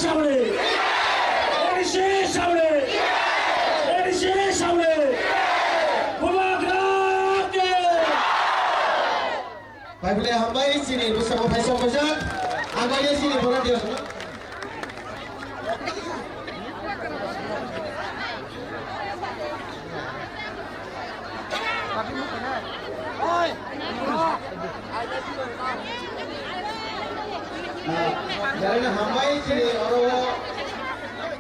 সামনে ADC সামনে ADC সামনে বুবাগ্রাকে Baiklah, hambai sini bersama Faisal Fajar. Agaknya sini volunteer. Jalan hambai sini orang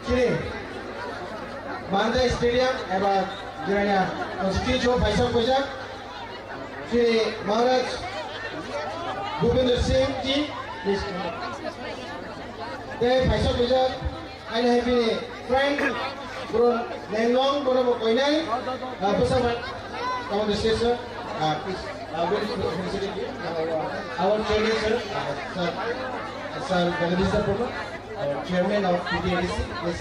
sini. Bandai Stadium, ebat jalannya Constitution Faisal Fajar. Sini Maharaj Bhupinder Singh ji, please come. They Faisal Fajar, I have been friend, from Lenglong, from Koinai, bersama come on the stage, sir. Please, very facility. Our chairman, sir, Sir Jagadish Dapurma, chairman of PTADC, yes,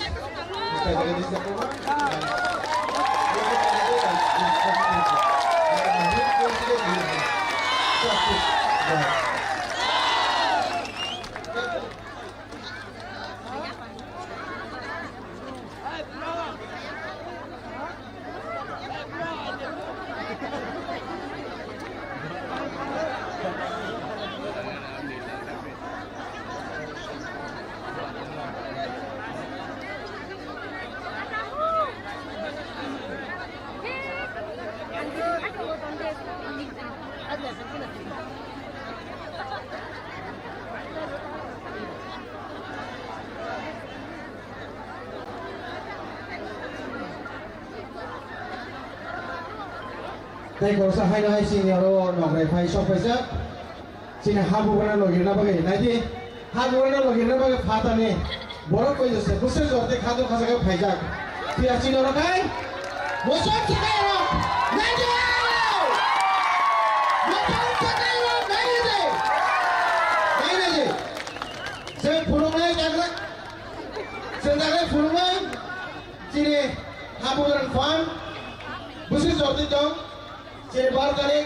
Mr. Jagadish Dapurma. Tay ko sa hay na sini aro nokrai phai shop paisa sini habu bana logirna bagai naji habu bana logirna bagai phata ne boro koi jose busre jorte khado khasaga phaijak pia sini aro kai mosok chikai aro naji mosok chikai aro naji se phulungai jagla se jagla phulungai sini habu bana fan busre jorte jong Sini baru kali,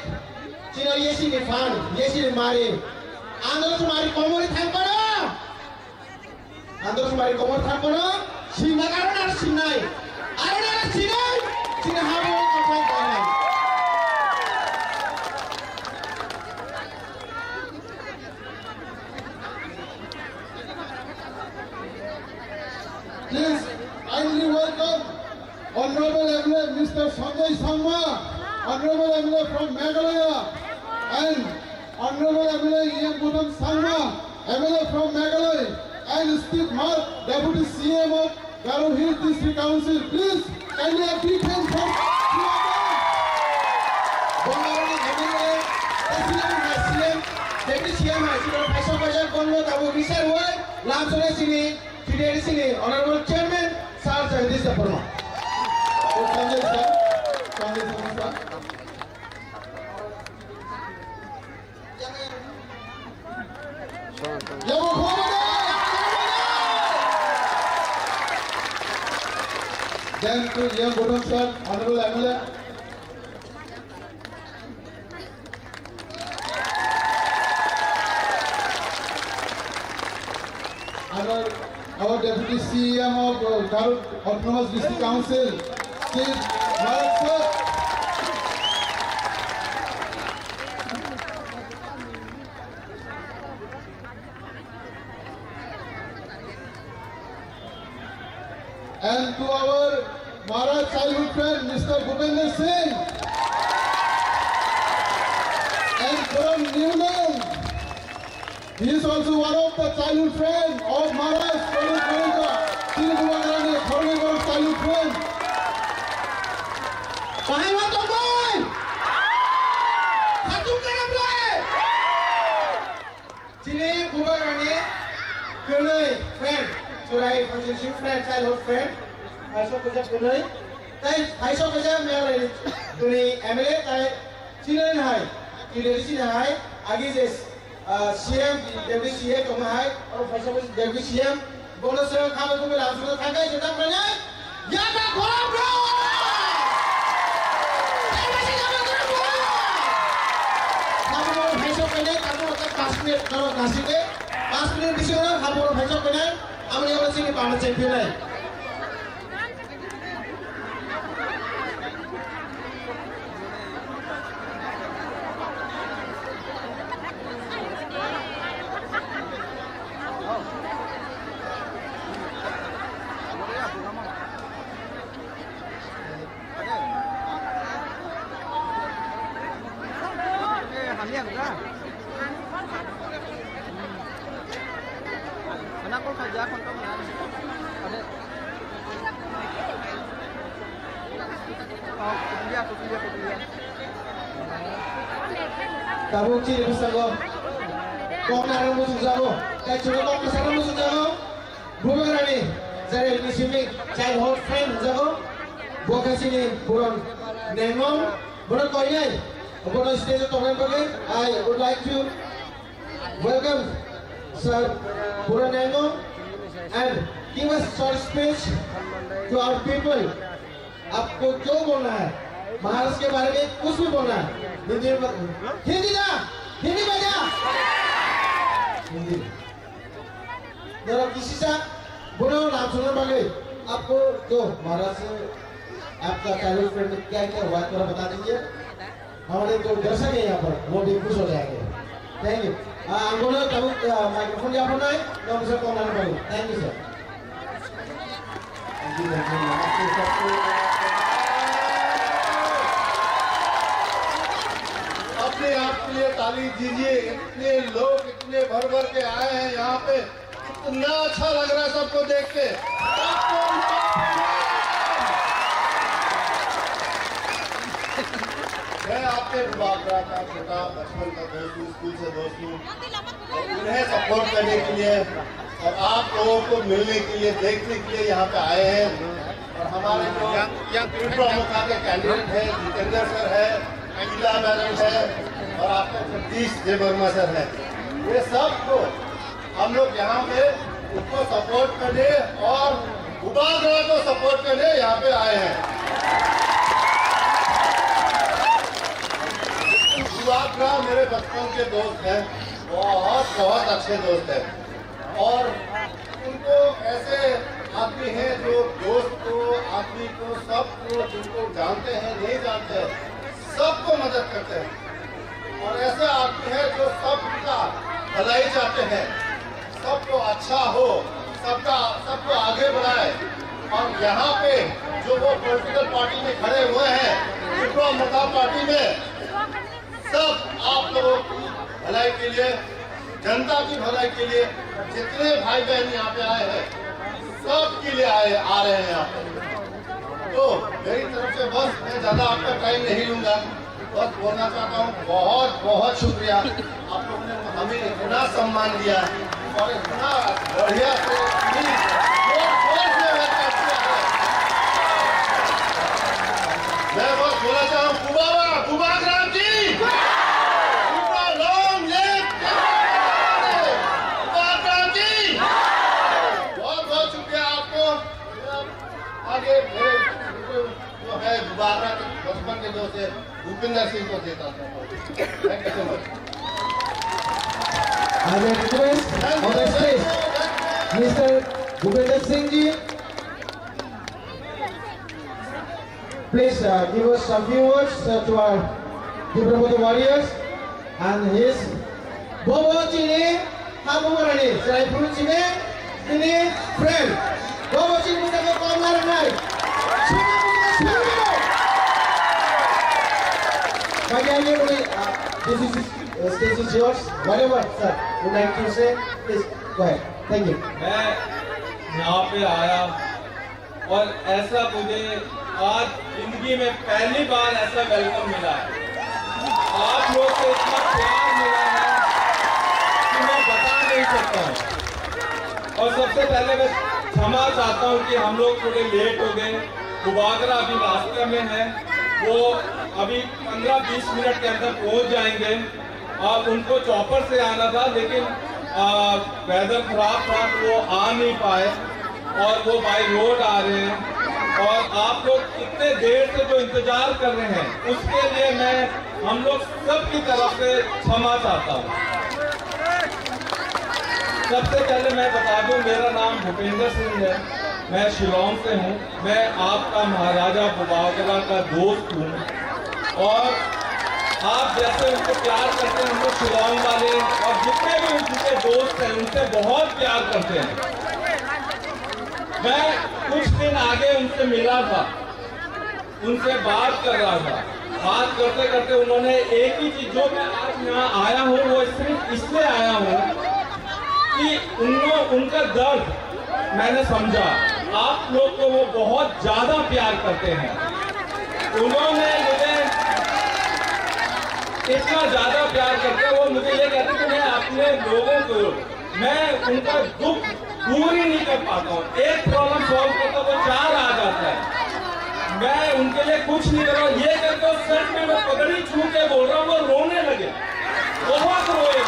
sini ye sini fan, ye sini mari. Andor sumari komori thampano, andor sumari komori thampano. Sini karon ar sinai, aron ar sinai, sini habu kapai kanan. Please, kindly welcome Honorable MLA Mr. Sanjay Sangma. Honorable MLA from Meghalaya and Honorable MLA Ian Budam Sangma, MLA from Meghalaya and Steve Mark, Deputy CM of Garo Hills District Council. Please, kindly a big hand for Bongarani MLA, CM, Deputy CM, Faisal Fajar, Bongo, Tabu Visar Ward, Lamsore Sini, Fidel Sini, Honorable Chairman, Sir Jagadish Dapurma. Sanjay sir, Sanjay sir. Then to Young Budam sir, Honorable MLA. Our Deputy CM of Garo Autonomous District Council, Steve Mark sir. And to our Maharaj childhood friend, Mr. Bhupinder Singh. And from Newland, he is also one of the childhood friends of Maharaj childhood friend. Friend, childhood friend, Faisal Fajar Kunai, tai Faisal Fajar mere tuni MLA tai Chinain hai, Chinain China hai, agi jes CM Deputy CM kama hai, aur Faisal Fajar Deputy CM, bonus se khabar ko mila asal thakai jeta pranya, ya ka khora bro. Faisal Fajar kamu tak 5 minit kalau kasih deh, 5 minit di sini khabar Faisal Fajar. Amri orang sini pamer champion lain. Kamu ciri besar go, kau narang musuh jago, kayak cuma kau kesana musuh jago, bukan kerani, saya ini sini childhood friend jago, bukan sini bukan nengong, bukan kau ini, bukan stage tongan bagi, I would like to welcome Sir Bukan Nengong and give us short speech to our people. आपको जो बोलना है महाराष्ट्र के बारे में कुछ भी बोलना है हिंदी ना हिंदी में क्या हिंदी जरा किसी से बोलो नाम सुनने वाले आपको जो महाराष्ट्र आपका चाइल्ड फ्रेंड क्या क्या हुआ थोड़ा बता दीजिए हमारे जो दर्शक है यहाँ पर वो भी खुश हो जाएंगे थैंक यू अंगोला तब माइक्रोफोन यहाँ पर ना है तो हमसे कॉल आने वाले थैंक यू सर अपने आप के लिए ताली दीजिए इतने लोग इतने भर भर के आए हैं यहाँ पे इतना अच्छा लग रहा है सबको देख के मैं आपके बागरा का छोटा बचपन का दोस्त हूँ स्कूल से दोस्त हूँ उन्हें सपोर्ट करने के लिए और आप लोगों को मिलने के लिए देखने के लिए यहाँ पे आए हैं और हमारे जो त्रिपुरा के कैंडिडेट है जितेंद्र सर है शीला मैडम है और आपका जगदीश जय वर्मा सर है ये सब को हम लोग यहाँ पे उसको सपोर्ट करने और उपाग्रह को सपोर्ट करने यहाँ पे आए हैं उपाग्रह मेरे बचपन के दोस्त हैं बहुत बहुत अच्छे दोस्त हैं और उनको ऐसे आदमी हैं जो दोस्त को आदमी को सबको जिनको जानते हैं नहीं जानते हैं सबको मदद करते हैं और ऐसे आदमी हैं जो सबका भलाई चाहते हैं सबको अच्छा हो सबको आगे बढ़ाए और यहाँ पे जो वो पॉलिटिकल पार्टी में खड़े हुए हैं त्रिपुरा मता पार्टी में सब आप लोगों की भलाई के लिए जनता की भलाई के लिए जितने भाई बहन यहाँ पे आए हैं सब के लिए आ रहे हैं यहाँ पे तो मेरी तरफ से बस मैं ज्यादा आपका टाइम नहीं लूंगा बस बोलना चाहता हूँ बहुत बहुत शुक्रिया आप लोगों ने हमें इतना सम्मान दिया और इतना बढ़िया से मैं बस बोलना चाहता हूँ कुबाग्राम जी आगे मेरे जो है दोबारा बचपन के दोस्त है भूपिंदर सिंह को देता था thank you so much mister Bhupendra Singh ji please give us some few words to our Tripura warriors and his Bobo Chini Habumarani Saipur Chini ini friend Bobo Chini kita ke kamar naik Bagaimana boleh this is stage is yours whatever sir would like to say please go ahead thank you मैं यहाँ पे आया और ऐसा मुझे आज जिंदगी में पहली बार ऐसा वेलकम मिला है आप लोग से इतना प्यार मिला है कि मैं बता नहीं सकता हूँ और सबसे पहले मैं क्षमा चाहता हूँ कि हम लोग थोड़े लेट हो गए कुबाग्रा अभी रास्ते में है वो अभी 15-20 मिनट के अंदर पहुँच जाएंगे और उनको चॉपर से आना था लेकिन वेदर खराब था वो आ नहीं पाए और वो बाई रोड आ रहे हैं और आप लोग इतने देर से जो इंतजार कर रहे हैं उसके लिए मैं हम लोग सब की तरफ से क्षमा चाहता हूँ सबसे पहले मैं बता दूं, मेरा नाम भूपेंद्र सिंह है, मैं शिलोंग से हूं। मैं आपका महाराजा बुबागरा का दोस्त हूं और आप जैसे उनको प्यार करते हैं, उनको शिलोंग वाले और जितने भी उनके दोस्त हैं उनसे बहुत प्यार करते हैं। मैं कुछ दिन आगे उनसे मिला था, उनसे बात कर रहा था। बात करते करते उन्होंने एक ही चीज, जो मैं आज यहाँ आया हूँ वो सिर्फ इसलिए आया हूँ कि उनका दर्द मैंने समझा। आप लोग को वो बहुत ज्यादा प्यार करते हैं। उन्होंने मुझे इतना ज्यादा प्यार करते हैं, वो मुझे ये कहते कि मैं अपने लोगों को, मैं उनका दुख दूर ही नहीं कर पाता हूँ। एक प्रॉब्लम सॉल्व करता वो 4 आ जाता है। मैं उनके लिए कुछ नहीं कर रहा हूँ। ये करके वो सच में मैं पगड़ी छू के बोल रहा हूँ, वो रोने लगे, बहुत रोए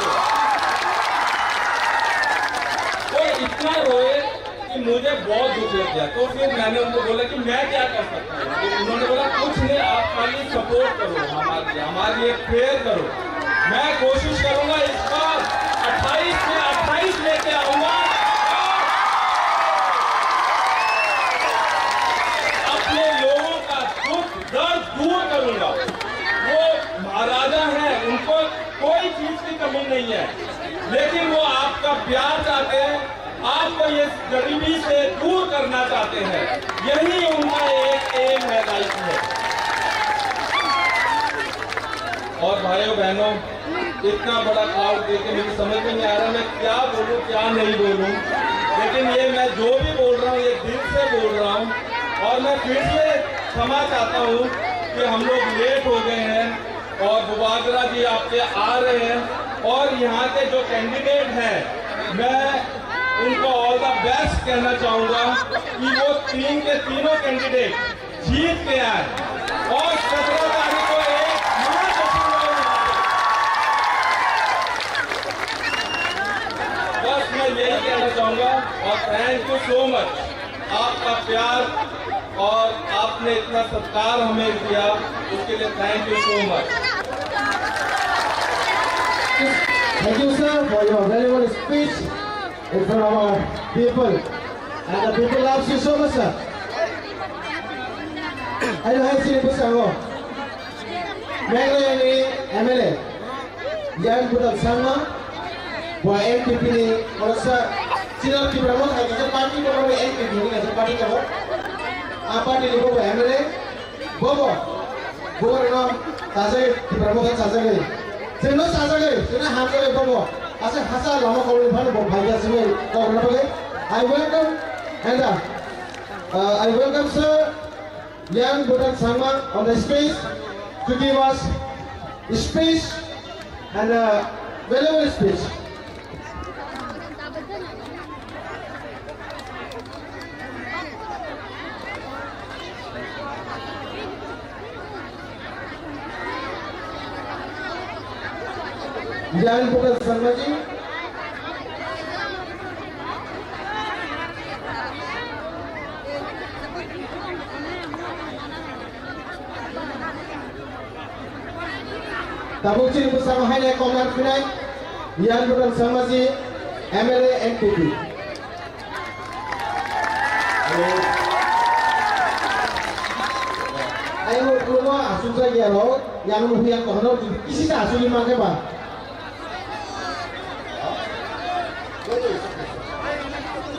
वो इतना रोए कि मुझे बहुत दुख लग गया। तो फिर मैंने उनको बोला कि मैं क्या कर सकता हूँ। तो उन्होंने बोला कुछ नहीं, आप खाली सपोर्ट करो, हमारे लिए प्रेयर करो। मैं कोशिश करूंगा इस बार 28 से 28 लेके आऊंगा, अपने लोगों का दुख दर्द दूर करूंगा। वो महाराजा हैं, उनको कोई चीज की कमी नहीं है, लेकिन वो आपका प्यार चाहते हैं, आपको ये गरीबी से दूर करना चाहते हैं। यही उनका एक एम है लाइफ में। और भाइयों बहनों, इतना बड़ा क्राउड देख के मुझे समझ में नहीं आ रहा मैं क्या बोलूं क्या नहीं बोलूं, लेकिन ये मैं जो भी बोल रहा हूं ये दिल से बोल रहा हूं। और मैं फिर से क्षमा चाहता हूं कि हम लोग लेट हो गए हैं और बुबागरा जी आपके आ रहे हैं। और यहाँ के जो कैंडिडेट हैं, मैं उनको ऑल द बेस्ट कहना चाहूंगा कि वो 3 के तीनों कैंडिडेट जीत के आए और 17 तारीख को एक बस मैं यही कहना चाहूंगा। और थैंक यू सो मच, आपका प्यार और आपने इतना सत्कार हमें दिया, उसके लिए thank you so much. Thank you, sir, for your valuable speech in front of our people. And the people loves you so much, sir. Ayo, hai sini bersama. Mereka ini MLA yang budak sama, buat MPP ni, kalau sah, sini di Brahmo, ada parti kalau MPP ni ada parti kalau, apa di luar buat MLA, bobo, gubernur, sahaja di Brahmo kan sahaja ni. Sino sahaja ni, sino hamil bobo. Asa hasa lama kau ni mana buat bahaya sini kau kenapa ni? I welcome and I welcome sir Yang Budan Sama on the stage to give us speech and valuable speech. Yang Budan Sama ji. Tabucin bersama Haile Komar Pinai, Yang Budan Sama ji, MLA NPP. Ayo dulu asul saja lo, yang lu yang kau nak isi tak asul lima ke bah?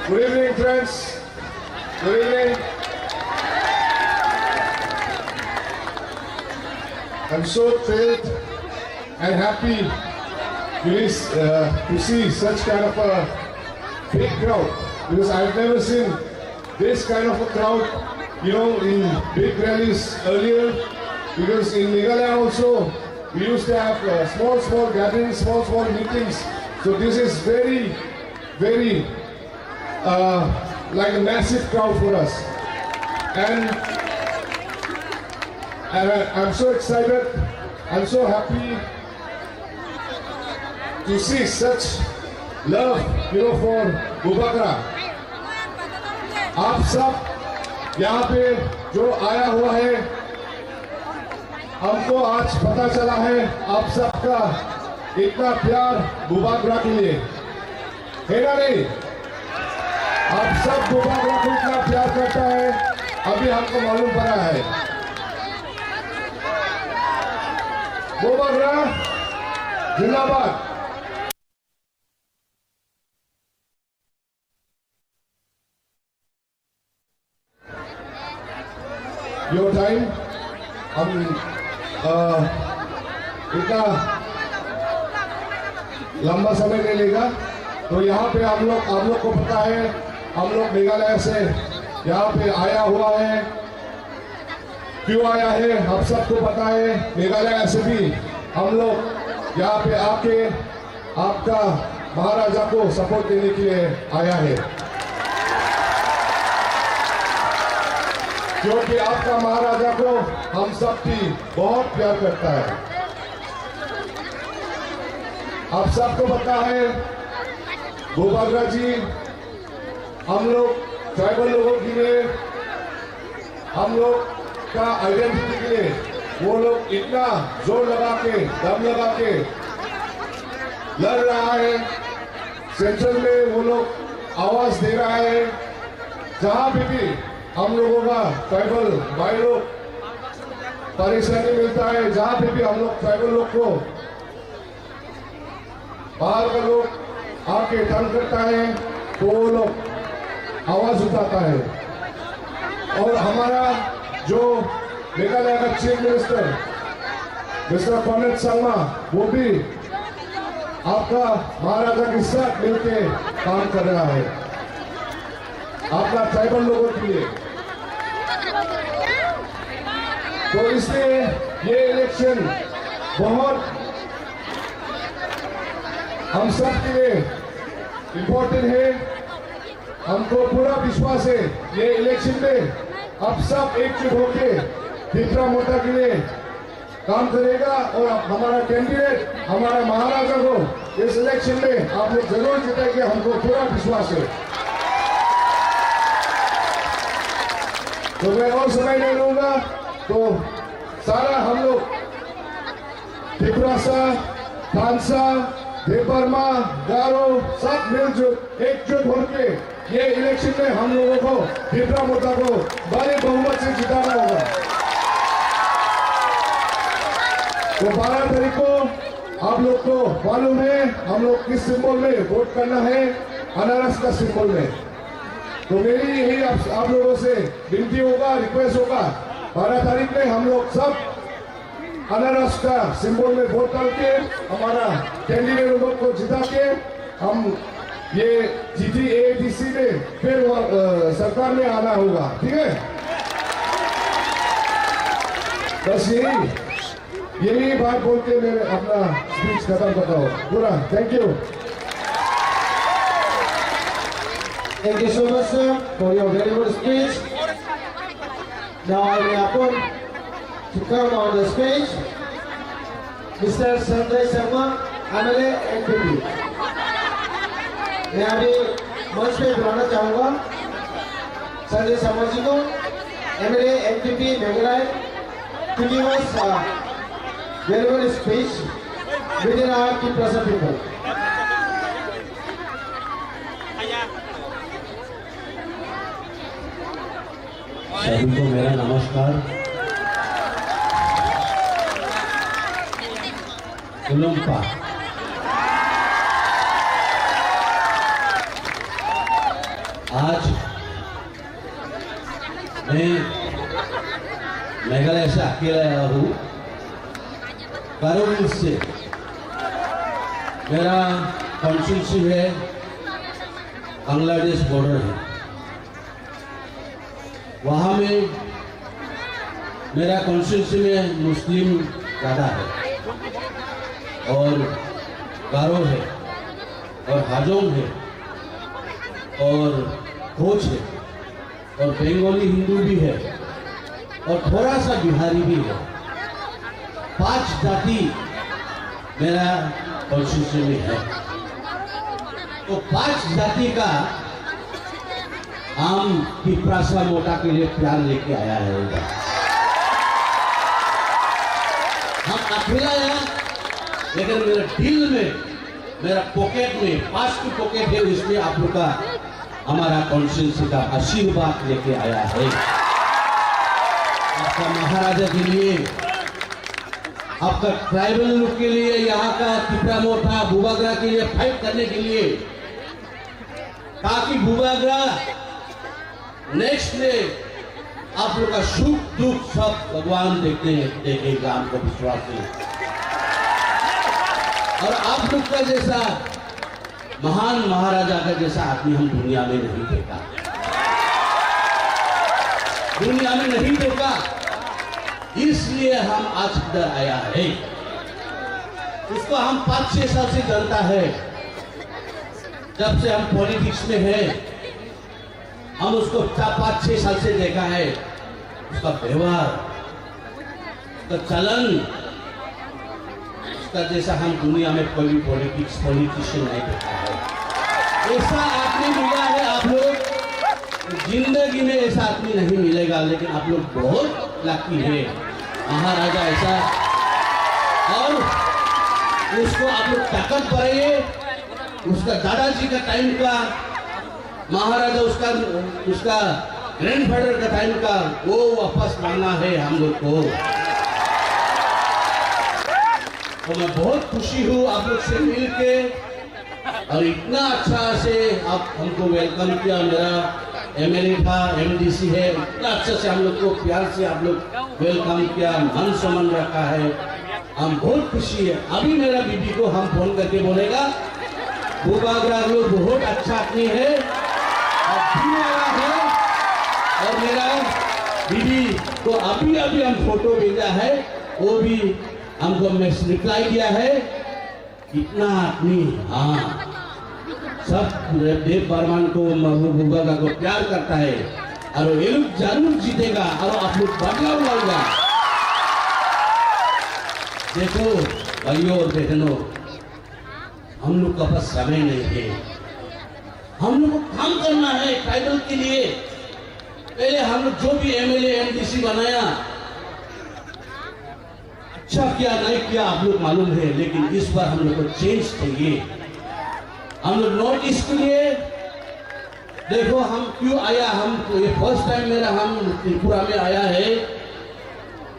Good evening, friends. Good evening. I'm so thrilled and happy to see such kind of a big crowd, because I've never seen this kind of a crowd, in big rallies earlier. Because in Meghalaya also we used to have small gatherings, small meetings. So this is very like a massive crowd for us, and I'm so excited, I'm so happy to see such love, for Bubagra. आप सब यहाँ पे जो आया हुआ है, हमको आज पता चला है आप सबका इतना प्यार बुबागरा के लिए। है ना नहीं? आप सब बुबागरा को इतना प्यार करता है, अभी हमको मालूम पड़ा है। बुबागरा जिंदाबाद। योर टाइम हम इतना लंबा समय नहीं लेगा। तो यहाँ पे आप लोग को पता है, हम लोग मेघालय से यहाँ पे आया हुआ है। क्यों आया है आप सबको पता है। मेघालय से भी हम लोग यहाँ पे आके आपका महाराजा को सपोर्ट देने के लिए आया है, क्योंकि आपका महाराजा को हम सब भी बहुत प्यार करता है। आप सबको पता है बुबागरा जी हम लोग ट्राइबल लोगों के लिए, हम लोग का आइडेंटिटी के लिए वो लोग इतना जोर लगा के, दम लगा के लड़ रहा है। सेंट्रल में वो लोग आवाज दे रहा है। जहां भी हम लोगों का ट्राइबल भाई लोग परेशानी मिलता है, जहां पे भी हम लोग ट्राइबल लोग को बाहर का लोग आके तंग करता है, तो वो लोग आवाज उठाता है। और हमारा जो मेघालय का chief minister mister Conrad Sangma, वो भी आपका महाराजा के साथ मिलके काम कर रहा है आपका ट्राइबल लोगों के लिए। तो इसलिए ये इलेक्शन बहुत हम सब के लिए इम्पोर्टेंट है। हमको पूरा विश्वास है ये इलेक्शन में अब सब एकजुट होके त्रिपुरा मोटा के लिए काम करेगा और हमारा कैंडिडेट, हमारा महाराजा को इस इलेक्शन में आप लोग जरूर जिताएंगे, हमको पूरा विश्वास है। तो मैं और समय नहीं लूंगा, तो सारा हम लोग त्रिपुरा सा, खानसा, देवबर्मा, गारो सब मिलजुल एकजुट होकर ये इलेक्शन में हम लोगों को त्रिपुरा मोटा को बड़े बहुमत से जिताना होगा। तो 12 तारीख को आप लोग को मालूम है हम लोग किस सिंबल में वोट करना है, अनारस का सिंबल में। तो मेरी यही आप लोगों से विनती होगा, रिक्वेस्ट होगा, 12 तारीख में हम लोग सब अनारस का सिंबल में वोट करके हमारा कैंडिडेट लोगों को जिता के हम ये GTADC में फिर सरकार में आना होगा। ठीक है, बस यही बात बोल के मैं अपना स्पीच खत्म करता हूँ पूरा। Thank you. Thank you so much, sir, for your very good speech. Now I will appoint to come on the stage Mr. Sanjay Sharma, MLA MPP. मैं अभी मंच पे बुलाना चाहूँगा संजय शर्मा जी को, MLA MPP Meghalaya, to give us a very good speech within our Triprasa people. सभी को मेरा नमस्कार। उलुम्पा आज मैं मेघालय से अकेला आया हूँ। कारोल से मेरा कॉन्स्टिट्यूंसी है, बांग्लादेश बॉर्डर है। वहाँ में मेरा कॉन्स्टिट्यूंसी में मुस्लिम ज़्यादा है और गारो है और हाजोंग है और कोच है और बंगाली हिंदू भी है और थोड़ा सा बिहारी भी है। 5 जाति मेरा कॉन्स्टिट्यूंसी में है। तो 5 जाति का हम त्रिपुरा मोटा के लिए प्यार लेके आया है। हम अकेला है, लेकिन मेरे दिल में मेरा पॉकेट में 5 की पॉकेट है, इसमें आप लोग का हमारा कॉन्स्टिट्यूंसी का आशीर्वाद लेके आया है। आपका महाराजा के लिए, आपका ट्राइबल लोग के लिए, यहाँ का तिपरा मोटा भूबागरा के लिए फाइट करने के लिए, ताकि भूबागरा नेक्स्ट में आप लोग का सुख दुख सब भगवान देखेगा, हमको विश्वास है। और आप लोग का जैसा महान महाराजा का जैसा आदमी हम दुनिया में नहीं देखा, दुनिया में नहीं देखा, इसलिए हम आज इधर आया है। उसको हम 5-6 साल से जानता है, जब से हम पॉलिटिक्स में है, हम उसको 5-6 साल से देखा है। उसका व्यवहार, उसका चलन, उसका जैसा हम दुनिया में कोई भी पॉलिटिशियन नहीं देखा है। ऐसा आदमी मिला है आप लोग, जिंदगी में ऐसा आदमी नहीं मिलेगा, लेकिन आप लोग बहुत लकी है, महाराजा ऐसा। और उसको आप लोग ताकत बढ़ाइए। उसका दादाजी का टाइम का महाराजा, उसका ग्रैंडफादर का टाइम का वो वापस लाना है हम लोग को। तो मैं बहुत खुशी हूँ आप लोग से मिल के, और इतना अच्छा से आप हमको वेलकम किया। मेरा एमएलए था, एमडीसी है, इतना अच्छा से हम लोग को प्यार से आप लोग वेलकम किया, मान सम्मान रखा है, हम बहुत खुशी है। अभी मेरा बीबी को हम फोन करके बोलेगा, भूबागरा लोग बहुत अच्छा आदमी है और मेरा बीबी को अभी हम फोटो भेजा है, वो भी हमको रिप्लाई दिया है, इतना आदमी हाँ सब देव बर्मन को, भूबागरा को प्यार करता है, और ये लोग जरूर जीतेगा और आप लोग बदलाव लाएगा। देखो भाइयों और बहनों, हम लोग का पास समय नहीं है, हम लोग को काम करना है ट्राइबल के लिए। पहले हम लोग जो भी एमएलए एमडीसी बनाया, अच्छा किया नहीं किया आप लोग मालूम है, लेकिन इस बार हम लोग को चेंज चाहिए। हम लोग नॉर्थ ईस्ट के लिए देखो हम क्यों आया, हम ये फर्स्ट टाइम मेरा हम त्रिपुरा में आया है,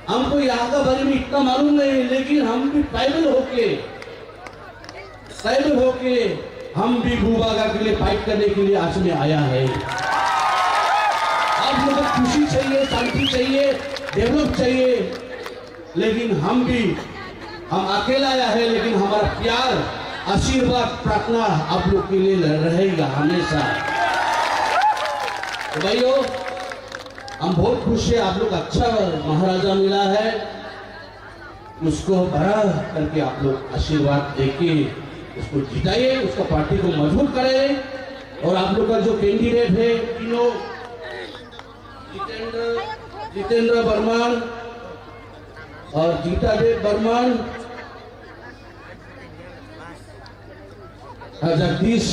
हमको यहाँ का बारे में इतना मालूम नहीं, लेकिन हम भी ट्राइबल होके हम भी भूबागरा के लिए फाइट करने के लिए आज में आया है। आप लोगों को खुशी चाहिए, शांति चाहिए, डेवलप चाहिए, लेकिन हम अकेला आया है, लेकिन हमारा प्यार, आशीर्वाद, प्रार्थना आप लोग के लिए रहेगा हमेशा। तो भाइयों, हम बहुत खुश है, आप लोग अच्छा महाराजा मिला है, उसको बड़ा करके आप लोग आशीर्वाद देके उसको जिताइए, उसका पार्टी को मजबूत करें। और आप लोग का जो कैंडिडेट है तीनों, जितेंद्र बर्मन और जीतादेव बर्मन, जगदीश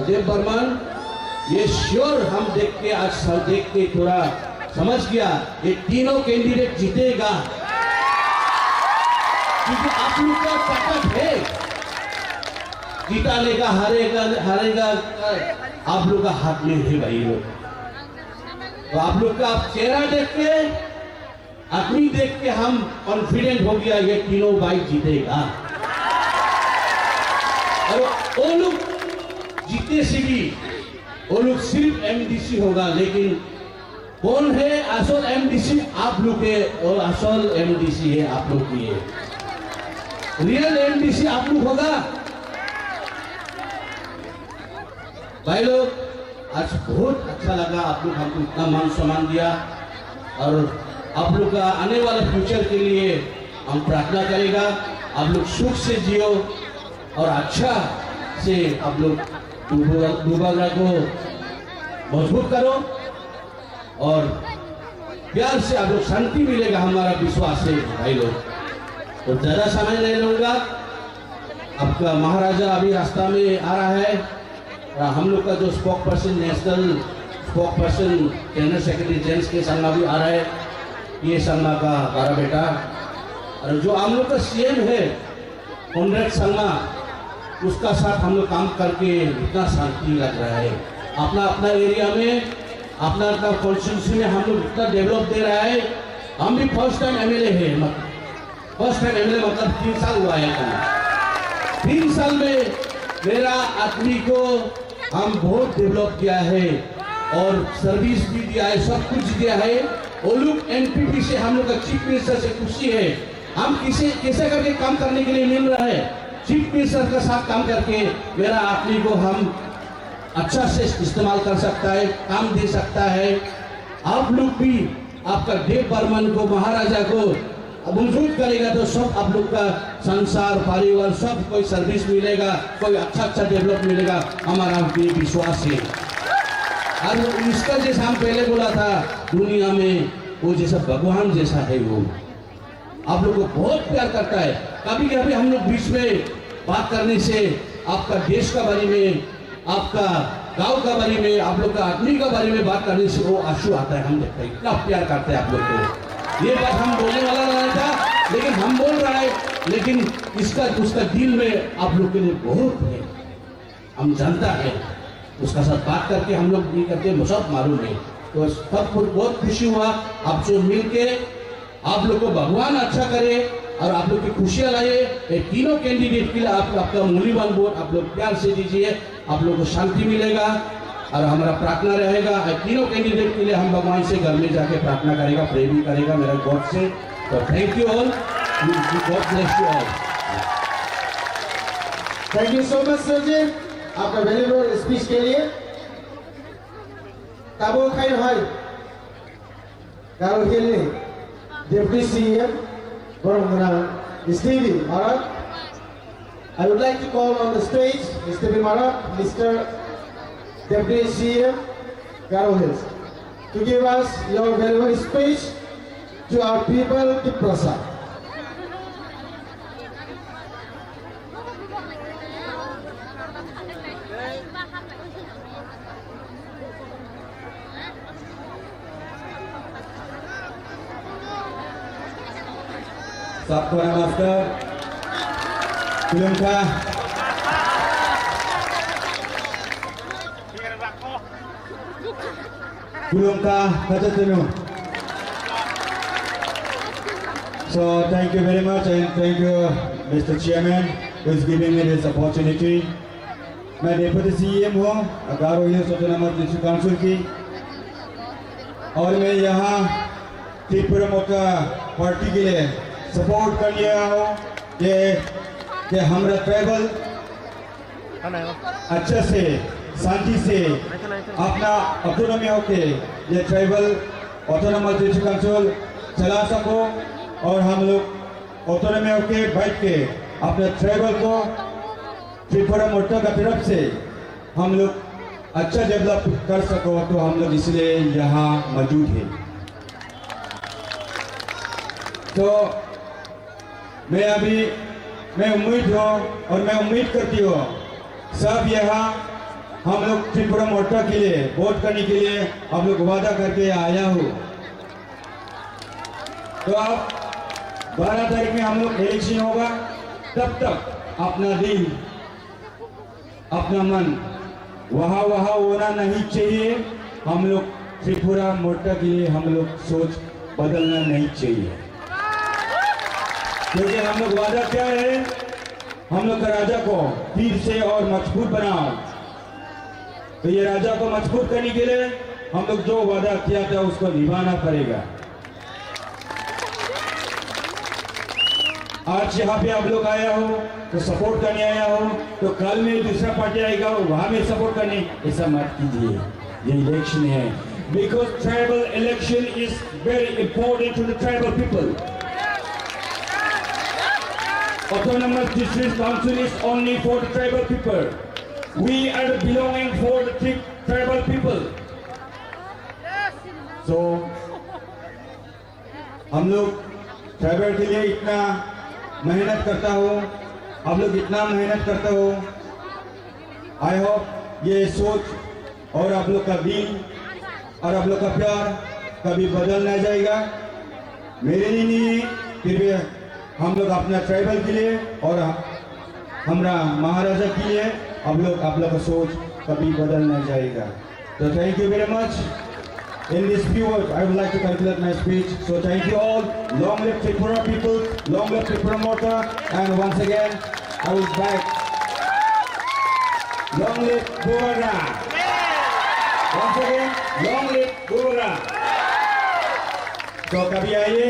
देव बर्मन, ये श्योर हम देख के थोड़ा समझ गया, ये तीनों कैंडिडेट जीतेगा, क्योंकि आप लोग का ताकत है, जीताने का हारेगा आप लोग का हाथ में है भाई लोग। तो आप लोग का चेहरा देख के, आदमी देख के हम कॉन्फिडेंट हो गया, ये तीनों भाई जीतेगा। और वो लोग जीते से भी वो लोग सिर्फ एमडीसी होगा, लेकिन कौन है असल एमडीसी? आप लोग के, और असल एमडीसी है आप लोग की, रियल एमडीसी आप लोग होगा। भाई लोग, आज बहुत अच्छा लगा, आप लोग हमको इतना मान सम्मान दिया, और आप लोग का आने वाले फ्यूचर के लिए हम प्रार्थना करेगा, आप लोग सुख से जियो और अच्छा से आप लोग भूबागरा को मजबूत करो, और प्यार से आप लोग शांति मिलेगा, हमारा विश्वास है भाई लोग। तो ज़्यादा समय नहीं लूँगा, आपका महाराजा अभी रास्ता में आ रहा है, हम लोग का जो spoke person, national spoke person, general secretary James के संगा भी आ रहा है, ये संगा का बड़ा बेटा, और जो हम लोग का सीएम है कॉन्रेड संगा, उसका साथ हम लोग काम करके इतना शांति लग रहा है। अपना अपना एरिया में अपना अपना कॉन्स्टिट्यूंसी में हम लोग इतना डेवलप दे रहा है। हम भी फर्स्ट टाइम एमएलए है, फर्स्ट टाइम एमएलए मतलब 3 साल हुआ है। 3 साल में मेरा आदमी को हम बहुत डेवलप किया है और सर्विस भी दिया है, सब कुछ दिया है। वो लोग एनपीपी से हम लोग का चीफ मिनिस्टर से खुशी है। हम कैसे करके काम करने के लिए मिल रहा है, चीफ मिनिस्टर के साथ काम करके मेरा आदमी को हम अच्छा से इस्तेमाल कर सकता है, काम दे सकता है। आप लोग भी आपका देव बर्मन को, महाराजा को मौजूद करेगा तो सब आप लोग का संसार परिवार सब कोई सर्विस मिलेगा, कोई अच्छा डेवलप मिलेगा, हमारा भी विश्वास है। और इसका जैसा हम पहले बोला था, दुनिया में वो जैसा भगवान जैसा है, वो आप लोग को बहुत प्यार करता है। कभी कभी हम लोग बीच में बात करने से आपका देश का बारे में, आपका गांव का बारे में, आप लोग का आदमी का बारे में बात करने से वो आंसू आता है। हम देखते हैं इतना प्यार करते हैं आप लोग को। ये बात हम बोलने वाला नहीं था, लेकिन हम बोल रहा है, लेकिन इसका उसका दिल में आप लोग के लिए बहुत है, हम जानता है। उसका साथ बात करके हम लोग भी करते सब मालूम है। तो सब बहुत खुशी हुआ आपसे मिल के। आप लोग को भगवान अच्छा करे और आप लोग की खुशियां लाए। ये तीनों कैंडिडेट के लिए आपका मूल्यवान वोट आप लोग प्यार से दीजिए, आप लोग को शांति मिलेगा और हमारा प्रार्थना रहेगा। तीनों कैंडिडेट के लिए हम भगवान से घर में जाके प्रार्थना करेगा, प्रे भी करेगा मेरा गॉड से। तो thank you all, God bless you all. Thank you so much sir ji, आपका वैल्यूएबल स्पीच के लिए। ताबो खाई भाई गारो खेलने deputy CM Boromana Stevie Marat. I would like to call on the stage Stevie Marat, Mr. Deputy CM Garo Hills, to give us your valuable speech to our people to Prasad. सबको नमस्कार। Kulungka. Kulungka Katatunu. So thank you very much and thank you Mr. Chairman who is giving me this opportunity. मैं deputy CM हूँ गारो hills autonomous district council की और मैं यहाँ त्रिपुरा मोर्चा party के लिए सपोर्ट कर लिया हूँ कि हमारा ट्राइबल अच्छे से शांति से अपना ऑटोनॉमी होके ये ट्राइबल ऑटोनॉमस डिस्ट्रिक्ट काउंसिल चला सको और हम लोग ऑटोनॉमी होके बैठ के अपने ट्राइबल को त्रिपुरा मोर्चा का तरफ से हम लोग अच्छा डेवलप कर सको, तो हम लोग इसलिए यहाँ मौजूद हैं। तो मैं उम्मीद हूँ और मैं उम्मीद करती हूँ सब यहाँ हम लोग त्रिपुरा मोर्चा के लिए वोट करने के लिए हम लोग वादा करके आया हूँ। तो अब 12 तारीख में हम लोग इलेक्शन होगा, तब तक अपना दिल अपना मन वहाँ होना नहीं चाहिए। हम लोग त्रिपुरा मोर्चा के लिए हम लोग सोच बदलना नहीं चाहिए, क्योंकि हम लोग वादा क्या है, हम लोग का राजा को फिर से और मजबूत बनाओ। तो ये राजा को मजबूत करने के लिए हम लोग जो वादा किया था उसको निभाना पड़ेगा। आज यहाँ पे आप लोग आया हो तो सपोर्ट करने आया हो, तो कल में दूसरा पार्टी आएगा वहां में सपोर्ट करने, ऐसा मत कीजिए। ये इलेक्शन है, because tribal election is very important to the tribal people. Autonomous District Council is only for the tribal people. We are belonging for the tribal people. So हम लोग ट्राइबल के लिए इतना मेहनत करता हो, आप लोग इतना मेहनत करते हो। आई होप ये सोच और आप लोग का दिल और आप लोग का प्यार कभी बदल नहीं जाएगा। मेरे लिए नहीं, फिर भी हम लोग अपना ट्राइबल के लिए और हमरा महाराजा की है, आप लोग का सोच कभी बदल नहीं जाएगा. So thank you very much. In this few words, I would like to conclude my speech. So thank you all. Long live Tripura people. Long live Tripura Morta. And once again, I will back. Long live Buvara. Once again, long live Buvara. तो कभी आइए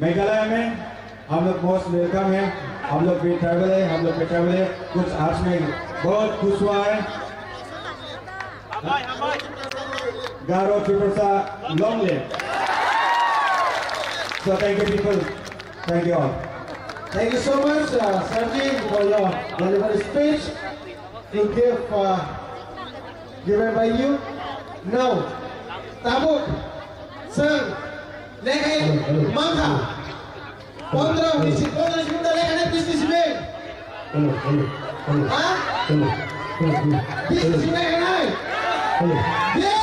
मेघालय में, हम लोग most welcome है. हम लोग भी ट्रैवल है, कुछ आज में बहुत खुश हुआ है. Garo Triprasa, long live. So thank you people, thank you all. Thank you so much, Sarji, for your wonderful speech. You given by you. Now, Tabuk, Sir, Lekhay, Mangha, 15 minuta lekhay businessman. Businessman hai? Yes!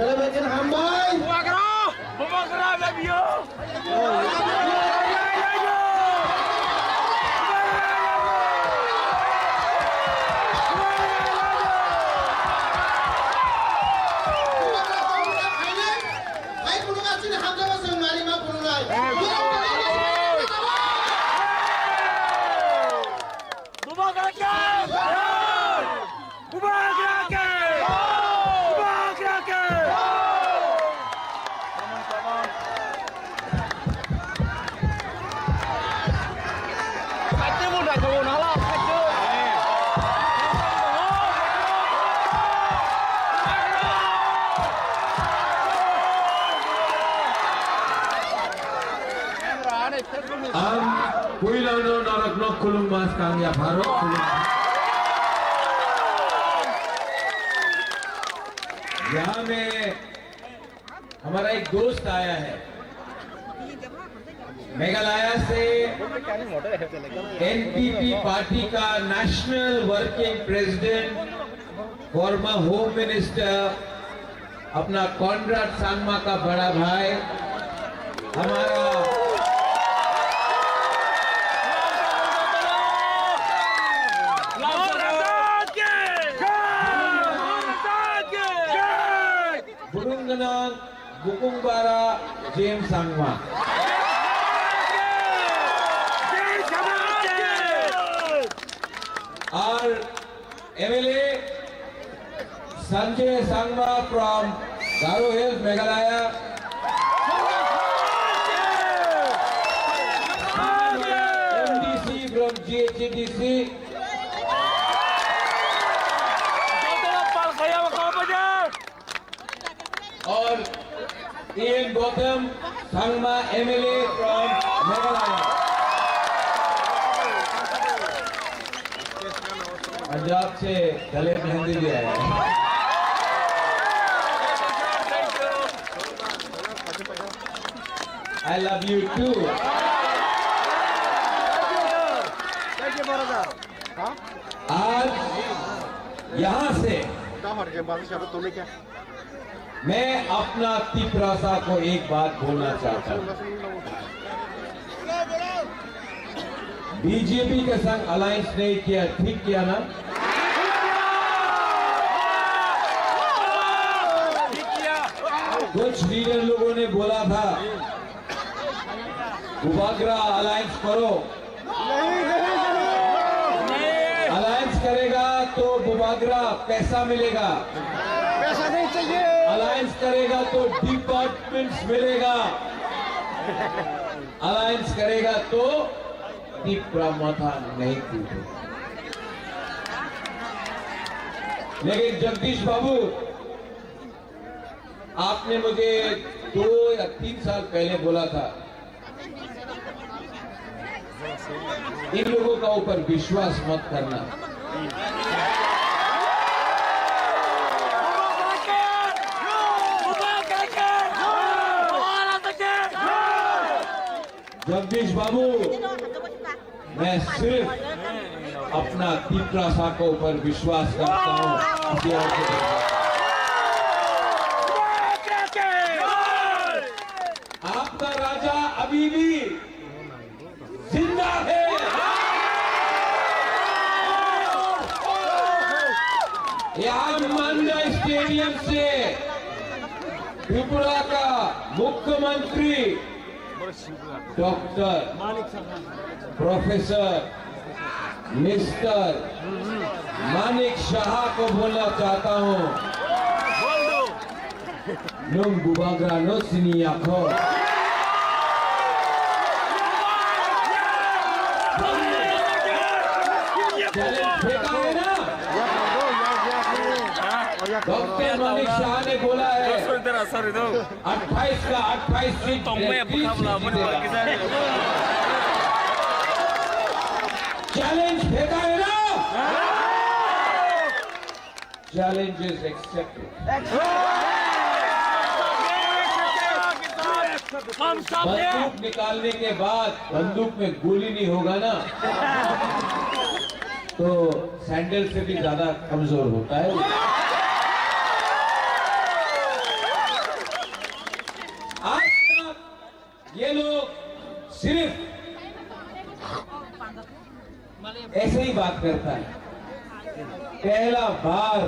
Belabakan hambai. Bumagra Labio. Kuilano narakno kulung mas kang ya baro kulung. यहाँ में हमारा एक दोस्त आया है मेघालय से NPP party का national working president former home minister अपना कॉन्राड सांगमा का बड़ा भाई हमारा बुकुंबारा जेम्स सांगमा और MLA Sanjay Sangma from Garo hills Meghalaya MDC from GHDC और Ian Gautam Sangma MLA from Meghalaya. Punjab से गले मेहंदी भी आया I love you too. आज यहाँ से मैं अपना तिपरासा को एक बात बोलना चाहता हूँ बीजेपी के संग अलायंस नहीं किया ठीक किया ना कुछ लीडर लोगों ने बोला था बुबागरा अलायंस करो अलायंस करेगा तो बुबागरा पैसा मिलेगा पैसा नहीं चाहिए अलायंस करेगा तो डिपार्टमेंट्स मिलेगा अलायंस करेगा तो तिपरा माथा नहीं टूटेगा लेकिन जगदीश बाबू आपने मुझे 2 या 3 साल पहले बोला था इन लोगों का ऊपर विश्वास मत करना जगदीश बाबू मैं सिर्फ अपना तिपरासा के ऊपर विश्वास करता हूं आपका राजा अभी भी जिंदा है यहाँ मांडा स्टेडियम से त्रिपुरा का मुख्यमंत्री doctor professor mister Manik Shah को बोलना चाहता हूं नोम बुबागरा नो सिनी आखो डॉक्टर मानिक शाह ने बोला है 28 का 28 सीट चैलेंज फेंका है ना चैलेंज इज एक्सेप्टेड बंदूक निकालने के बाद बंदूक में गोली नहीं होगा ना तो सैंडल से भी ज्यादा कमजोर होता है ये लोग सिर्फ ऐसे ही बात करता है। पहला बार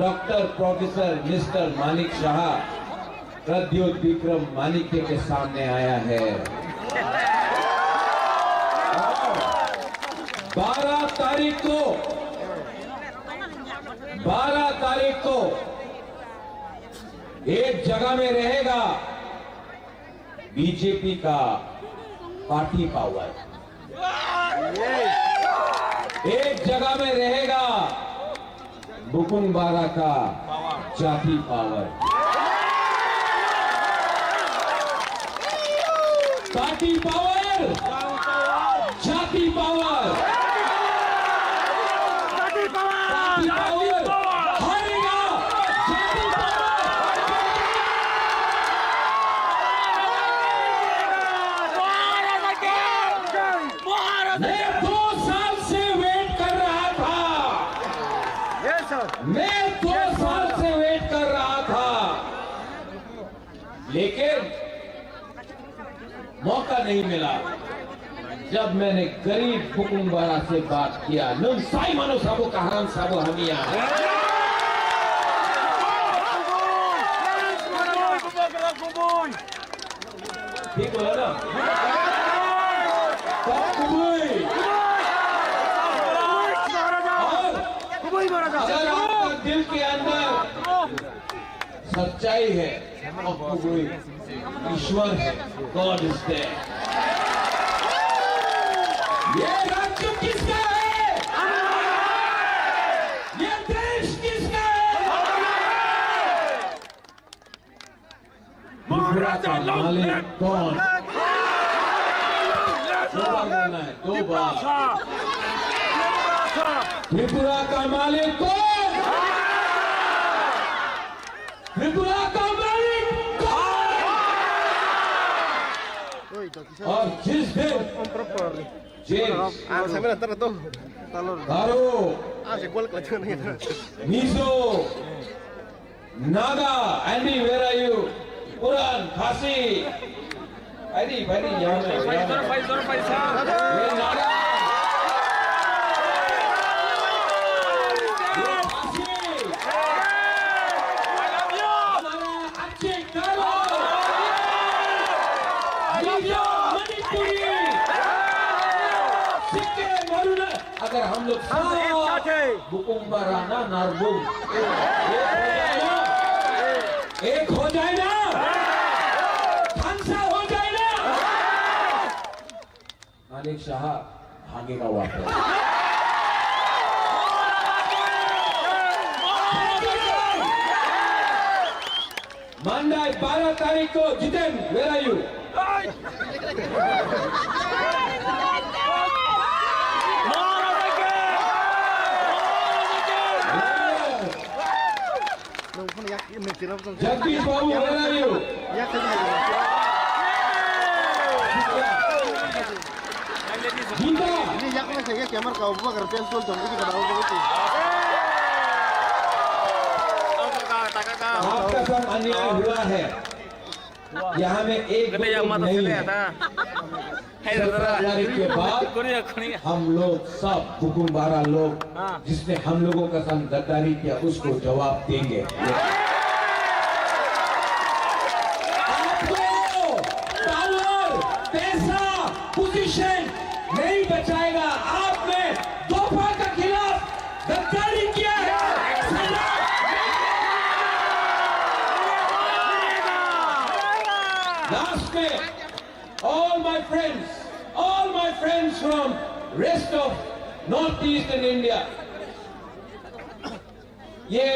doctor professor mister Manik Saha Pradyot Bikram Manikya के सामने आया है। 12 तारीख को एक जगह में रहेगा बीजेपी का पार्टी पावर, एक जगह में रहेगा बुकुमबारा का जाति पावर। पार्टी पावर, जाति पावर, पार्टी पावर हारेगा, जाति पावर। मैं 2 साल से वेट कर रहा था, मैं 2 साल से वेट कर रहा था, लेकिन मौका नहीं मिला। जब मैंने गरीब बुकुमबारा से बात किया, नुन साई मानो साबो कहान साबो हमिया ठीक बोला ना? अगर आपका दिल के अंदर सच्चाई है, ईश्वर है, गॉड इज देयर। ये राज्य किसका है? ये देश किसका है? त्रिपुरा का मालिक कौन? 2 बार बोलना है, 2 बार। त्रिपुरा का मालिक कौन? त्रिपुरा का मालिक कौन? और जिस दिन Garo, Mizo, Naga, Andy, where are you? Puran, Khasi, Adi, Badi, Naga. अगर हम लोग बुकुमबारा ना नारबुम एक हो जाए ना, खानसा हो जाए ना, मानिक शाह भागेगा वापस। मंडाई 12 तारीख को। Jiten, where are you? Jagdish बाबू, where are you? गीता, आपका सब अन्याय हुआ है। यहाँ में एक नहीं है। के बाद हम लोग सब बुकुमबारा लोग जिसने हम लोगों का संग गद्दारी किया उसको जवाब देंगे। पैसा, पोजीशन नहीं बचाएगा। आपने दोफा के खिलाफ गद्दारी किया है। लास्ट में all my friends from rest of northeastern India, ये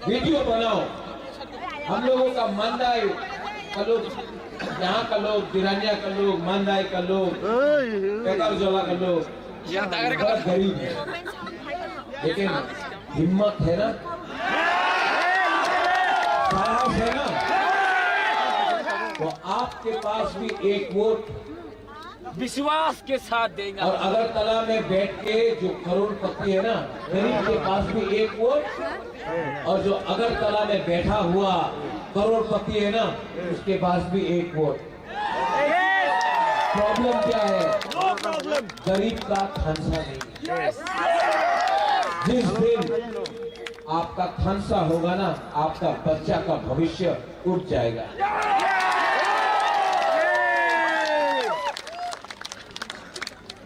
वीडियो बनाओ। हम लोगों का मंदाई का लोग, यहाँ का लोग, दिरानिया का लोग, मंदाई का लोग, पेकाउजोला का लोग बहुत गरीब है, लेकिन हिम्मत है ना, साहस है ना, तो आपके पास भी एक वोट विश्वास के साथ देंगे। और अगरतला में बैठ के जो करोड़पति है ना, गरीब के पास भी एक वोट, और जो अगरतला में बैठा हुआ करोड़पति है ना, उसके पास भी एक वोट। प्रॉब्लम क्या है? No problem. गरीब का खांसा नहीं है। जिस दिन आपका खांसा होगा ना, आपका बच्चा का भविष्य उठ जाएगा।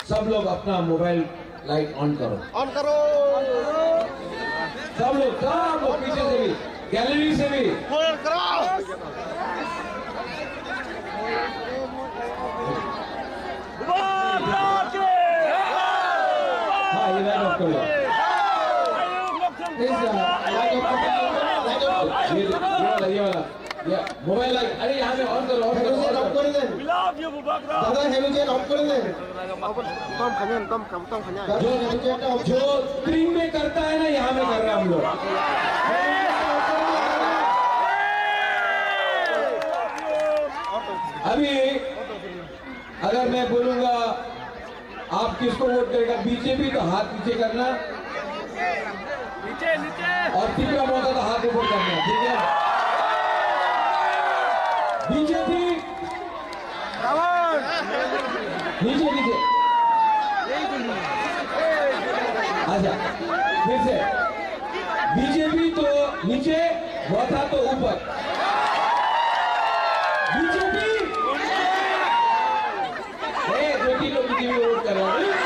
सब लोग अपना मोबाइल लाइट ऑन करो। ऑन करो। सब लोग पीछे से भी, गैलरी से भी। ऑन करो। हाँ, ये लाइट ऑफ करो। ये वाला मोबाइल लाइट, अरे यहाँ पे ऑन करो, ऑन करो, ऑफ कर दे। दादा हेलोजन ऑफ कर दे। जो स्क्रीन में करता है ना, यहाँ में कर रहे हैं हम लोग। अभी अगर मैं बोलूंगा आप किसको वोट करेगा, बीजेपी, तो हाथ नीचे करना, और तीसरा मौका तो हाथ ऊपर करना, ठीक है? बीजेपी नीचे नीचे, अच्छा फिर से, बीजेपी तो नीचे, वोटा तो ऊपर। बीजेपी दो तीन लोग बीजेपी वोट कर रहे हैं।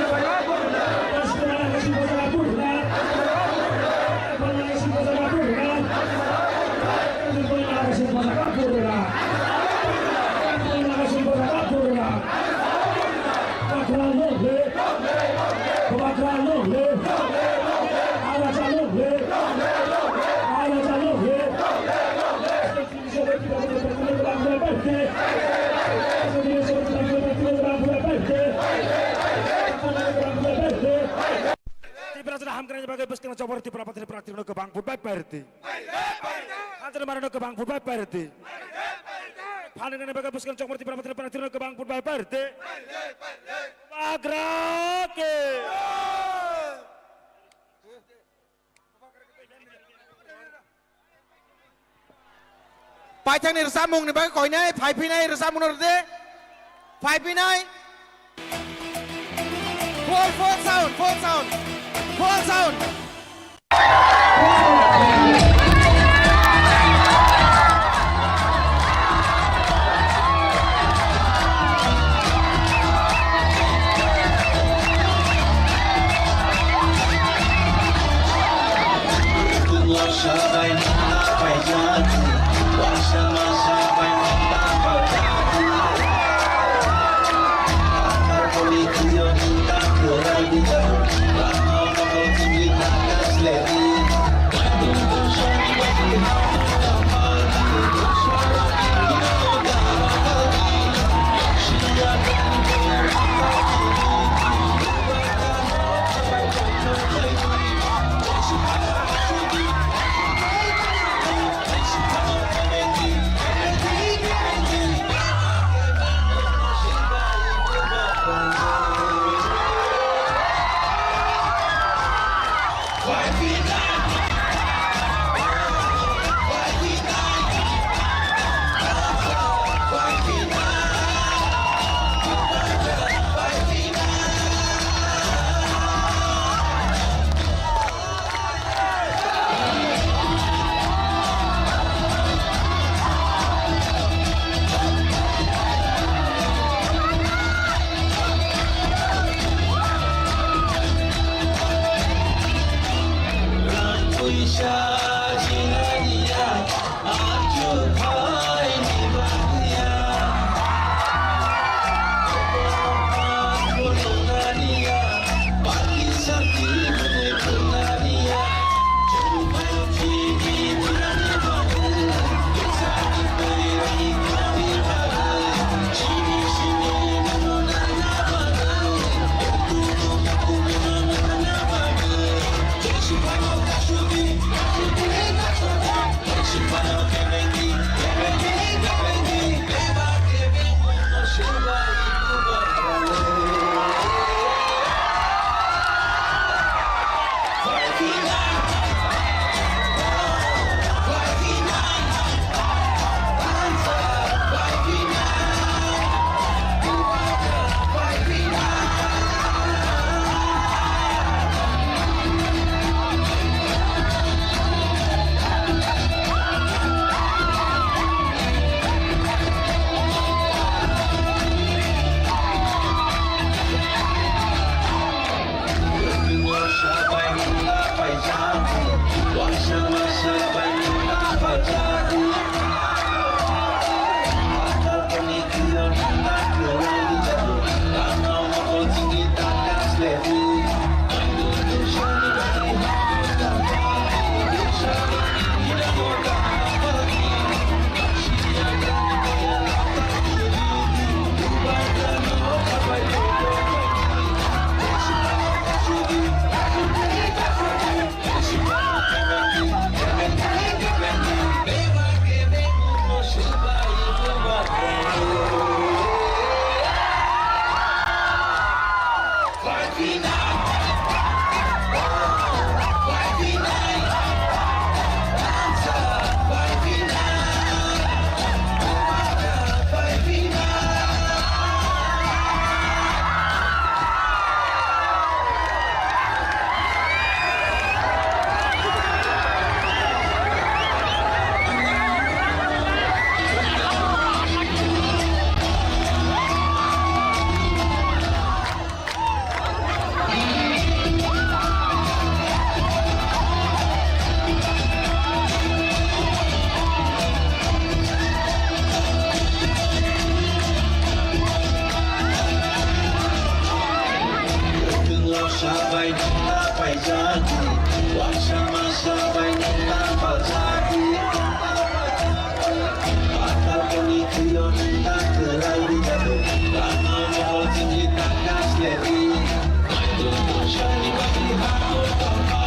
Right. Paham kerana bagai bus kena coba reti perapatan praktik no kebang food by parity. Antar mana no kebang food by parity. Paham kerana bagai bus kena coba reti perapatan praktik no kebang food by parity. Bagrake. Pai thang ni rasa mung ni bagai koi nai, pai pi nai rasa mung norde, pai pi nai. Full sound, full sound, full sound. Let's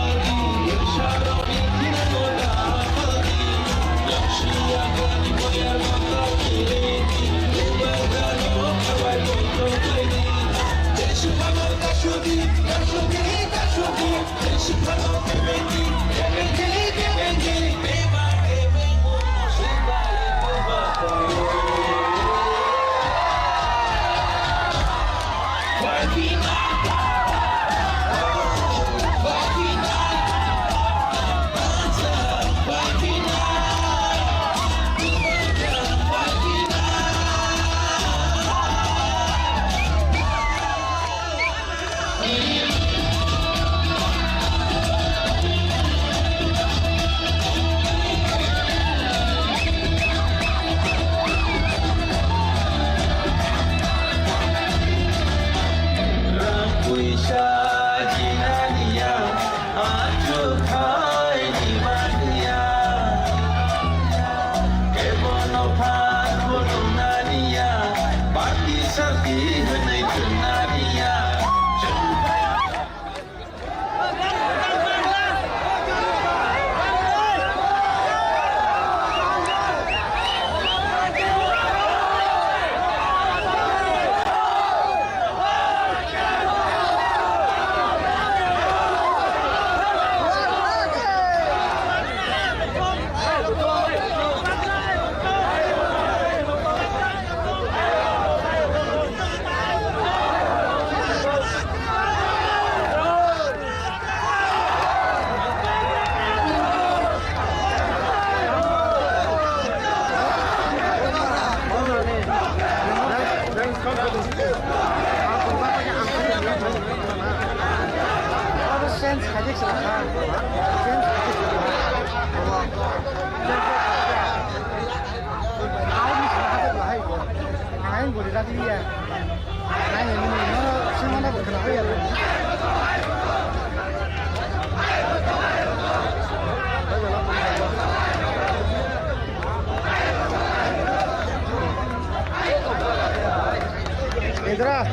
Indra